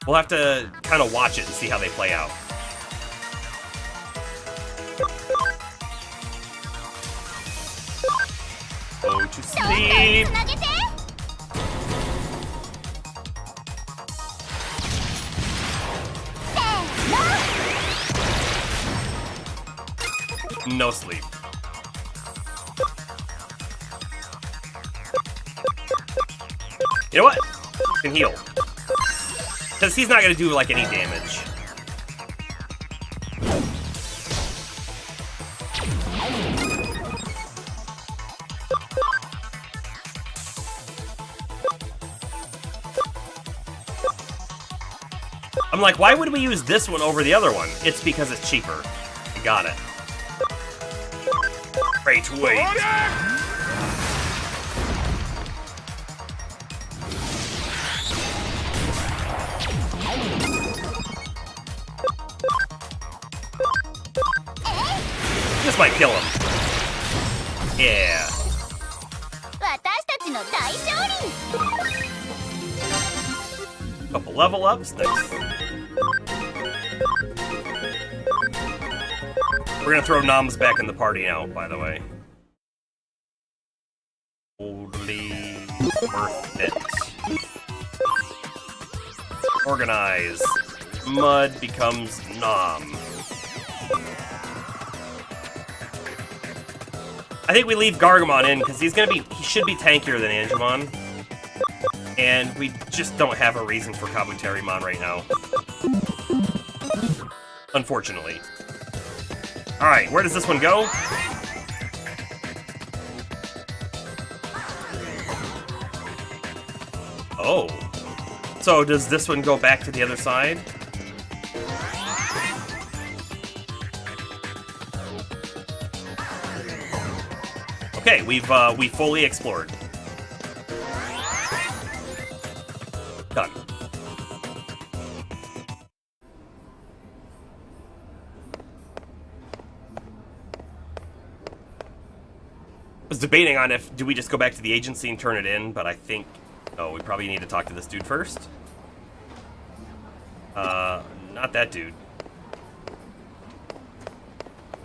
We'll have to kind of watch it and see how they play out. Go to sleep! No sleep. You know what? You can heal. Because he's not going to do, like, any damage. I'm like, why would we use this one over the other one? It's because it's cheaper. I got it. Great, wait. This might kill him. Yeah. Couple level ups. Nice. We're gonna throw Noms back in the party now, by the way. probably worth it. Organize. Mud becomes nom. I think we leave Gargamon in because he should be tankier than Angemon. And we just don't have a reason for Kabuterimon right now. Unfortunately. Alright, where does this one go? Oh. So does this one go back to the other side? Okay, we fully explored. Done. I was debating on do we just go back to the agency and turn it in, but I think, oh, we probably need to talk to this dude first. Not that dude.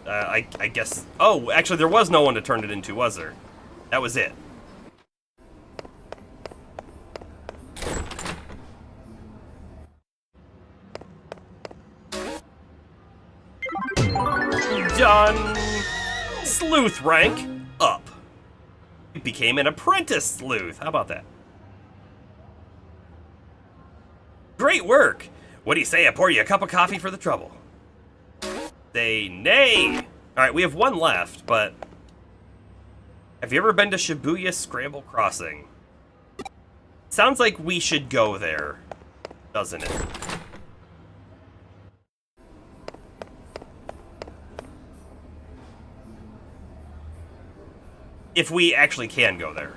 I guess, oh, actually there was no one to turn it into, was there? That was it. Done. Sleuth rank up. You became an apprentice sleuth. How about that? Great work. What do you say I pour you a cup of coffee for the trouble? Say nay. All right, we have one left, but have you ever been to Shibuya Scramble Crossing? Sounds like we should go there, doesn't it? If we actually can go there.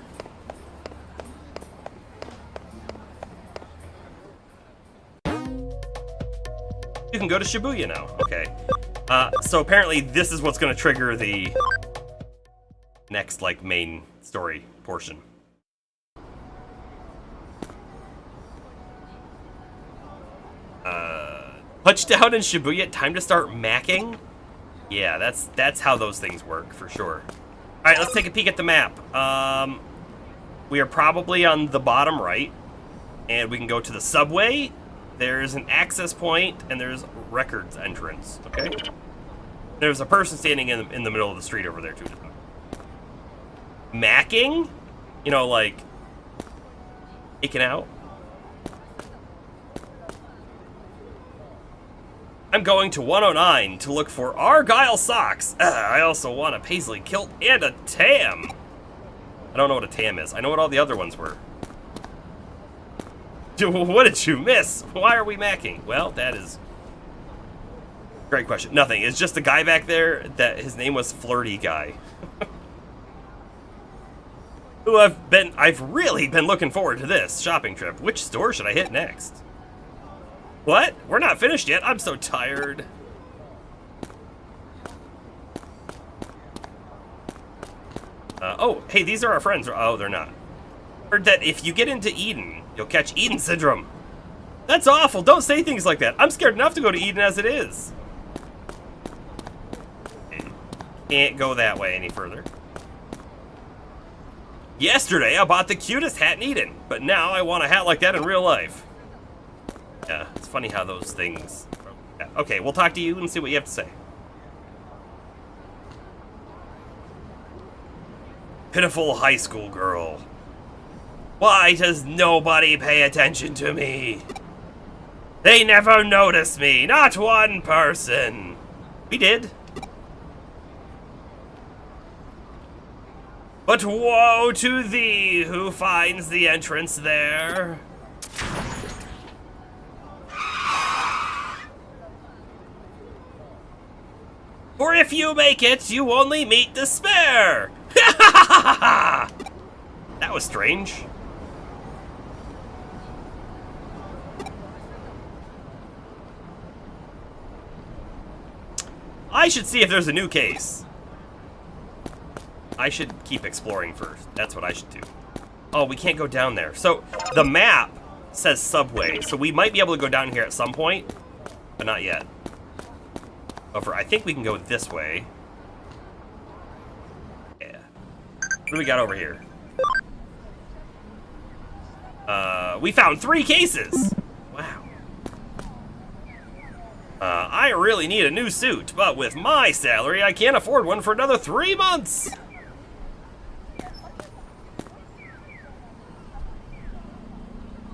You can go to Shibuya now. Okay. So apparently this is what's going to trigger the next, like, main story portion. Touchdown in Shibuya, time to start macking? Yeah, that's how those things work, for sure. Alright, let's take a peek at the map. We are probably on the bottom right, and we can go to the subway. There's an access point, and there's records entrance, okay? There's a person standing in the middle of the street over there, too. Macking? You know, like, making out? I'm going to 109 to look for Argyle socks. I also want a paisley kilt and a tam. I don't know what a tam is. I know what all the other ones were. What did you miss? Why are we macking? Well, that is a great question. Nothing. It's just the guy back there that his name was Flirty Guy. Who I've really been looking forward to this shopping trip. Which store should I hit next? What? We're not finished yet. I'm so tired. Oh, hey, these are our friends. Oh, they're not. Heard that if you get into Eden, you'll catch Eden syndrome. That's awful. Don't say things like that. I'm scared enough to go to Eden as it is. Can't go that way any further. Yesterday, I bought the cutest hat in Eden, but now I want a hat like that in real life. Yeah, it's funny how those things... Okay, we'll talk to you and see what you have to say. Pitiful high school girl. Why does nobody pay attention to me? They never notice me, not one person. We did. But woe to thee who finds the entrance there. For if you make it, you only meet despair. That was strange. I should see if there's a new case. I should keep exploring first. That's what I should do. Oh, we can't go down there. So the map says subway, so we might be able to go down here at some point, but not yet. Over, I think we can go this way. Yeah. What do we got over here? We found 3 cases! Wow. I really need a new suit, but with my salary, I can't afford one for another 3 months!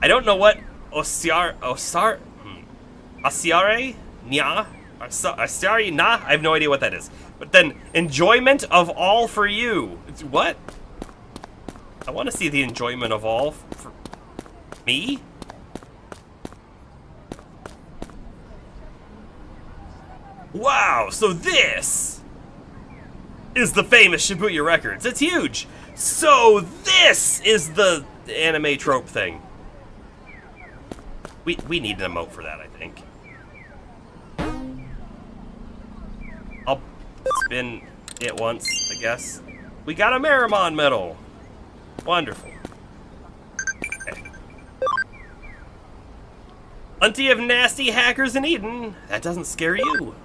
I don't know what Osiare Nya? Osiare Na? I have no idea what that is. But then, enjoyment of all for you. What? I want to see the enjoyment of all for me? Wow, so this is the famous Shibuya Records. It's huge. So this is the anime trope thing. We need an emote for that, I think. I'll spin it once, I guess. We got a Meramon medal. Wonderful. Okay. Plenty of nasty hackers in Eden. That doesn't scare you.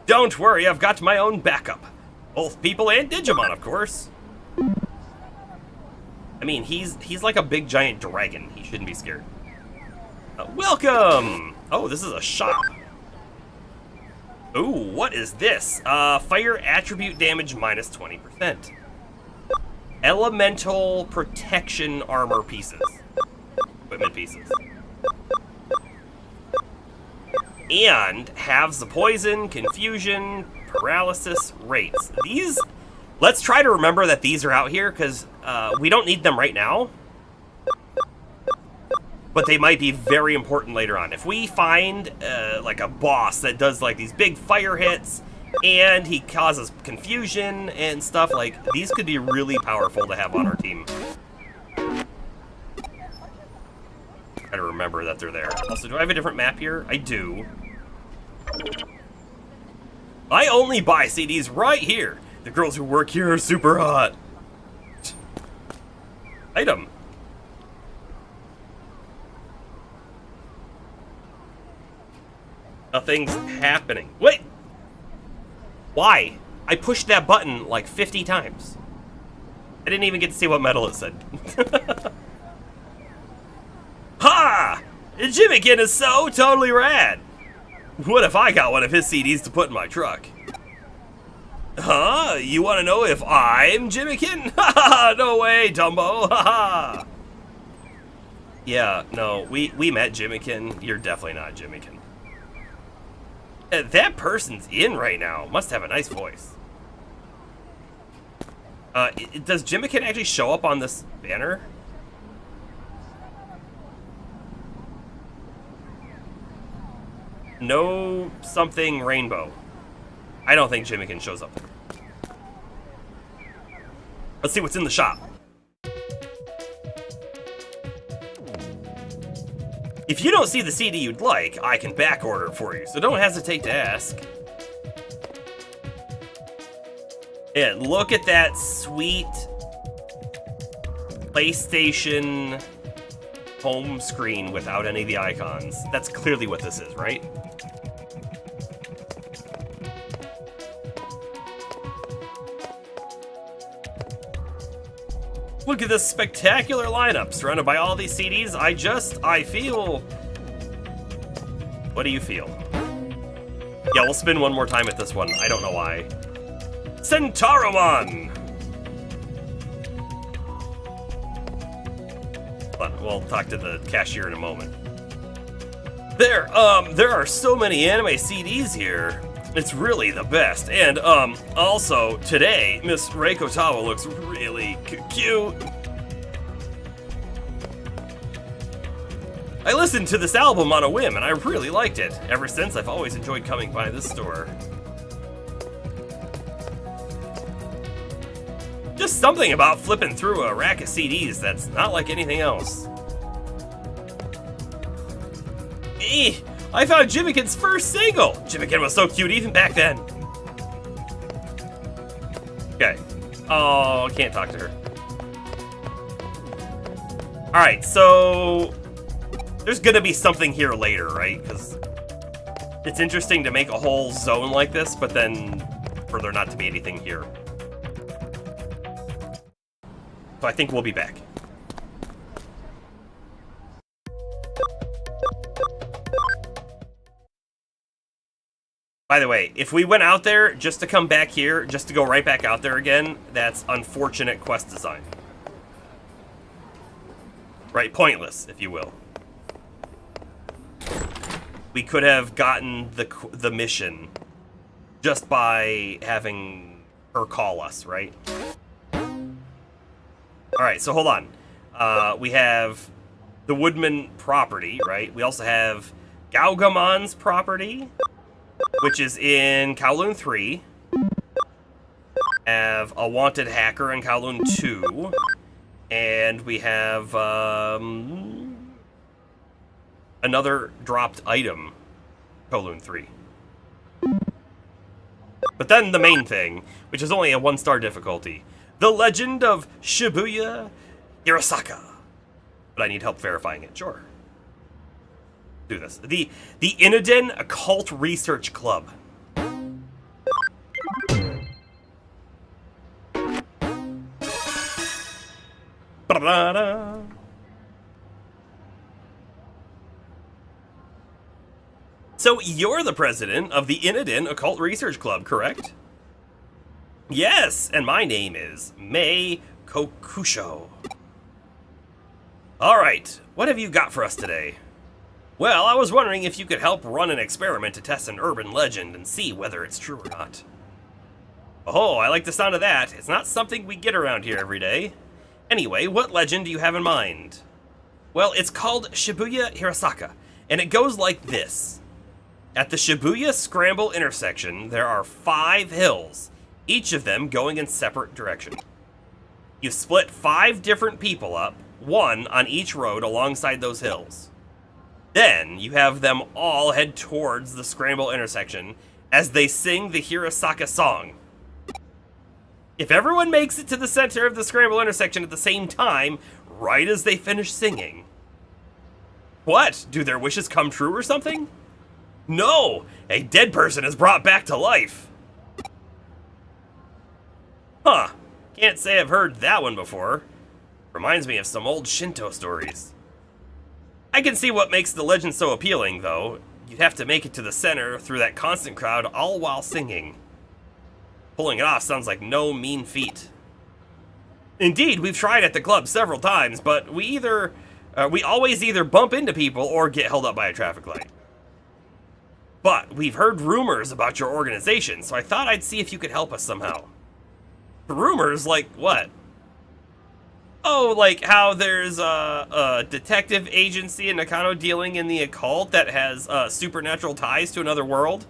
Don't worry, I've got my own backup. Both people and Digimon, of course. I mean, he's like a big giant dragon. He shouldn't be scared. Welcome! Oh, this is a shop. Ooh, what is this? Fire attribute damage minus 20%. Elemental protection armor pieces. Equipment pieces. And halves the poison, confusion, paralysis rates. These, let's try to remember that these are out here, because we don't need them right now. But they might be very important later on. If we find like a boss that does like these big fire hits and he causes confusion and stuff, like these could be really powerful to have on our team. Gotta remember that they're there. Also, do I have a different map here? I do. I only buy CDs right here. The girls who work here are super hot. Item. Nothing's happening. Wait! Why? I pushed that button like 50 times. I didn't even get to see what medal it said. Ha! Jimmikin is so totally rad! What if I got one of his CDs to put in my truck? Huh? You want to know if I'm Jimmikin? Ha ha! No way, Dumbo! Ha ha! Yeah, no, we met Jimmikin. You're definitely not Jimmikin. That person's in right now. Must have a nice voice. Does Jimmikin actually show up on this banner? No something rainbow. I don't think Jimmikin shows up there. Let's see what's in the shop. If you don't see the CD you'd like, I can back order it for you, so don't hesitate to ask. And look at that sweet PlayStation home screen without any of the icons. That's clearly what this is, right? Look at this spectacular lineup, surrounded by all these CDs. I feel... What do you feel? Yeah, we'll spin one more time at this one. I don't know why. Centauromon! But we'll talk to the cashier in a moment. There are so many anime CDs here. It's really the best. And, also, today, Miss Reiko Tawa looks really cute. I listened to this album on a whim, and I really liked it. Ever since, I've always enjoyed coming by this store. Just something about flipping through a rack of CDs that's not like anything else. I found Jimmikin's first single! Jimmikin was so cute even back then. Okay. Oh, can't talk to her. Alright, so... There's gonna be something here later, right? Because it's interesting to make a whole zone like this, but then for there not to be anything here. So I think we'll be back. By the way, if we went out there just to come back here, just to go right back out there again, that's unfortunate quest design. Right, pointless, if you will. We could have gotten the mission just by having her call us, right? Alright, so hold on. We have the Woodman property, right? We also have Gaugamon's property, which is in Kowloon 3. Have a wanted hacker in Kowloon 2. And we have another dropped item, Kowloon 3. But then the main thing, which is only a 1-star difficulty, The Legend of Shibuya Hirosaka. But I need help verifying it, sure. Do this. The Inoden Occult Research Club. Ba-da-da. So you're the president of the Inoden Occult Research Club, correct? Yes, and my name is Mei Kokusho. Alright, what have you got for us today? Well, I was wondering if you could help run an experiment to test an urban legend and see whether it's true or not. Oh, I like the sound of that. It's not something we get around here every day. Anyway, what legend do you have in mind? Well, it's called Shibuya Hirosaka, and it goes like this. At the Shibuya Scramble intersection, there are 5 hills, each of them going in separate directions. You split 5 different people up, 1 on each road alongside those hills. Then, you have them all head towards the Scramble intersection as they sing the Hirosaka song. If everyone makes it to the center of the Scramble intersection at the same time, right as they finish singing. What? Do their wishes come true or something? No! A dead person is brought back to life! Huh. Can't say I've heard that one before. Reminds me of some old Shinto stories. I can see what makes the legend so appealing, though. You'd have to make it to the center through that constant crowd all while singing. Pulling it off sounds like no mean feat. Indeed, we've tried at the club several times, but we always either bump into people or get held up by a traffic light. But we've heard rumors about your organization, so I thought I'd see if you could help us somehow. Rumors? Like what? Oh, like how there's a detective agency in Nakano dealing in the occult that has supernatural ties to another world?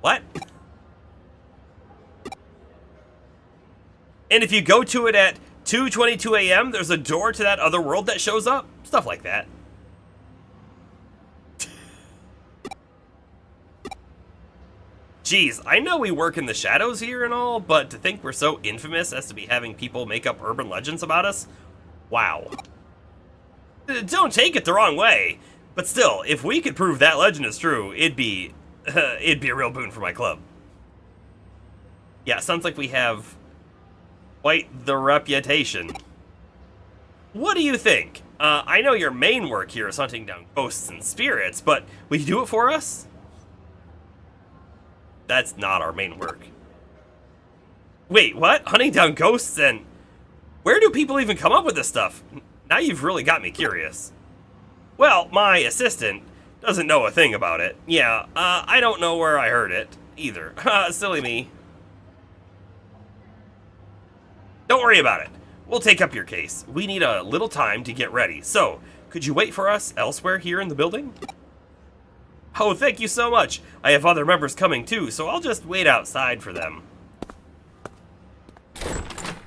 What? And if you go to it at 2:22 a.m., there's a door to that other world that shows up? Stuff like that. Geez, I know we work in the shadows here and all, but to think we're so infamous as to be having people make up urban legends about us? Wow. Don't take it the wrong way, but still, if we could prove that legend is true, it'd be a real boon for my club. Yeah, sounds like we have quite the reputation. What do you think? I know your main work here is hunting down ghosts and spirits, but will you do it for us? That's not our main work. Wait, what? Hunting down ghosts and... Where do people even come up with this stuff? Now you've really got me curious. Well, my assistant doesn't know a thing about it. Yeah, I don't know where I heard it either. Silly me. Don't worry about it. We'll take up your case. We need a little time to get ready. So, could you wait for us elsewhere here in the building? Oh, thank you so much. I have other members coming too, so I'll just wait outside for them.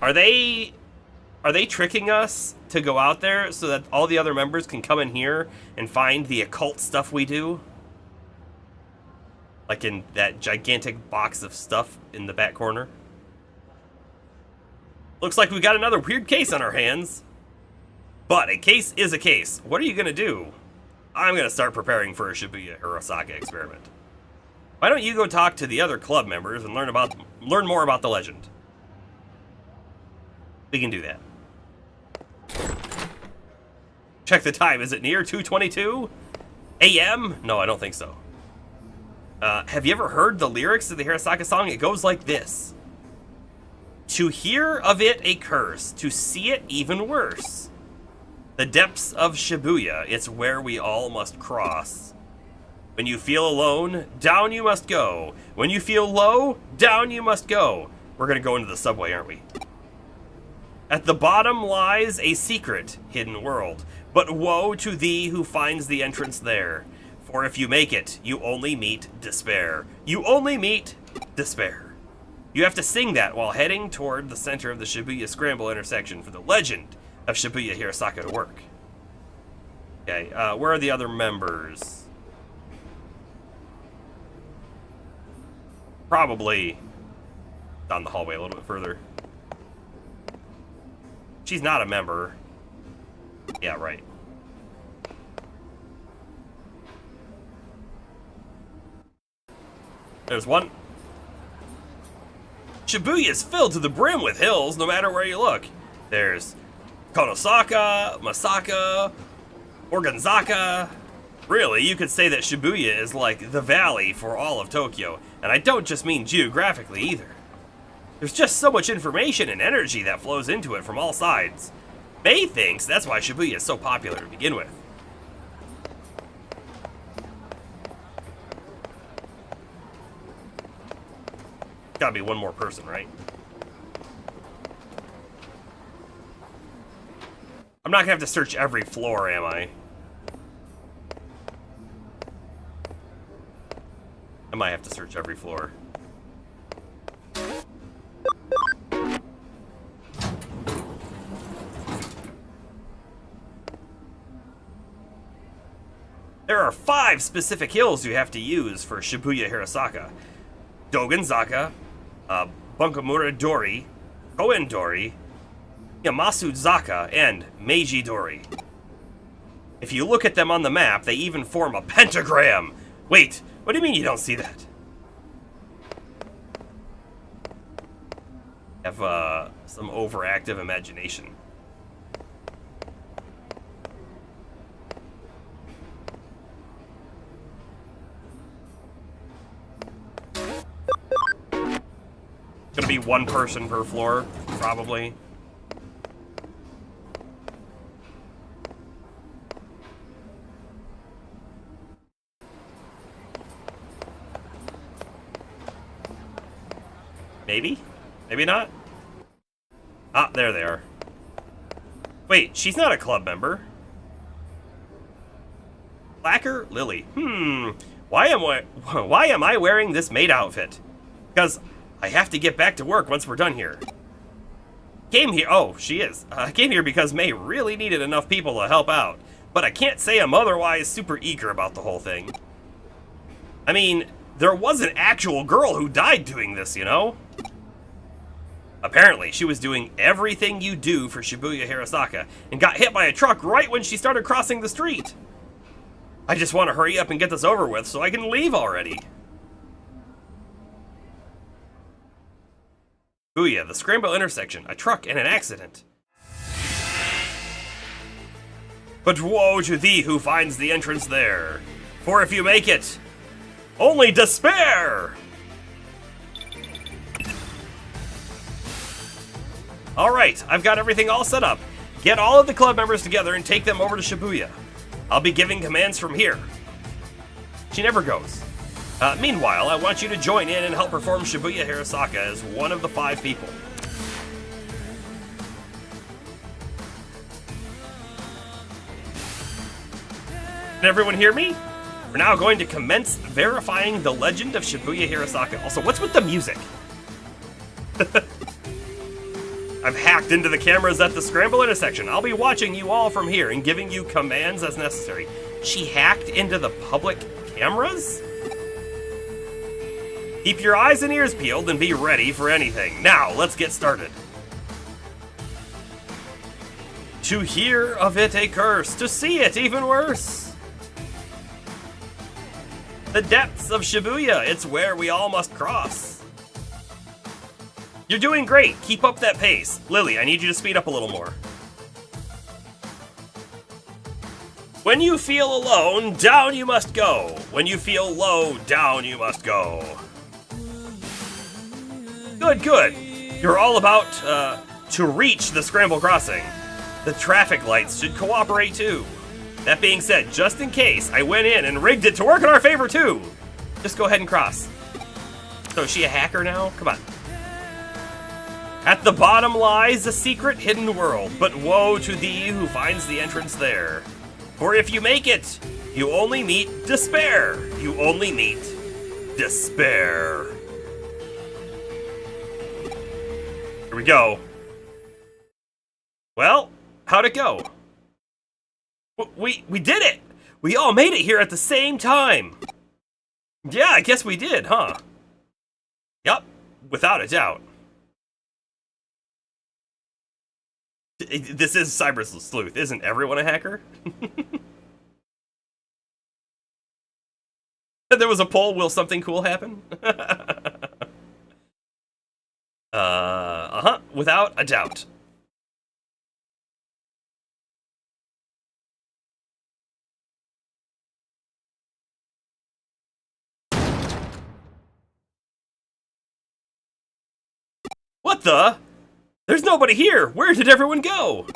Are they tricking us to go out there so that all the other members can come in here and find the occult stuff we do? Like in that gigantic box of stuff in the back corner? Looks like we got another weird case on our hands. But a case is a case. What are you gonna do? I'm gonna start preparing for a Shibuya Hirosaka experiment. Why don't you go talk to the other club members and learn more about the legend? We can do that. Check the time. Is it near 2:22 a.m.? No, I don't think so. Have you ever heard the lyrics of the Hirasaka song? It goes like this. To hear of it a curse, to see it even worse. The depths of Shibuya, it's where we all must cross. When you feel alone, down you must go. When you feel low, down you must go. We're gonna go into the subway, aren't we? At the bottom lies a secret, hidden world. But woe to thee who finds the entrance there. For if you make it, you only meet despair. You only meet despair. You have to sing that while heading toward the center of the Shibuya Scramble intersection for the legend of Shibuya Hirasaka to work. Okay, where are the other members? Probably down the hallway a little bit further. She's not a member. Yeah, right. There's one. Shibuya is filled to the brim with hills no matter where you look. There's Konosaka, Masaka, Organzaka. Really, you could say that Shibuya is like the valley for all of Tokyo. And I don't just mean geographically either. There's just so much information and energy that flows into it from all sides. May thinks that's why Shibuya is so popular to begin with. Gotta be one more person, right? I'm not gonna have to search every floor, am I? I might have to search every floor. There are 5 specific hills you have to use for Shibuya Hirasaka. Doganzaka, Bunkamura Dori, Koen Dori, Yamasuzaka, and Meiji Dori. If you look at them on the map, they even form a pentagram. Wait, what do you mean you don't see that? Have some overactive imagination. Gonna be one person per floor, probably. Maybe? Maybe not? Ah, there they are. Wait, she's not a club member. Lacquer Lily. Why am I wearing this maid outfit? Because I have to get back to work once we're done here. Came here, oh, she is. I came here because May really needed enough people to help out. But I can't say I'm otherwise super eager about the whole thing. I mean, there was an actual girl who died doing this, you know? Apparently, she was doing everything you do for Shibuya Hirasaka and got hit by a truck right when she started crossing the street. I just want to hurry up and get this over with so I can leave already. Shibuya, the Scramble intersection, a truck and an accident. But woe to thee who finds the entrance there, for if you make it, only despair! Alright, I've got everything all set up. Get all of the club members together and take them over to Shibuya. I'll be giving commands from here. She never goes. Meanwhile, I want you to join in and help perform Shibuya Hirasaka as one of the 5 people. Can everyone hear me? We're now going to commence verifying the legend of Shibuya Hirasaka. Also, what's with the music? I've hacked into the cameras at the Scramble intersection. I'll be watching you all from here and giving you commands as necessary. She hacked into the public cameras? Keep your eyes and ears peeled and be ready for anything. Now, let's get started. To hear of it a curse, to see it even worse. The depths of Shibuya, it's where we all must cross. You're doing great, keep up that pace. Lily, I need you to speed up a little more. When you feel alone, down you must go. When you feel low, down you must go. Good, good. You're all about to reach the scramble crossing. The traffic lights should cooperate too. That being said, just in case, I went in and rigged it to work in our favor too. Just go ahead and cross. So is she a hacker now? Come on. At the bottom lies a secret hidden world, but woe to thee who finds the entrance there. For if you make it, you only meet despair. You only meet despair. Here we go. Well, how'd it go? We did it! We all made it here at the same time! Yeah, I guess we did, huh? Yup, without a doubt. This is Cyber Sleuth. Isn't everyone a hacker? There was a poll, will something cool happen? Without a doubt. What the? There's nobody here! Where did everyone go?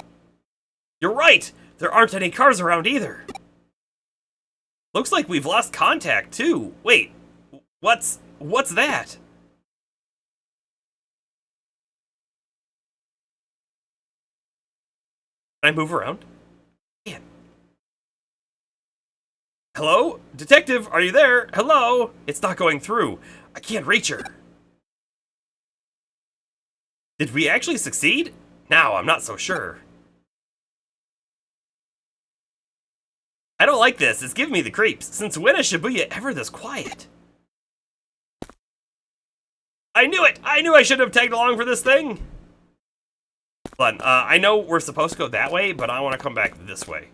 You're right! There aren't any cars around either. Looks like we've lost contact, too. Wait, what's that? Can I move around? Man. Hello? Detective, are you there? Hello? It's not going through. I can't reach her. Did we actually succeed? Now, I'm not so sure. I don't like this. It's giving me the creeps. Since when is Shibuya ever this quiet? I knew it! I knew I should have tagged along for this thing! Hold on, I know we're supposed to go that way, but I want to come back this way.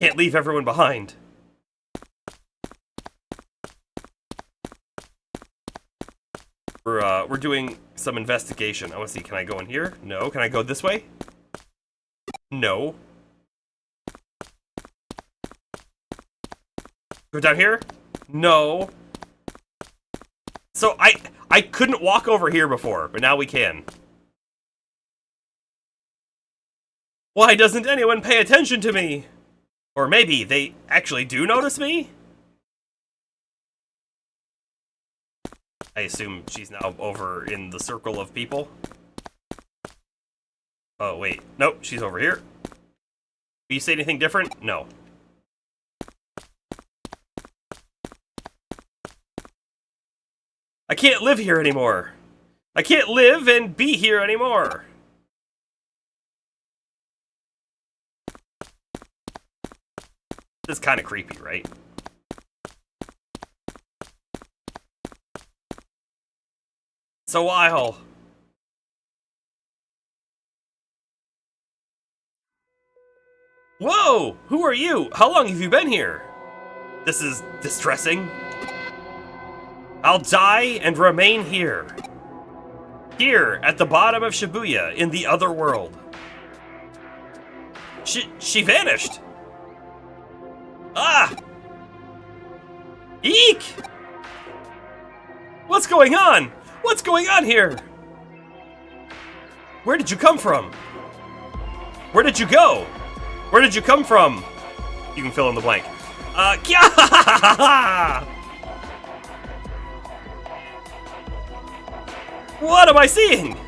Can't leave everyone behind. We're doing some investigation. I want to see, can I go in here? No. Can I go this way? No. Go down here? No. So I couldn't walk over here before, but now we can. Why doesn't anyone pay attention to me? Or maybe they actually do notice me? I assume she's now over in the circle of people. Oh, wait. Nope, she's over here. Will you say anything different? No. I can't live here anymore. I can't live and be here anymore. This is kind of creepy, right? It's a while. Whoa! Who are you? How long have you been here? This is distressing. I'll die and remain here. Here, at the bottom of Shibuya, in the other world. She vanished! Ah! Eek! What's going on? What's going on here? Where did you come from? Where did you go? Where did you come from? You can fill in the blank. What am I seeing?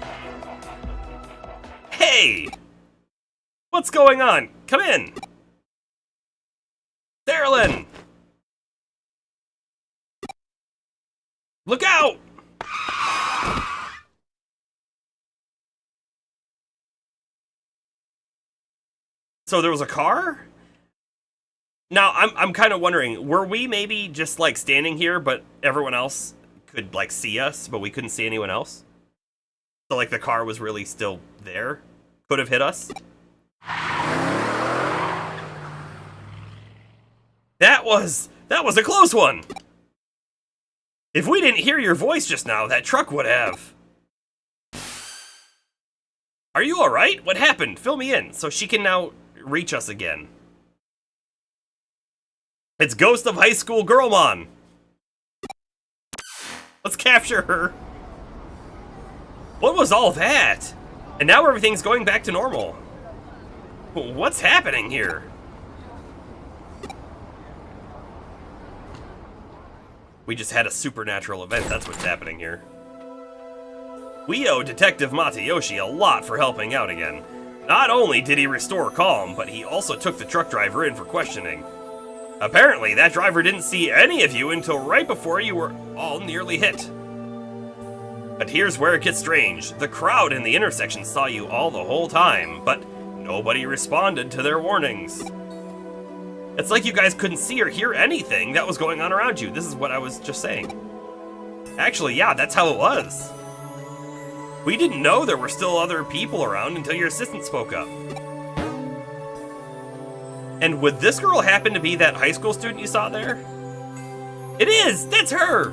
Hey! What's going on? Come in! Darylyn! Look out! So there was a car? Now, I'm kind of wondering, were we maybe just, like, standing here, but everyone else could, like, see us, but we couldn't see anyone else? So, like, the car was really still there? Could have hit us? That was a close one! If we didn't hear your voice just now, that truck would have. Are you alright? What happened? Fill me in, so she can now reach us again. It's Ghost of High School Girlmon. Let's capture her. What was all that? And now everything's going back to normal. What's happening here? We just had a supernatural event, that's what's happening here. We owe Detective Matayoshi a lot for helping out again. Not only did he restore calm, but he also took the truck driver in for questioning. Apparently, that driver didn't see any of you until right before you were all nearly hit. But here's where it gets strange. The crowd in the intersection saw you all the whole time, but nobody responded to their warnings. It's like you guys couldn't see or hear anything that was going on around you. This is what I was just saying. Actually, yeah, that's how it was. We didn't know there were still other people around until your assistant spoke up. And would this girl happen to be that high school student you saw there? It is! That's her!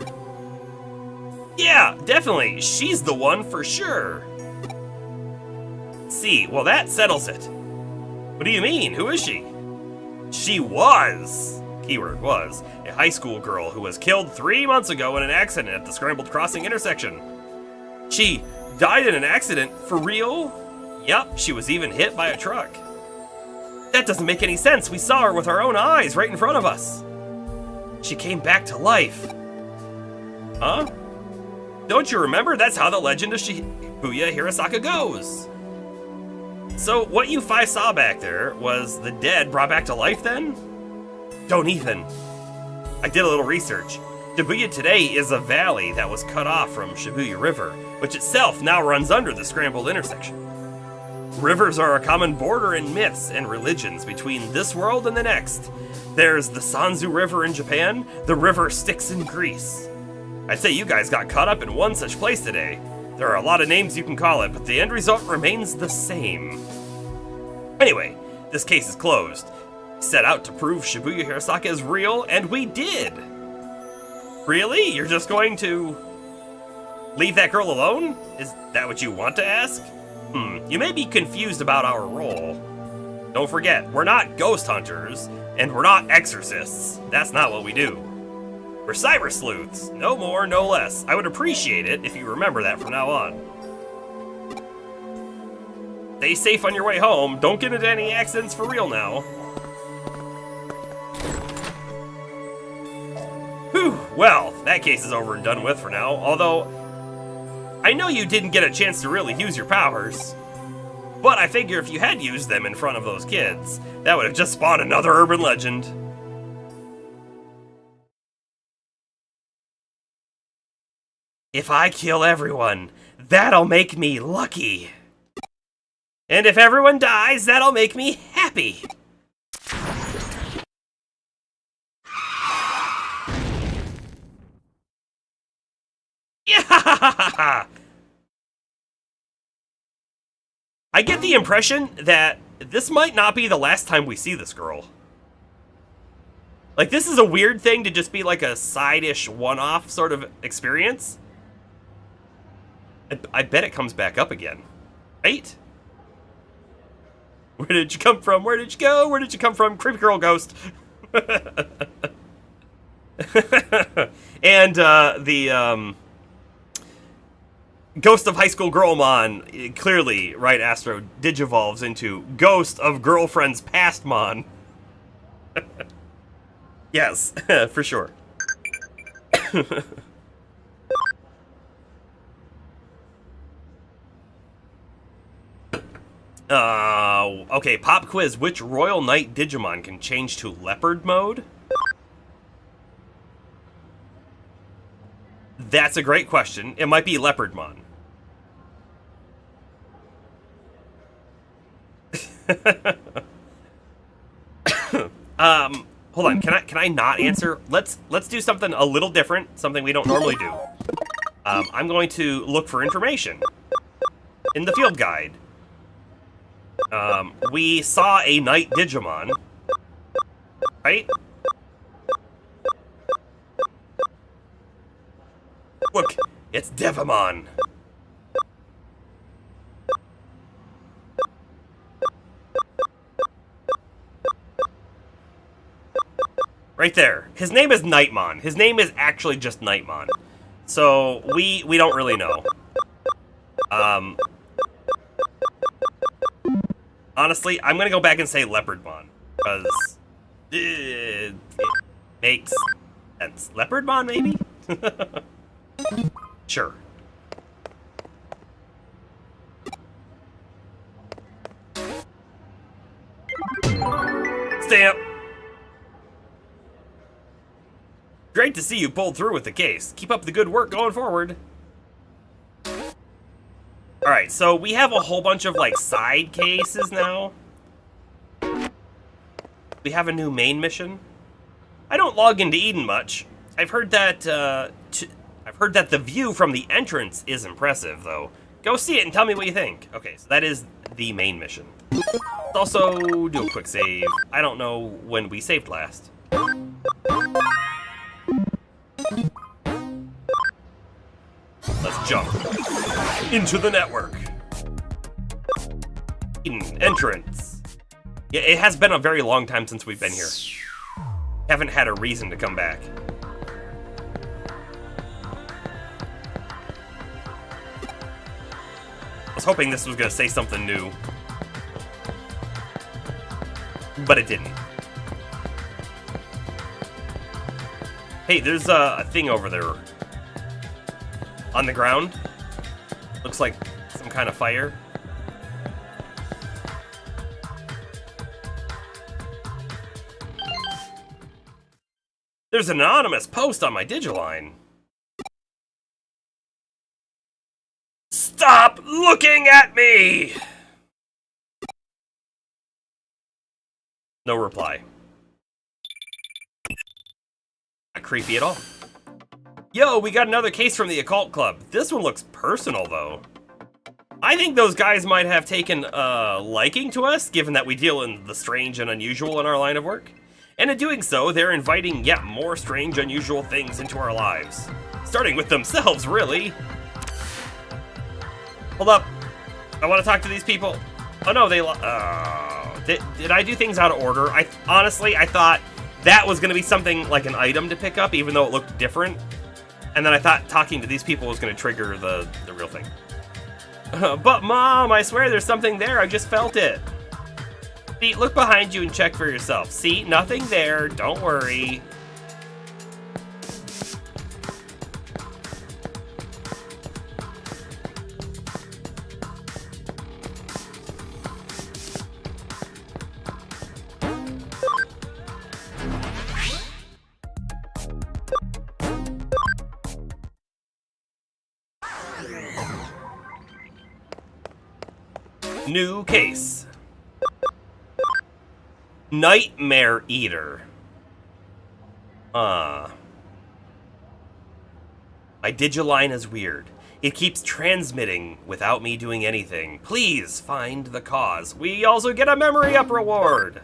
Yeah, definitely. She's the one for sure. See, well that settles it. What do you mean? Who is she? She was, keyword was, a high school girl who was killed 3 months ago in an accident at the Scrambled Crossing intersection. She died in an accident? For real? Yep, she was even hit by a truck. That doesn't make any sense. We saw her with our own eyes right in front of us. She came back to life. Huh? Don't you remember? That's how the legend of Shibuya Hirasaka goes. So what you 5 saw back there was the dead brought back to life then? Don't even. I did a little research. Shibuya today is a valley that was cut off from Shibuya River, which itself now runs under the scrambled intersection. Rivers are a common border in myths and religions between this world and the next. There's the Sanzu River in Japan, the river Styx in Greece. I'd say you guys got caught up in one such place today. There are a lot of names you can call it, but the end result remains the same. Anyway, this case is closed. We set out to prove Shibuya Hirasaka is real, and we did. Really? You're just going to leave that girl alone? Is that what you want to ask? You may be confused about our role. Don't forget, we're not ghost hunters, and we're not exorcists. That's not what we do. We're cyber sleuths, no more, no less. I would appreciate it if you remember that from now on. Stay safe on your way home. Don't get into any accidents for real now. Whew, well, that case is over and done with for now, although I know you didn't get a chance to really use your powers, but I figure if you had used them in front of those kids, that would have just spawned another urban legend. If I kill everyone, that'll make me lucky. And if everyone dies, that'll make me happy. Yeah! I get the impression that this might not be the last time we see this girl. Like, this is a weird thing to just be like a side-ish one-off sort of experience. I bet it comes back up again. Right? Where did you come from? Where did you go? Where did you come from? Creepy girl ghost. And the Ghost of High School Girlmon, clearly, right, Astro, digivolves into Ghost of Girlfriend's Past Mon. Yes, for sure. Okay, pop quiz. Which Royal Knight Digimon can change to Leopard mode? That's a great question. It might be Leopardmon. Hold on. Can I not answer? Let's do something a little different. Something we don't normally do. I'm going to look for information in the field guide. We saw a Knight Digimon, right? Look, it's Devimon. Right there. His name is Nightmon. His name is actually just Nightmon. So, we don't really know. Honestly, I'm gonna go back and say Leopardmon. Because it makes sense. Leopardmon, maybe? Sure. Stamp! Great to see you pulled through with the case. Keep up the good work going forward. Alright, so we have a whole bunch of, like, side cases now. We have a new main mission. I don't log into Eden much. I've heard that, the view from the entrance is impressive, though. Go see it and tell me what you think. Okay, so that is the main mission. Let's also do a quick save. I don't know when we saved last. Let's jump into the network. Eden entrance. Yeah, it has been a very long time since we've been here. Haven't had a reason to come back. I was hoping this was going to say something new. But it didn't. Hey, there's a thing over there. On the ground. Looks like some kind of fire. There's an anonymous post on my Digiline. Stop looking at me! No reply. Not creepy at all. Yo, we got another case from the Occult Club. This one looks personal, though. I think those guys might have taken a liking to us, given that we deal in the strange and unusual in our line of work. And in doing so, they're inviting yet more strange, unusual things into our lives. Starting with themselves, really. Hold up. I want to talk to these people. Oh, no, they... Did I do things out of order? Honestly, I thought that was going to be something like an item to pick up, even though it looked different. And then I thought talking to these people was going to trigger the real thing. But Mom, I swear there's something there. I just felt it. See, look behind you and check for yourself. See, nothing there. Don't worry. New case. Nightmare Eater. My Digiline is weird. It keeps transmitting without me doing anything. Please find the cause. We also get a memory up reward.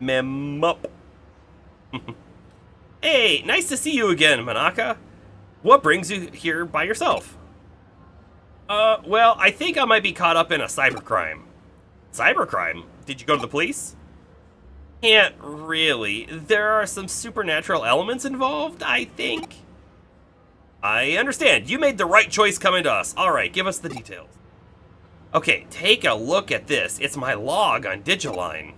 Mem up. Hey, nice to see you again, Manaka. What brings you here by yourself? Well, I think I might be caught up in a cybercrime. Cybercrime? Did you go to the police? Can't really. There are some supernatural elements involved, I think. I understand. You made the right choice coming to us. Alright, give us the details. Okay, take a look at this. It's my log on Digiline.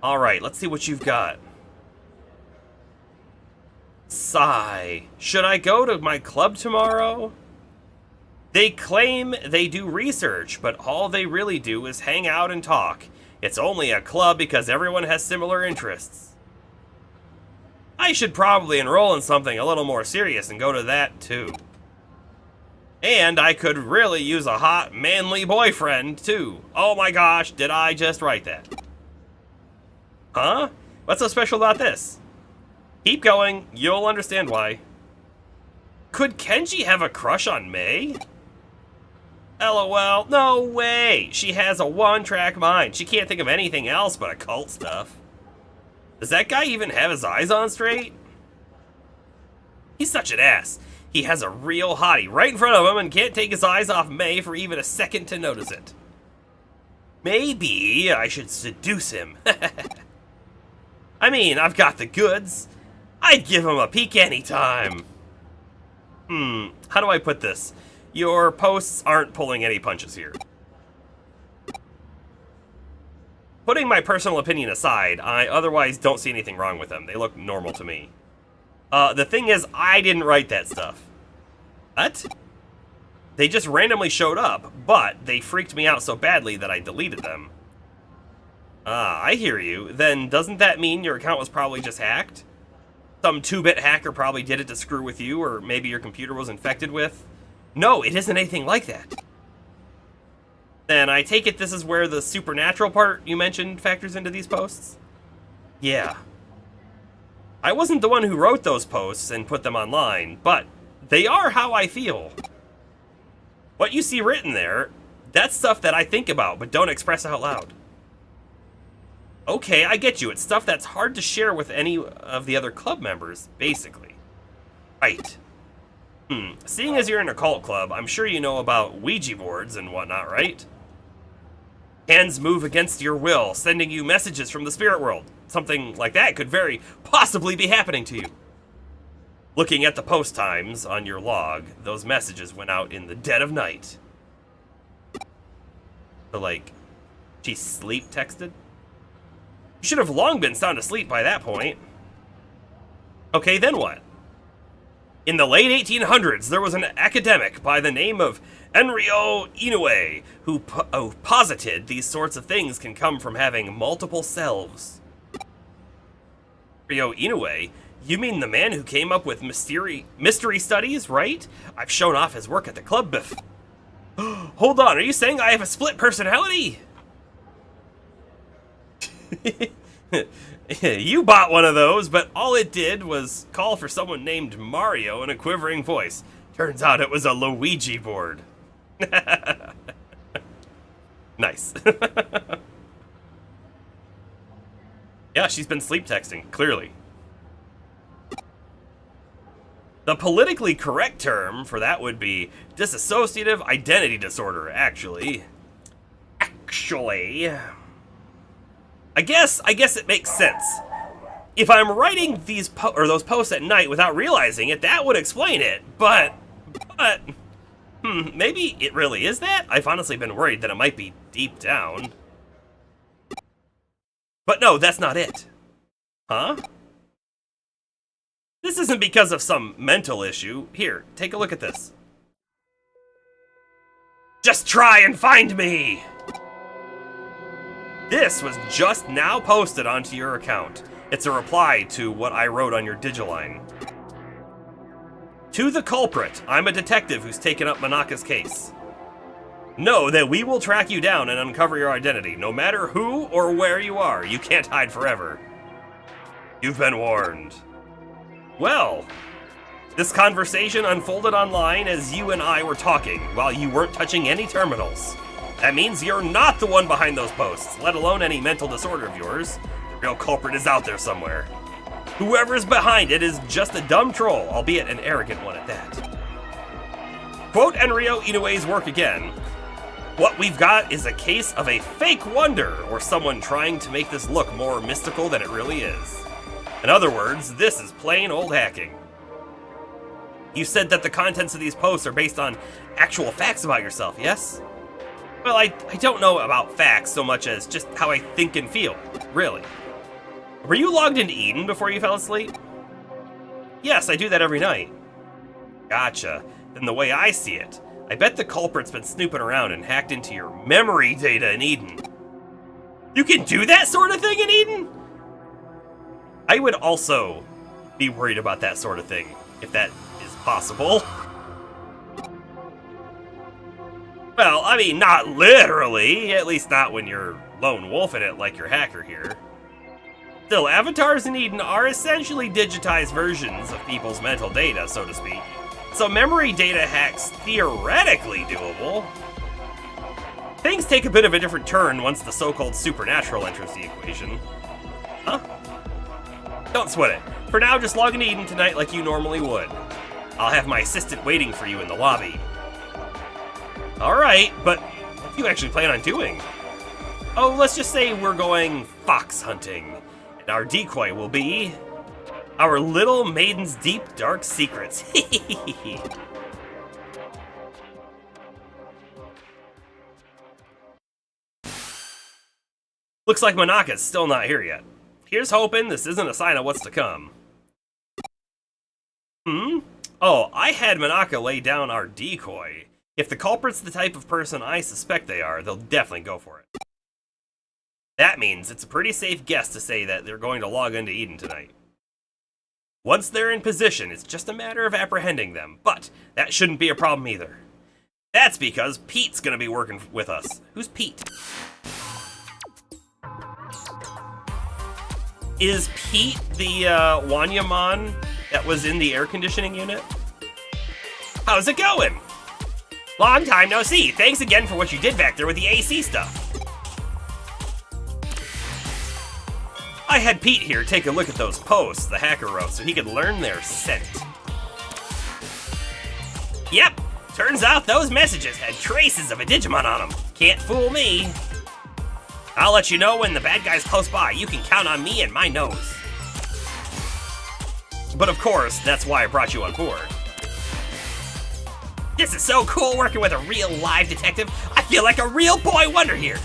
Alright, let's see what you've got. Sigh. Should I go to my club tomorrow? They claim they do research, but all they really do is hang out and talk. It's only a club because everyone has similar interests. I should probably enroll in something a little more serious and go to that too. And I could really use a hot, manly boyfriend too. Oh my gosh, did I just write that? Huh? What's so special about this? Keep going, you'll understand why. Could Kenji have a crush on May? LOL, no way! She has a one-track mind. She can't think of anything else but occult stuff. Does that guy even have his eyes on straight? He's such an ass. He has a real hottie right in front of him and can't take his eyes off May for even a second to notice it. Maybe I should seduce him. I mean, I've got the goods. I'd give him a peek anytime. How do I put this? Your posts aren't pulling any punches here. Putting my personal opinion aside, I otherwise don't see anything wrong with them. They look normal to me. The thing is, I didn't write that stuff. What? They just randomly showed up, but they freaked me out so badly that I deleted them. Ah, I hear you. Then doesn't that mean your account was probably just hacked? Some 2-bit hacker probably did it to screw with you, or maybe your computer was infected with? No, it isn't anything like that. Then I take it this is where the supernatural part you mentioned factors into these posts? Yeah. I wasn't the one who wrote those posts and put them online, but they are how I feel. What you see written there, that's stuff that I think about but don't express out loud. Okay, I get you. It's stuff that's hard to share with any of the other club members, basically. Right. Seeing as you're in a cult club, I'm sure you know about Ouija boards and whatnot, right? Hands move against your will, sending you messages from the spirit world. Something like that could very possibly be happening to you. Looking at the post times on your log, those messages went out in the dead of night. So, like, she sleep texted? You should have long been sound asleep by that point. Okay, then what? In the late 1800s, there was an academic by the name of Enryo Inoue who posited these sorts of things can come from having multiple selves. Enryo Inoue? You mean the man who came up with mystery studies, right? I've shown off his work at the club before. Hold on, are you saying I have a split personality? You bought one of those, but all it did was call for someone named Mario in a quivering voice. Turns out it was a Luigi board. Nice. Yeah, she's been sleep texting, clearly. The politically correct term for that would be dissociative identity disorder, actually. I guess it makes sense. If I'm writing these those posts at night without realizing it, that would explain it. But maybe it really is that? I've honestly been worried that it might be deep down. But no, that's not it. Huh? This isn't because of some mental issue. Here, take a look at this. Just try and find me! This was just now posted onto your account. It's a reply to what I wrote on your Digiline. To the culprit, I'm a detective who's taken up Manaka's case. Know that we will track you down and uncover your identity. No matter who or where you are, you can't hide forever. You've been warned. Well, this conversation unfolded online as you and I were talking while you weren't touching any terminals. That means you're not the one behind those posts, let alone any mental disorder of yours. The real culprit is out there somewhere. Whoever's behind it is just a dumb troll, albeit an arrogant one at that. Quote Enryo Inoue's work again. What we've got is a case of a fake wonder, or someone trying to make this look more mystical than it really is. In other words, this is plain old hacking. You said that the contents of these posts are based on actual facts about yourself, yes? Well, I don't know about facts so much as just how I think and feel, really. Were you logged into Eden before you fell asleep? Yes, I do that every night. Gotcha. Then the way I see it, I bet the culprit's been snooping around and hacked into your memory data in Eden. You can do that sort of thing in Eden? I would also be worried about that sort of thing, if that is possible. Well, I mean, not literally, at least not when you're lone wolfing it like your hacker here. Still, avatars in Eden are essentially digitized versions of people's mental data, so to speak. So memory data hacks theoretically doable. Things take a bit of a different turn once the so-called supernatural enters the equation. Huh? Don't sweat it. For now, just log into Eden tonight like you normally would. I'll have my assistant waiting for you in the lobby. Alright, but what do you actually plan on doing? Oh, let's just say we're going fox hunting. And our decoy will be our little maiden's deep, dark secrets. Looks like Monaka's still not here yet. Here's hoping this isn't a sign of what's to come. Oh, I had Monaka lay down our decoy. If the culprit's the type of person I suspect they are, they'll definitely go for it. That means it's a pretty safe guess to say that they're going to log into Eden tonight. Once they're in position, it's just a matter of apprehending them, but that shouldn't be a problem either. That's because Pete's gonna be working with us. Who's Pete? Is Pete the Wanyamon that was in the air conditioning unit? How's it going? Long time no see. Thanks again for what you did back there with the AC stuff. I had Pete here take a look at those posts the hacker wrote so he could learn their scent. Yep, turns out those messages had traces of a Digimon on them. Can't fool me. I'll let you know when the bad guy's close by. You can count on me and my nose. But of course, that's why I brought you on board. This is so cool working with a real live detective. I feel like a real boy wonder here.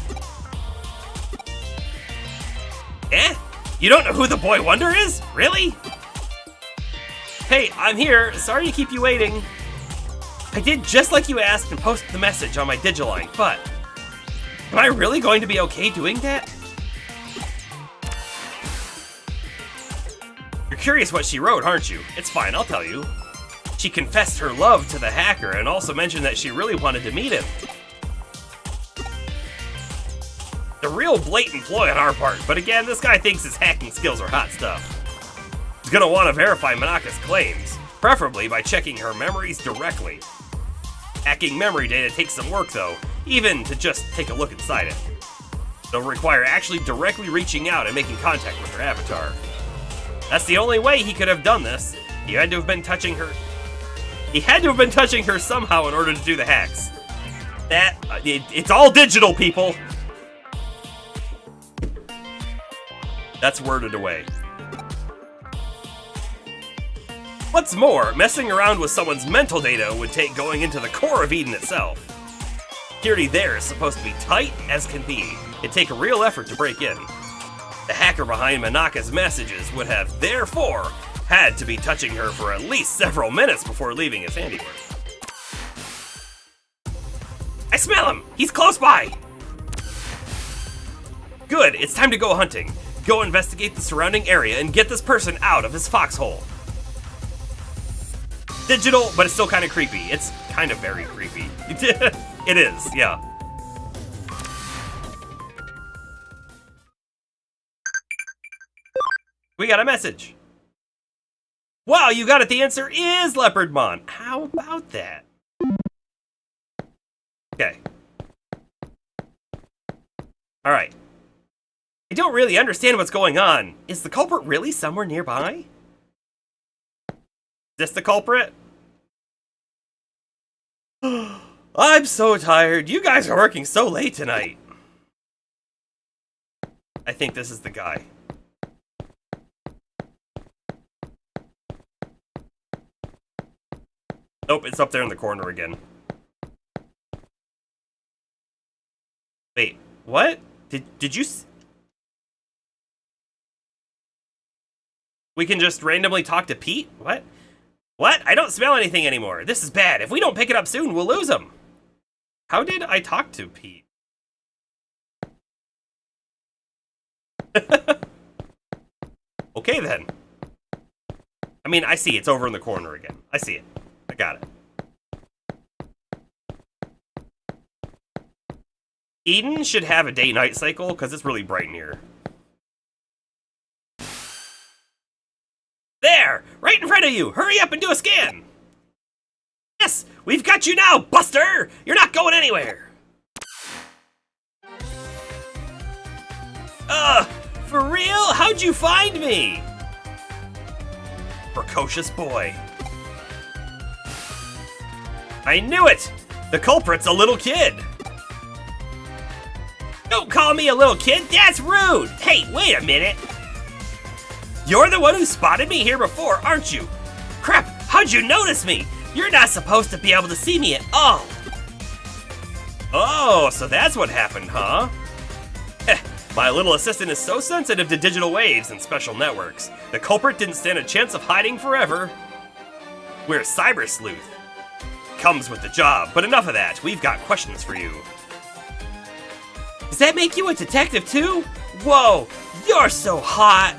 Eh? You don't know who the boy wonder is? Really? Hey, I'm here. Sorry to keep you waiting. I did just like you asked and posted the message on my Digiline, but am I really going to be okay doing that? You're curious what she wrote, aren't you? It's fine, I'll tell you. She confessed her love to the hacker and also mentioned that she really wanted to meet him. A real blatant ploy on our part, but again, this guy thinks his hacking skills are hot stuff. He's gonna want to verify Monaka's claims, preferably by checking her memories directly. Hacking memory data takes some work though, even to just take a look inside it. It'll require actually directly reaching out and making contact with her avatar. That's the only way he could have done this. He had to have been touching her. He had to have been touching her somehow in order to do the hacks. It's all digital, people. That's worded away. What's more, messing around with someone's mental data would take going into the core of Eden itself. Security there is supposed to be tight as can be. It'd take a real effort to break in. The hacker behind Monaka's messages would have, therefore, had to be touching her for at least several minutes before leaving his handiwork. I smell him! He's close by! Good, it's time to go hunting. Go investigate the surrounding area and get this person out of his foxhole. Digital, but it's still kind of creepy. It's kind of very creepy. It is, yeah. We got a message. Wow, you got it. The answer is Leopardmon. How about that? Okay. All right. I don't really understand what's going on. Is the culprit really somewhere nearby? Is this the culprit? I'm so tired. You guys are working so late tonight. I think this is the guy. Nope, it's up there in the corner again. Wait, what? Did you... We can just randomly talk to Pete? What? What? I don't smell anything anymore. This is bad. If we don't pick it up soon, we'll lose him. How did I talk to Pete? Okay, then. I mean, I see it's over in the corner again. I see it. I got it. Eden should have a day-night cycle because it's really bright in here. There! Right in front of you! Hurry up and do a scan! Yes! We've got you now, Buster! You're not going anywhere! For real? How'd you find me? Precocious boy. I knew it! The culprit's a little kid! Don't call me a little kid, that's rude! Hey, wait a minute! You're the one who spotted me here before, aren't you? Crap, how'd you notice me? You're not supposed to be able to see me at all. Oh, so that's what happened, huh? My little assistant is so sensitive to digital waves and special networks. The culprit didn't stand a chance of hiding forever. We're Cyber Sleuth. Comes with the job, but enough of that. We've got questions for you. Does that make you a detective too? Whoa, you're so hot.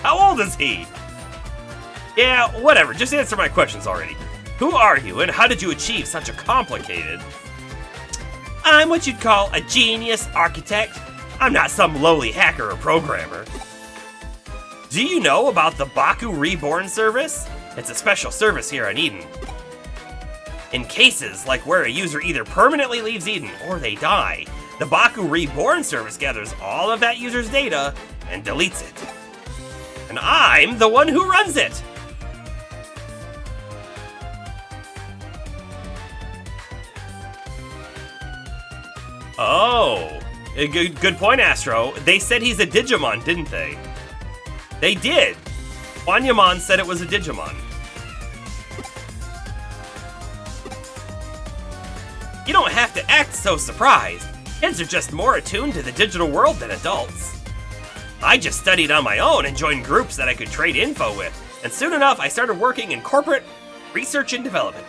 How old is he? Yeah, whatever, just answer my questions already. Who are you and how did you achieve such a complicated... I'm what you'd call a genius architect. I'm not some lowly hacker or programmer. Do you know about the Baku Reborn service? It's a special service here on Eden. In cases like where a user either permanently leaves Eden or they die, the Baku Reborn service gathers all of that user's data and deletes it. And I'm the one who runs it. Oh, good point, Astro. They said he's a Digimon, didn't they? They did. Wanyamon said it was a Digimon. You don't have to act so surprised. Kids are just more attuned to the digital world than adults. I just studied on my own and joined groups that I could trade info with, and soon enough I started working in corporate research and development.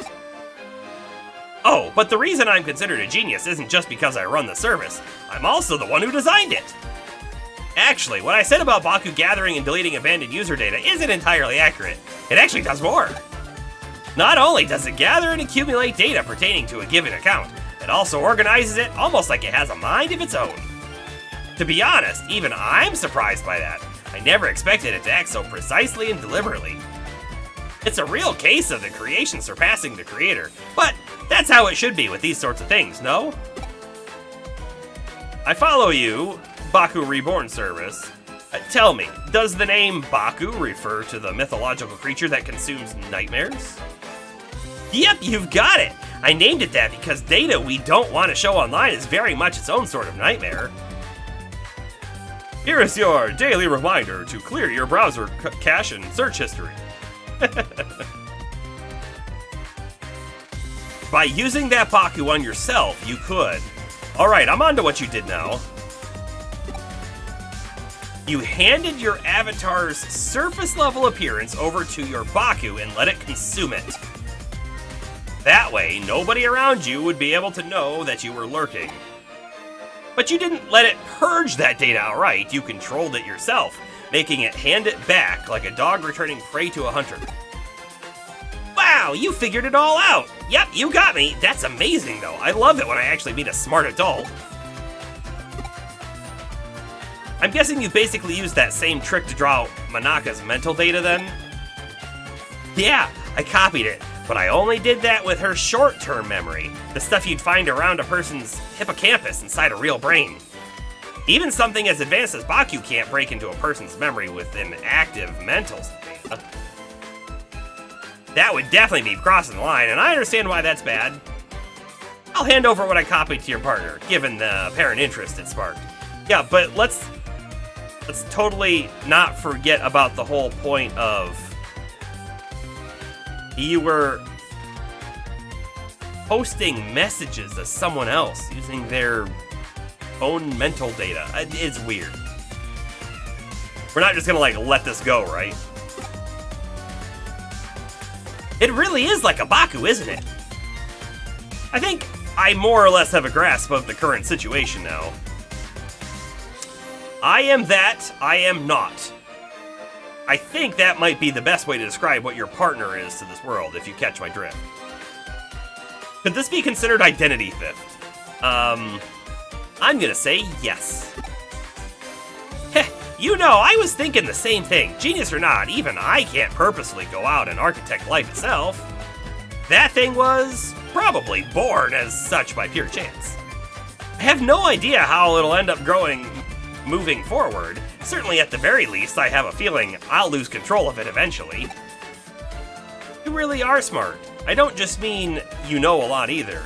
Oh, but the reason I'm considered a genius isn't just because I run the service. I'm also the one who designed it. Actually, what I said about Baku gathering and deleting abandoned user data isn't entirely accurate. It actually does more. Not only does it gather and accumulate data pertaining to a given account, it also organizes it almost like it has a mind of its own. To be honest, even I'm surprised by that. I never expected it to act so precisely and deliberately. It's a real case of the creation surpassing the creator, but that's how it should be with these sorts of things, no? I follow you, Baku Reborn service. Tell me, does the name Baku refer to the mythological creature that consumes nightmares? Yep, you've got it! I named it that because data we don't want to show online is very much its own sort of nightmare. Here is your daily reminder to clear your browser cache and search history. By using that Baku on yourself, you could. Alright, I'm on to what you did now. You handed your avatar's surface level appearance over to your Baku and let it consume it. That way, nobody around you would be able to know that you were lurking. But you didn't let it purge that data outright, you controlled it yourself, making it hand it back like a dog returning prey to a hunter. Wow, you figured it all out! Yep, you got me! That's amazing though, I love it when I actually meet a smart adult. I'm guessing you basically used that same trick to draw Manaka's mental data then? Yeah, I copied it, but I only did that with her short-term memory, the stuff you'd find around a person's hippocampus inside a real brain. Even something as advanced as Baku can't break into a person's memory with an active mental state. That would definitely be crossing the line, and I understand why that's bad. I'll hand over what I copied to your partner, given the apparent interest it sparked. Yeah, but let's totally not forget about the whole point of you were posting messages to someone else using their own mental data. It's weird. We're not just gonna let this go, right? It really is like a Baku, isn't it? I think I more or less have a grasp of the current situation now. I am that, I am not. I think that might be the best way to describe what your partner is to this world, if you catch my drift. Could this be considered identity theft? I'm gonna say yes. Heh, you know, I was thinking the same thing. Genius or not, even I can't purposely go out and architect life itself. That thing was probably born as such by pure chance. I have no idea how it'll end up growing moving forward. Certainly at the very least, I have a feeling I'll lose control of it eventually. You really are smart. I don't just mean you know a lot either.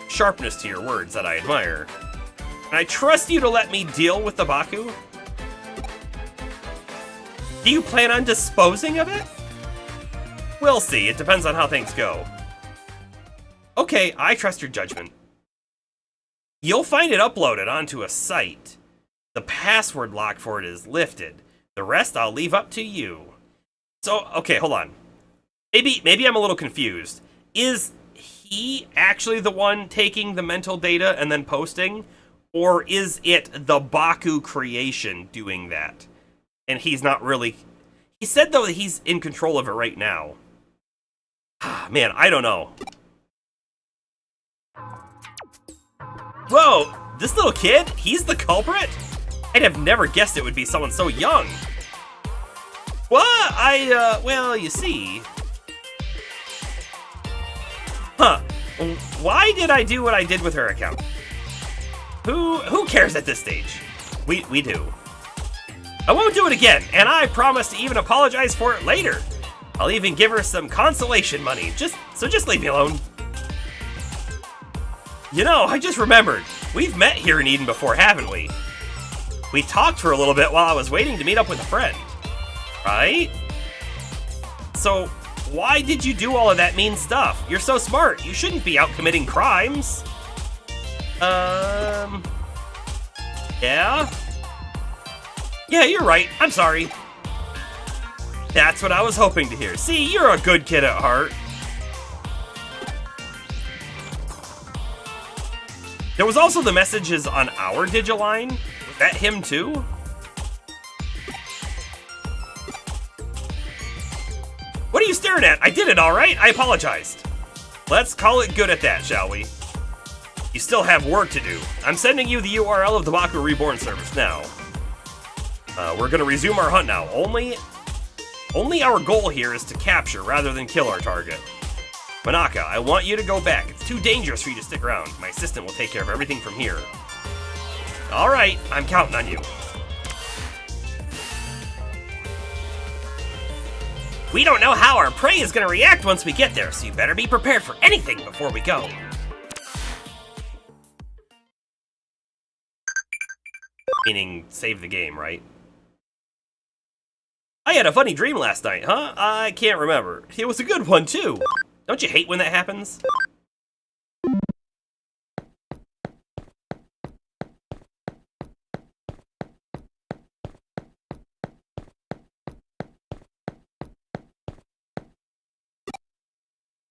Sharpness to your words that I admire. And I trust you to let me deal with the Baku. Do you plan on disposing of it? We'll see. It depends on how things go. Okay, I trust your judgment. You'll find it uploaded onto a site. The password lock for it is lifted. The rest I'll leave up to you. So, okay, hold on. Maybe I'm a little confused. Is he actually the one taking the mental data and then posting? Or is it the Baku creation doing that? And he's not really... He said, though, that he's in control of it right now. Man, I don't know. Whoa, this little kid? He's the culprit? I'd have never guessed it would be someone so young. What? Well, you see. Huh. Why did I do what I did with her account? Who cares at this stage? We do. I won't do it again, and I promise to even apologize for it later. I'll even give her some consolation money, just leave me alone. You know, I just remembered, we've met here in Eden before, haven't we? We talked for a little bit while I was waiting to meet up with a friend, right? So, why did you do all of that mean stuff? You're so smart, you shouldn't be out committing crimes. Yeah? Yeah, you're right, I'm sorry. That's what I was hoping to hear. See, you're a good kid at heart. There was also the messages on our Digiline. Was that him too? What are you staring at? I did it all right. I apologized. Let's call it good at that, shall we? You still have work to do. I'm sending you the URL of the Baku Reborn service now. We're gonna resume our hunt now. Only our goal here is to capture rather than kill our target. Manaka, I want you to go back. It's too dangerous for you to stick around. My assistant will take care of everything from here. All right, I'm counting on you. We don't know how our prey is gonna react once we get there, so you better be prepared for anything before we go. Meaning, save the game, right? I had a funny dream last night, huh? I can't remember. It was a good one, too. Don't you hate when that happens?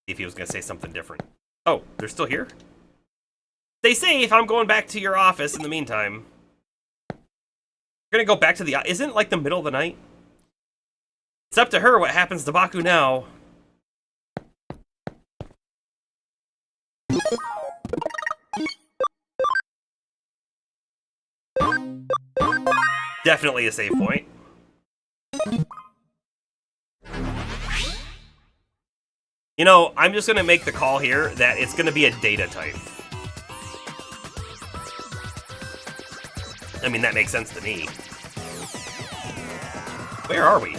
If he was gonna say something different. Oh, they're still here? Stay safe, I'm going back to your office in the meantime. We're gonna go back to the... Isn't it like the middle of the night? It's up to her what happens to Baku now. Definitely a save point. You know, I'm just gonna make the call here that it's gonna be a data type. I mean, that makes sense to me. Where are we?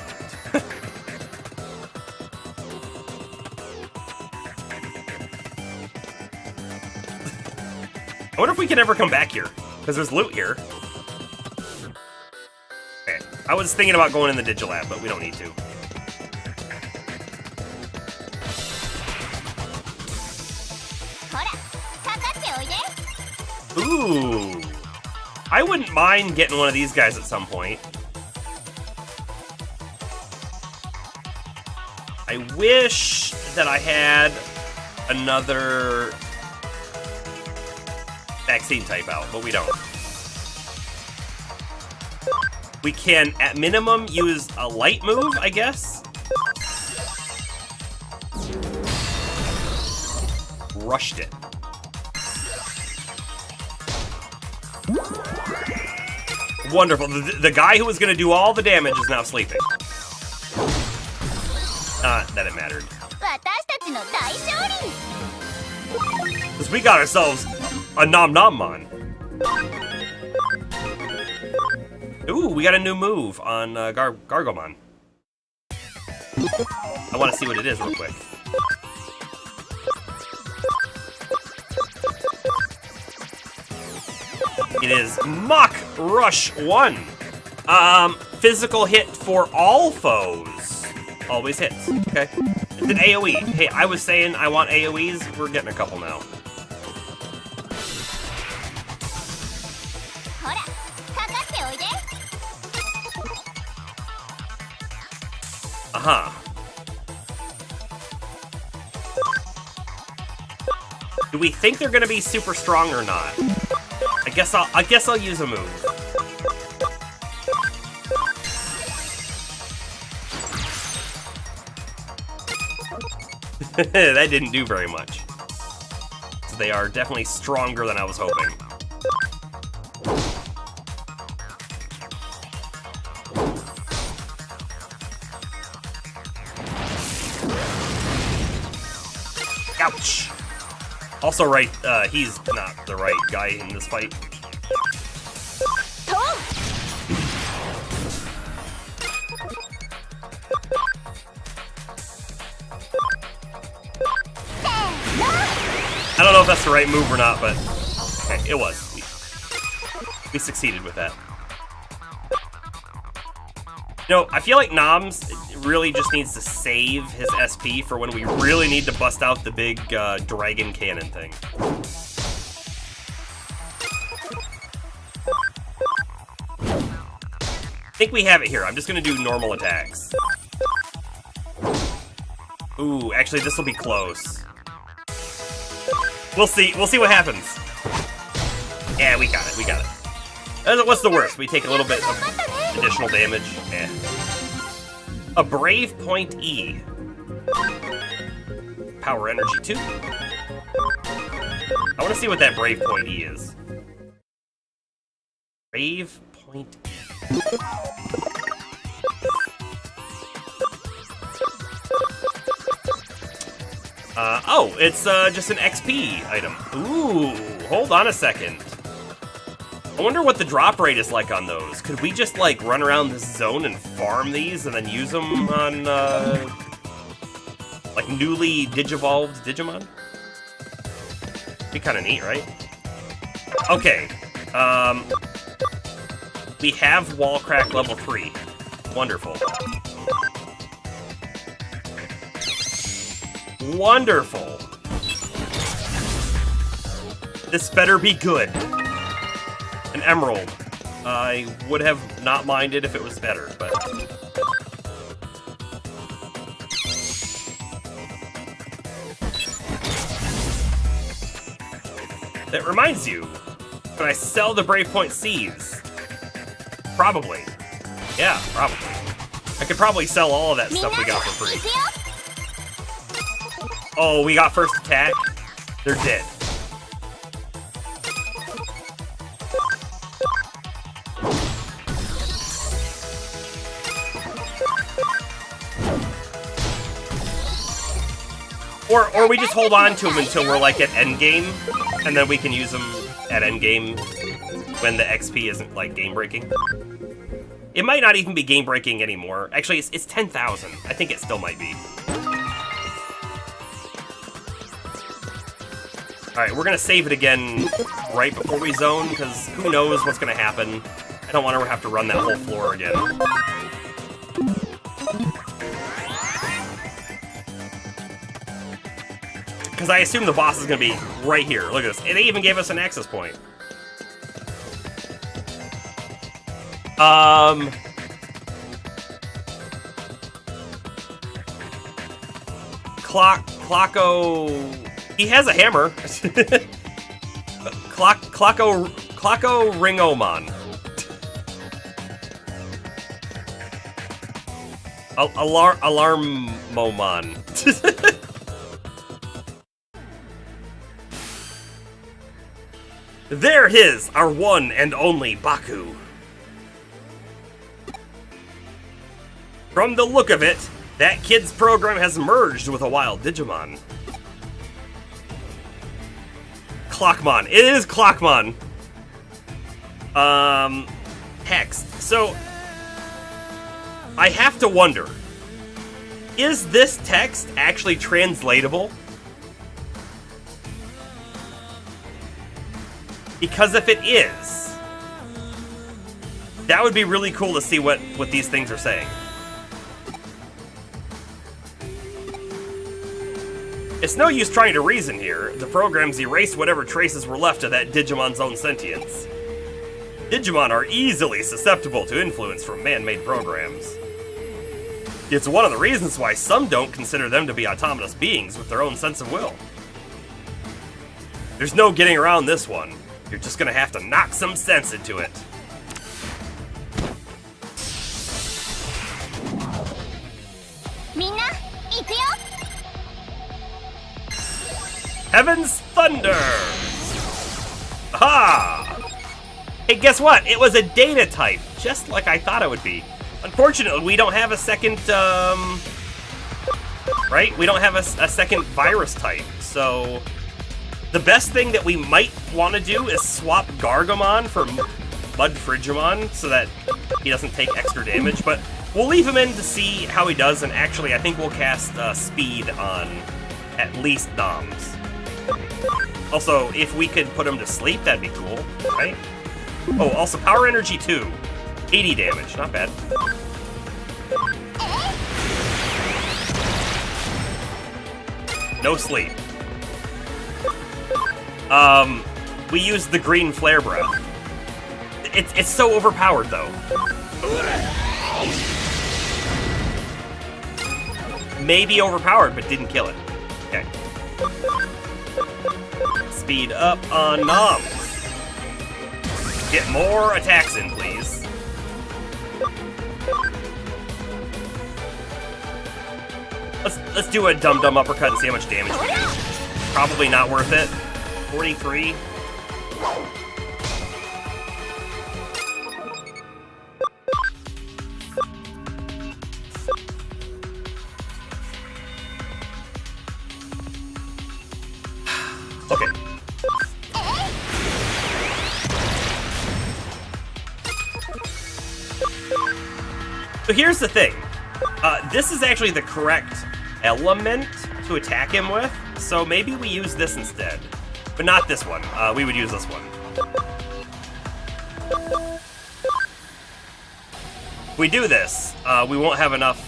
I wonder if we can ever come back here, because there's loot here. Okay. I was thinking about going in the Digilab, but we don't need to. Ooh. I wouldn't mind getting one of these guys at some point. I wish that I had another vaccine type out, but we don't. We can, at minimum, use a light move, I guess. Rushed it. Wonderful. The guy who was going to do all the damage is now sleeping. That it mattered. Because we got ourselves a Nom Nom Mon. Ooh, we got a new move on Gargomon. I want to see what it is real quick. It is Mach Rush 1. Physical hit for all foes. Always hits. Okay. It's an AoE. Hey, I was saying I want AoEs. We're getting a couple now. Uh-huh. Do we think they're gonna be super strong or not? I guess I'll use a move. That didn't do very much. So they are definitely stronger than I was hoping. Ouch! Also, right, he's not the right guy in this fight. I don't know if that's the right move or not, but okay, it was. We succeeded with that. You know, I feel like Noms really just needs to save his SP for when we really need to bust out the big dragon cannon thing. I think we have it here. I'm just gonna do normal attacks. Ooh, actually this will be close. We'll see what happens. Yeah, we got it. What's the worst? We take a little bit of additional damage. Eh. A Brave Point E. Power Energy 2. I want to see what that Brave Point E is. Brave Point E. Oh, it's just an XP item. Ooh, hold on a second. I wonder what the drop rate is like on those. Could we just, like, run around this zone and farm these and then use them on, like, newly digivolved Digimon? Be kind of neat, right? Okay. We have Wall Crack level 3. Wonderful. Wonderful. This better be good. An emerald. I would have not minded if it was better, but... That reminds you, can I sell the Brave Point Seeds? Probably. Yeah, probably. I could probably sell all of that stuff we got for free. Oh, we got first attack? They're dead. Or we just hold on to them until we're like at endgame, and then we can use them at endgame when the XP isn't like game breaking. It might not even be game breaking anymore. Actually, it's 10,000. I think it still might be. Alright, we're gonna save it again right before we zone, because who knows what's gonna happen. I don't want to have to run that whole floor again. Because I assume the boss is gonna be right here. Look at this. And they even gave us an access point. Clocko... He has a hammer. Clocko Ringomon. Alarmomon. There it is, our one and only Baku. From the look of it, that kid's program has merged with a wild Digimon. Clockmon. It is Clockmon. Text. So, I have to wonder, is this text actually translatable? Because if it is, That would be really cool to see what these things are saying. It's no use trying to reason here. The programs erase whatever traces were left of that Digimon's own sentience. Digimon are easily susceptible to influence from man-made programs. It's one of the reasons why some don't consider them to be autonomous beings with their own sense of will. There's no getting around this one. You're just gonna have to knock some sense into it. Heaven's Thunder! Aha! Hey, guess what? It was a data type, just like I thought it would be. Unfortunately, we don't have a second, right? We don't have a second virus type, so... The best thing that we might want to do is swap Gargomon for Mudfrigimon so that he doesn't take extra damage, but we'll leave him in to see how he does, and actually I think we'll cast Speed on at least Noms. Also, if we could put him to sleep, that'd be cool, right? Oh, also Power Energy 2. 80 damage, not bad. No sleep. We use the green flare breath. It's so overpowered, though. Maybe overpowered, but didn't kill it. Okay. Speed up on Noms. Get more attacks in, please. Let's do a dum-dum uppercut and see how much damage we do. Probably not worth it. 43. Okay. So here's the thing. This is actually the correct element to attack him with, so maybe we use this instead. But not this one. We would use this one. If we do this, we won't have enough.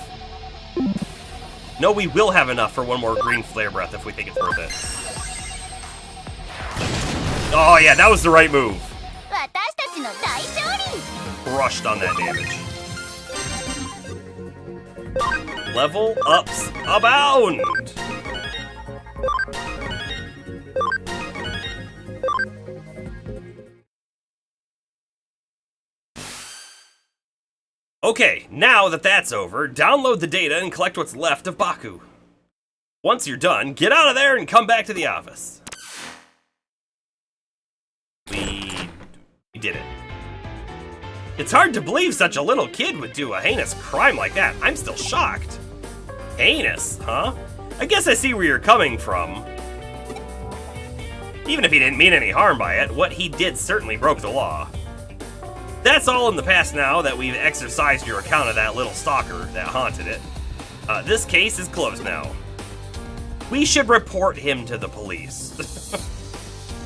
No, we will have enough for one more green flare breath if we think it's worth it. Oh yeah, that was the right move. Crushed on that damage. Level ups abound! Okay, now that that's over, download the data and collect what's left of Baku. Once you're done, get out of there and come back to the office. We did it. It's hard to believe such a little kid would do a heinous crime like that. I'm still shocked. Heinous, huh? I guess I see where you're coming from. Even if he didn't mean any harm by it, what he did certainly broke the law. That's all in the past now that we've exercised your account of that little stalker that haunted it. This case is closed now. We should report him to the police.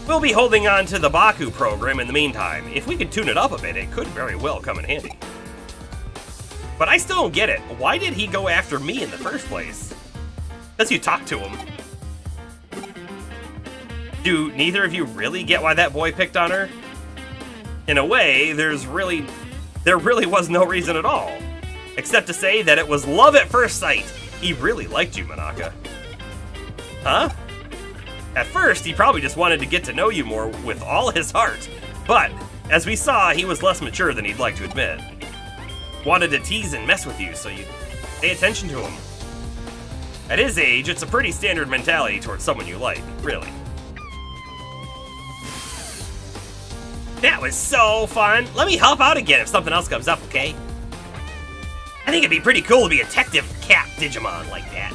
We'll be holding on to the Baku program in the meantime. If we could tune it up a bit, it could very well come in handy. But I still don't get it. Why did he go after me in the first place? Because you talked to him. Do neither of you really get why that boy picked on her? In a way, there really was no reason at all. Except to say that it was love at first sight. He really liked you, Manaka. Huh? At first, he probably just wanted to get to know you more with all his heart. But, as we saw, he was less mature than he'd like to admit. Wanted to tease and mess with you, so you'd pay attention to him. At his age, it's a pretty standard mentality towards someone you like, really. That was so fun. Let me help out again if something else comes up, okay? I think it'd be pretty cool to be a detective cat Digimon like that.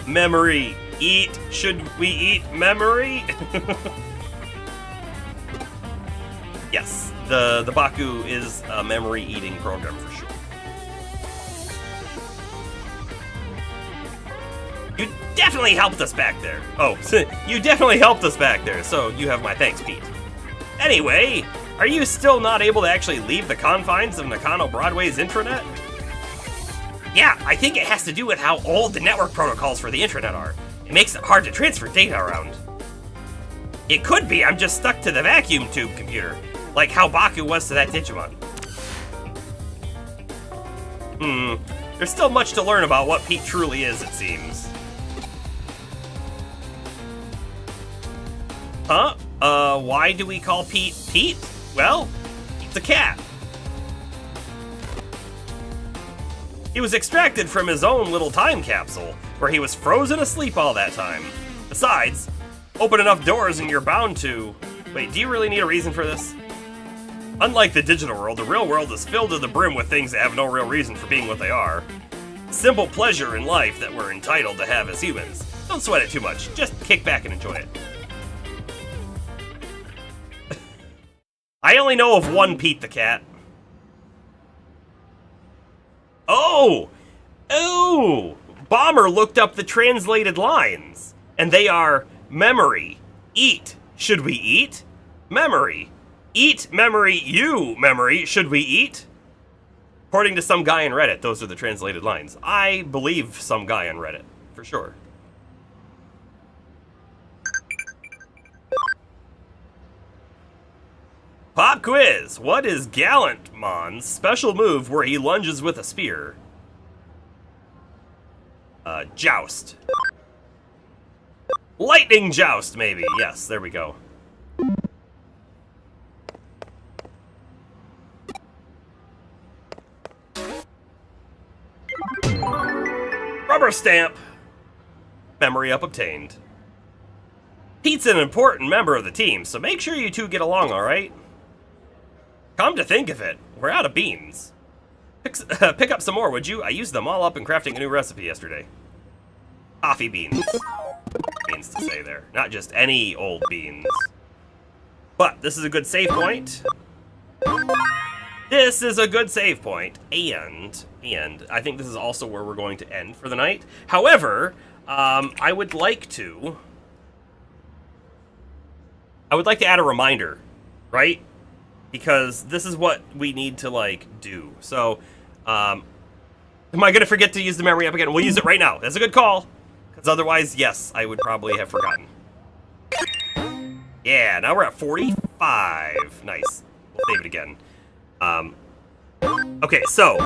Memory. Eat. Should we eat memory? Yes, the Baku is a memory eating program for sure. You definitely helped us back there. Oh, you definitely helped us back there, so you have my thanks, Pete. Anyway, Are you still not able to actually leave the confines of Nakano Broadway's intranet? Yeah, I think it has to do with how old the network protocols for the intranet are. It makes it hard to transfer data around. It could be I'm just stuck to the vacuum tube computer, like how Baku was to that Digimon. There's still much to learn about what Pete truly is, it seems. Huh? Why do we call Pete Pete? Well, Pete's a cat. He was extracted from his own little time capsule, where he was frozen asleep all that time. Besides, open enough doors and you're bound to... Wait, do you really need a reason for this? Unlike the digital world, the real world is filled to the brim with things that have no real reason for being what they are. Simple pleasure in life that we're entitled to have as humans. Don't sweat it too much, just kick back and enjoy it. I only know of one Pete the Cat. Oh! Bomber looked up the translated lines. And they are memory, eat, should we eat? Memory, eat, memory, you, memory, should we eat? According to some guy on Reddit, those are the translated lines. I believe some guy on Reddit, for sure. Pop quiz! What is Gallantmon's special move where he lunges with a spear? Joust. Lightning Joust, maybe. Yes, there we go. Rubber stamp. Memory up obtained. Pete's an important member of the team, so make sure you two get along, alright? Come to think of it, we're out of beans. Pick up some more, would you? I used them all up in crafting a new recipe yesterday. Coffee beans. Beans to say there. Not just any old beans. But this is a good save point. This is a good save point. And I think this is also where we're going to end for the night. However, I would like to add a reminder, right? Because this is what we need to, like, do. So, am I going to forget to use the memory up again? We'll use it right now. That's a good call. Because otherwise, yes, I would probably have forgotten. Yeah, now we're at 45. Nice. We'll save it again. Okay, so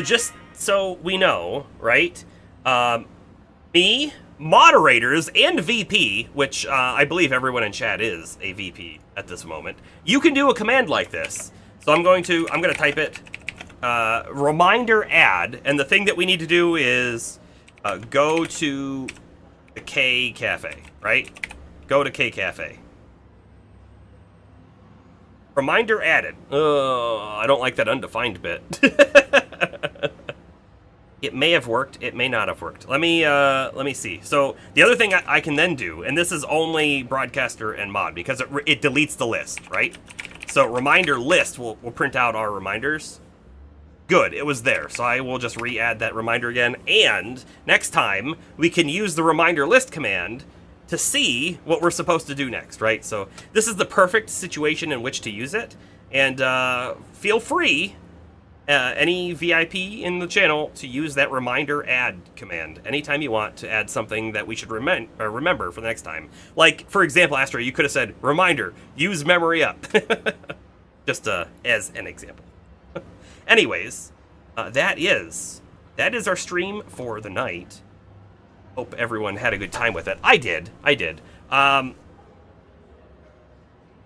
just so we know, right? Me, moderators, and VP, which I believe everyone in chat is a VP at this moment. You can do a command like this. So I'm going to type it, reminder add, and the thing that we need to do is go to the K Cafe, right? Go to K Cafe. Reminder added. I don't like that undefined bit. It may have worked. It may not have worked. Let me see. So the other thing I can then do, and this is only broadcaster and mod because it deletes the list, right? So reminder list will print out our reminders. Good, it was there. So I will just re-add that reminder again. And next time we can use the reminder list command to see what we're supposed to do next, right? So this is the perfect situation in which to use it. And feel free, any VIP in the channel, to use that reminder add command anytime you want to add something that we should remember for the next time. Like, for example, Astro, you could have said, reminder, use memory up. Just as an example. Anyways, that is our stream for the night. Hope everyone had a good time with it. I did.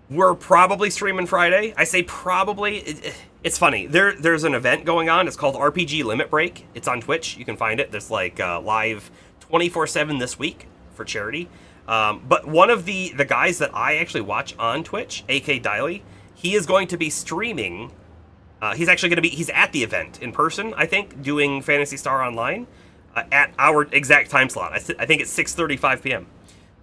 We're probably streaming Friday. I say probably. It's funny. There's an event going on. It's called RPG Limit Break. It's on Twitch. You can find it. There's like live 24/7 this week for charity. But one of the guys that I actually watch on Twitch, AK Diley, he is going to be streaming. He's at the event in person, I think, doing Phantasy Star Online at our exact time slot. I think it's 6:35 p.m.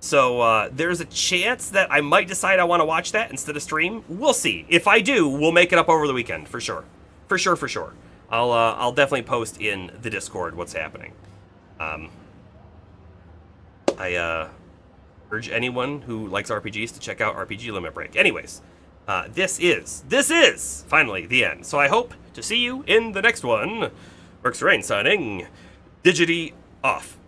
So there's a chance that I might decide I want to watch that instead of stream. We'll see. If I do, we'll make it up over the weekend for sure. For sure. I'll definitely post in the Discord what's happening. I urge anyone who likes RPGs to check out RPG Limit Break. Anyways, this is finally the end. So I hope to see you in the next one. Works Rain signing. Digity off.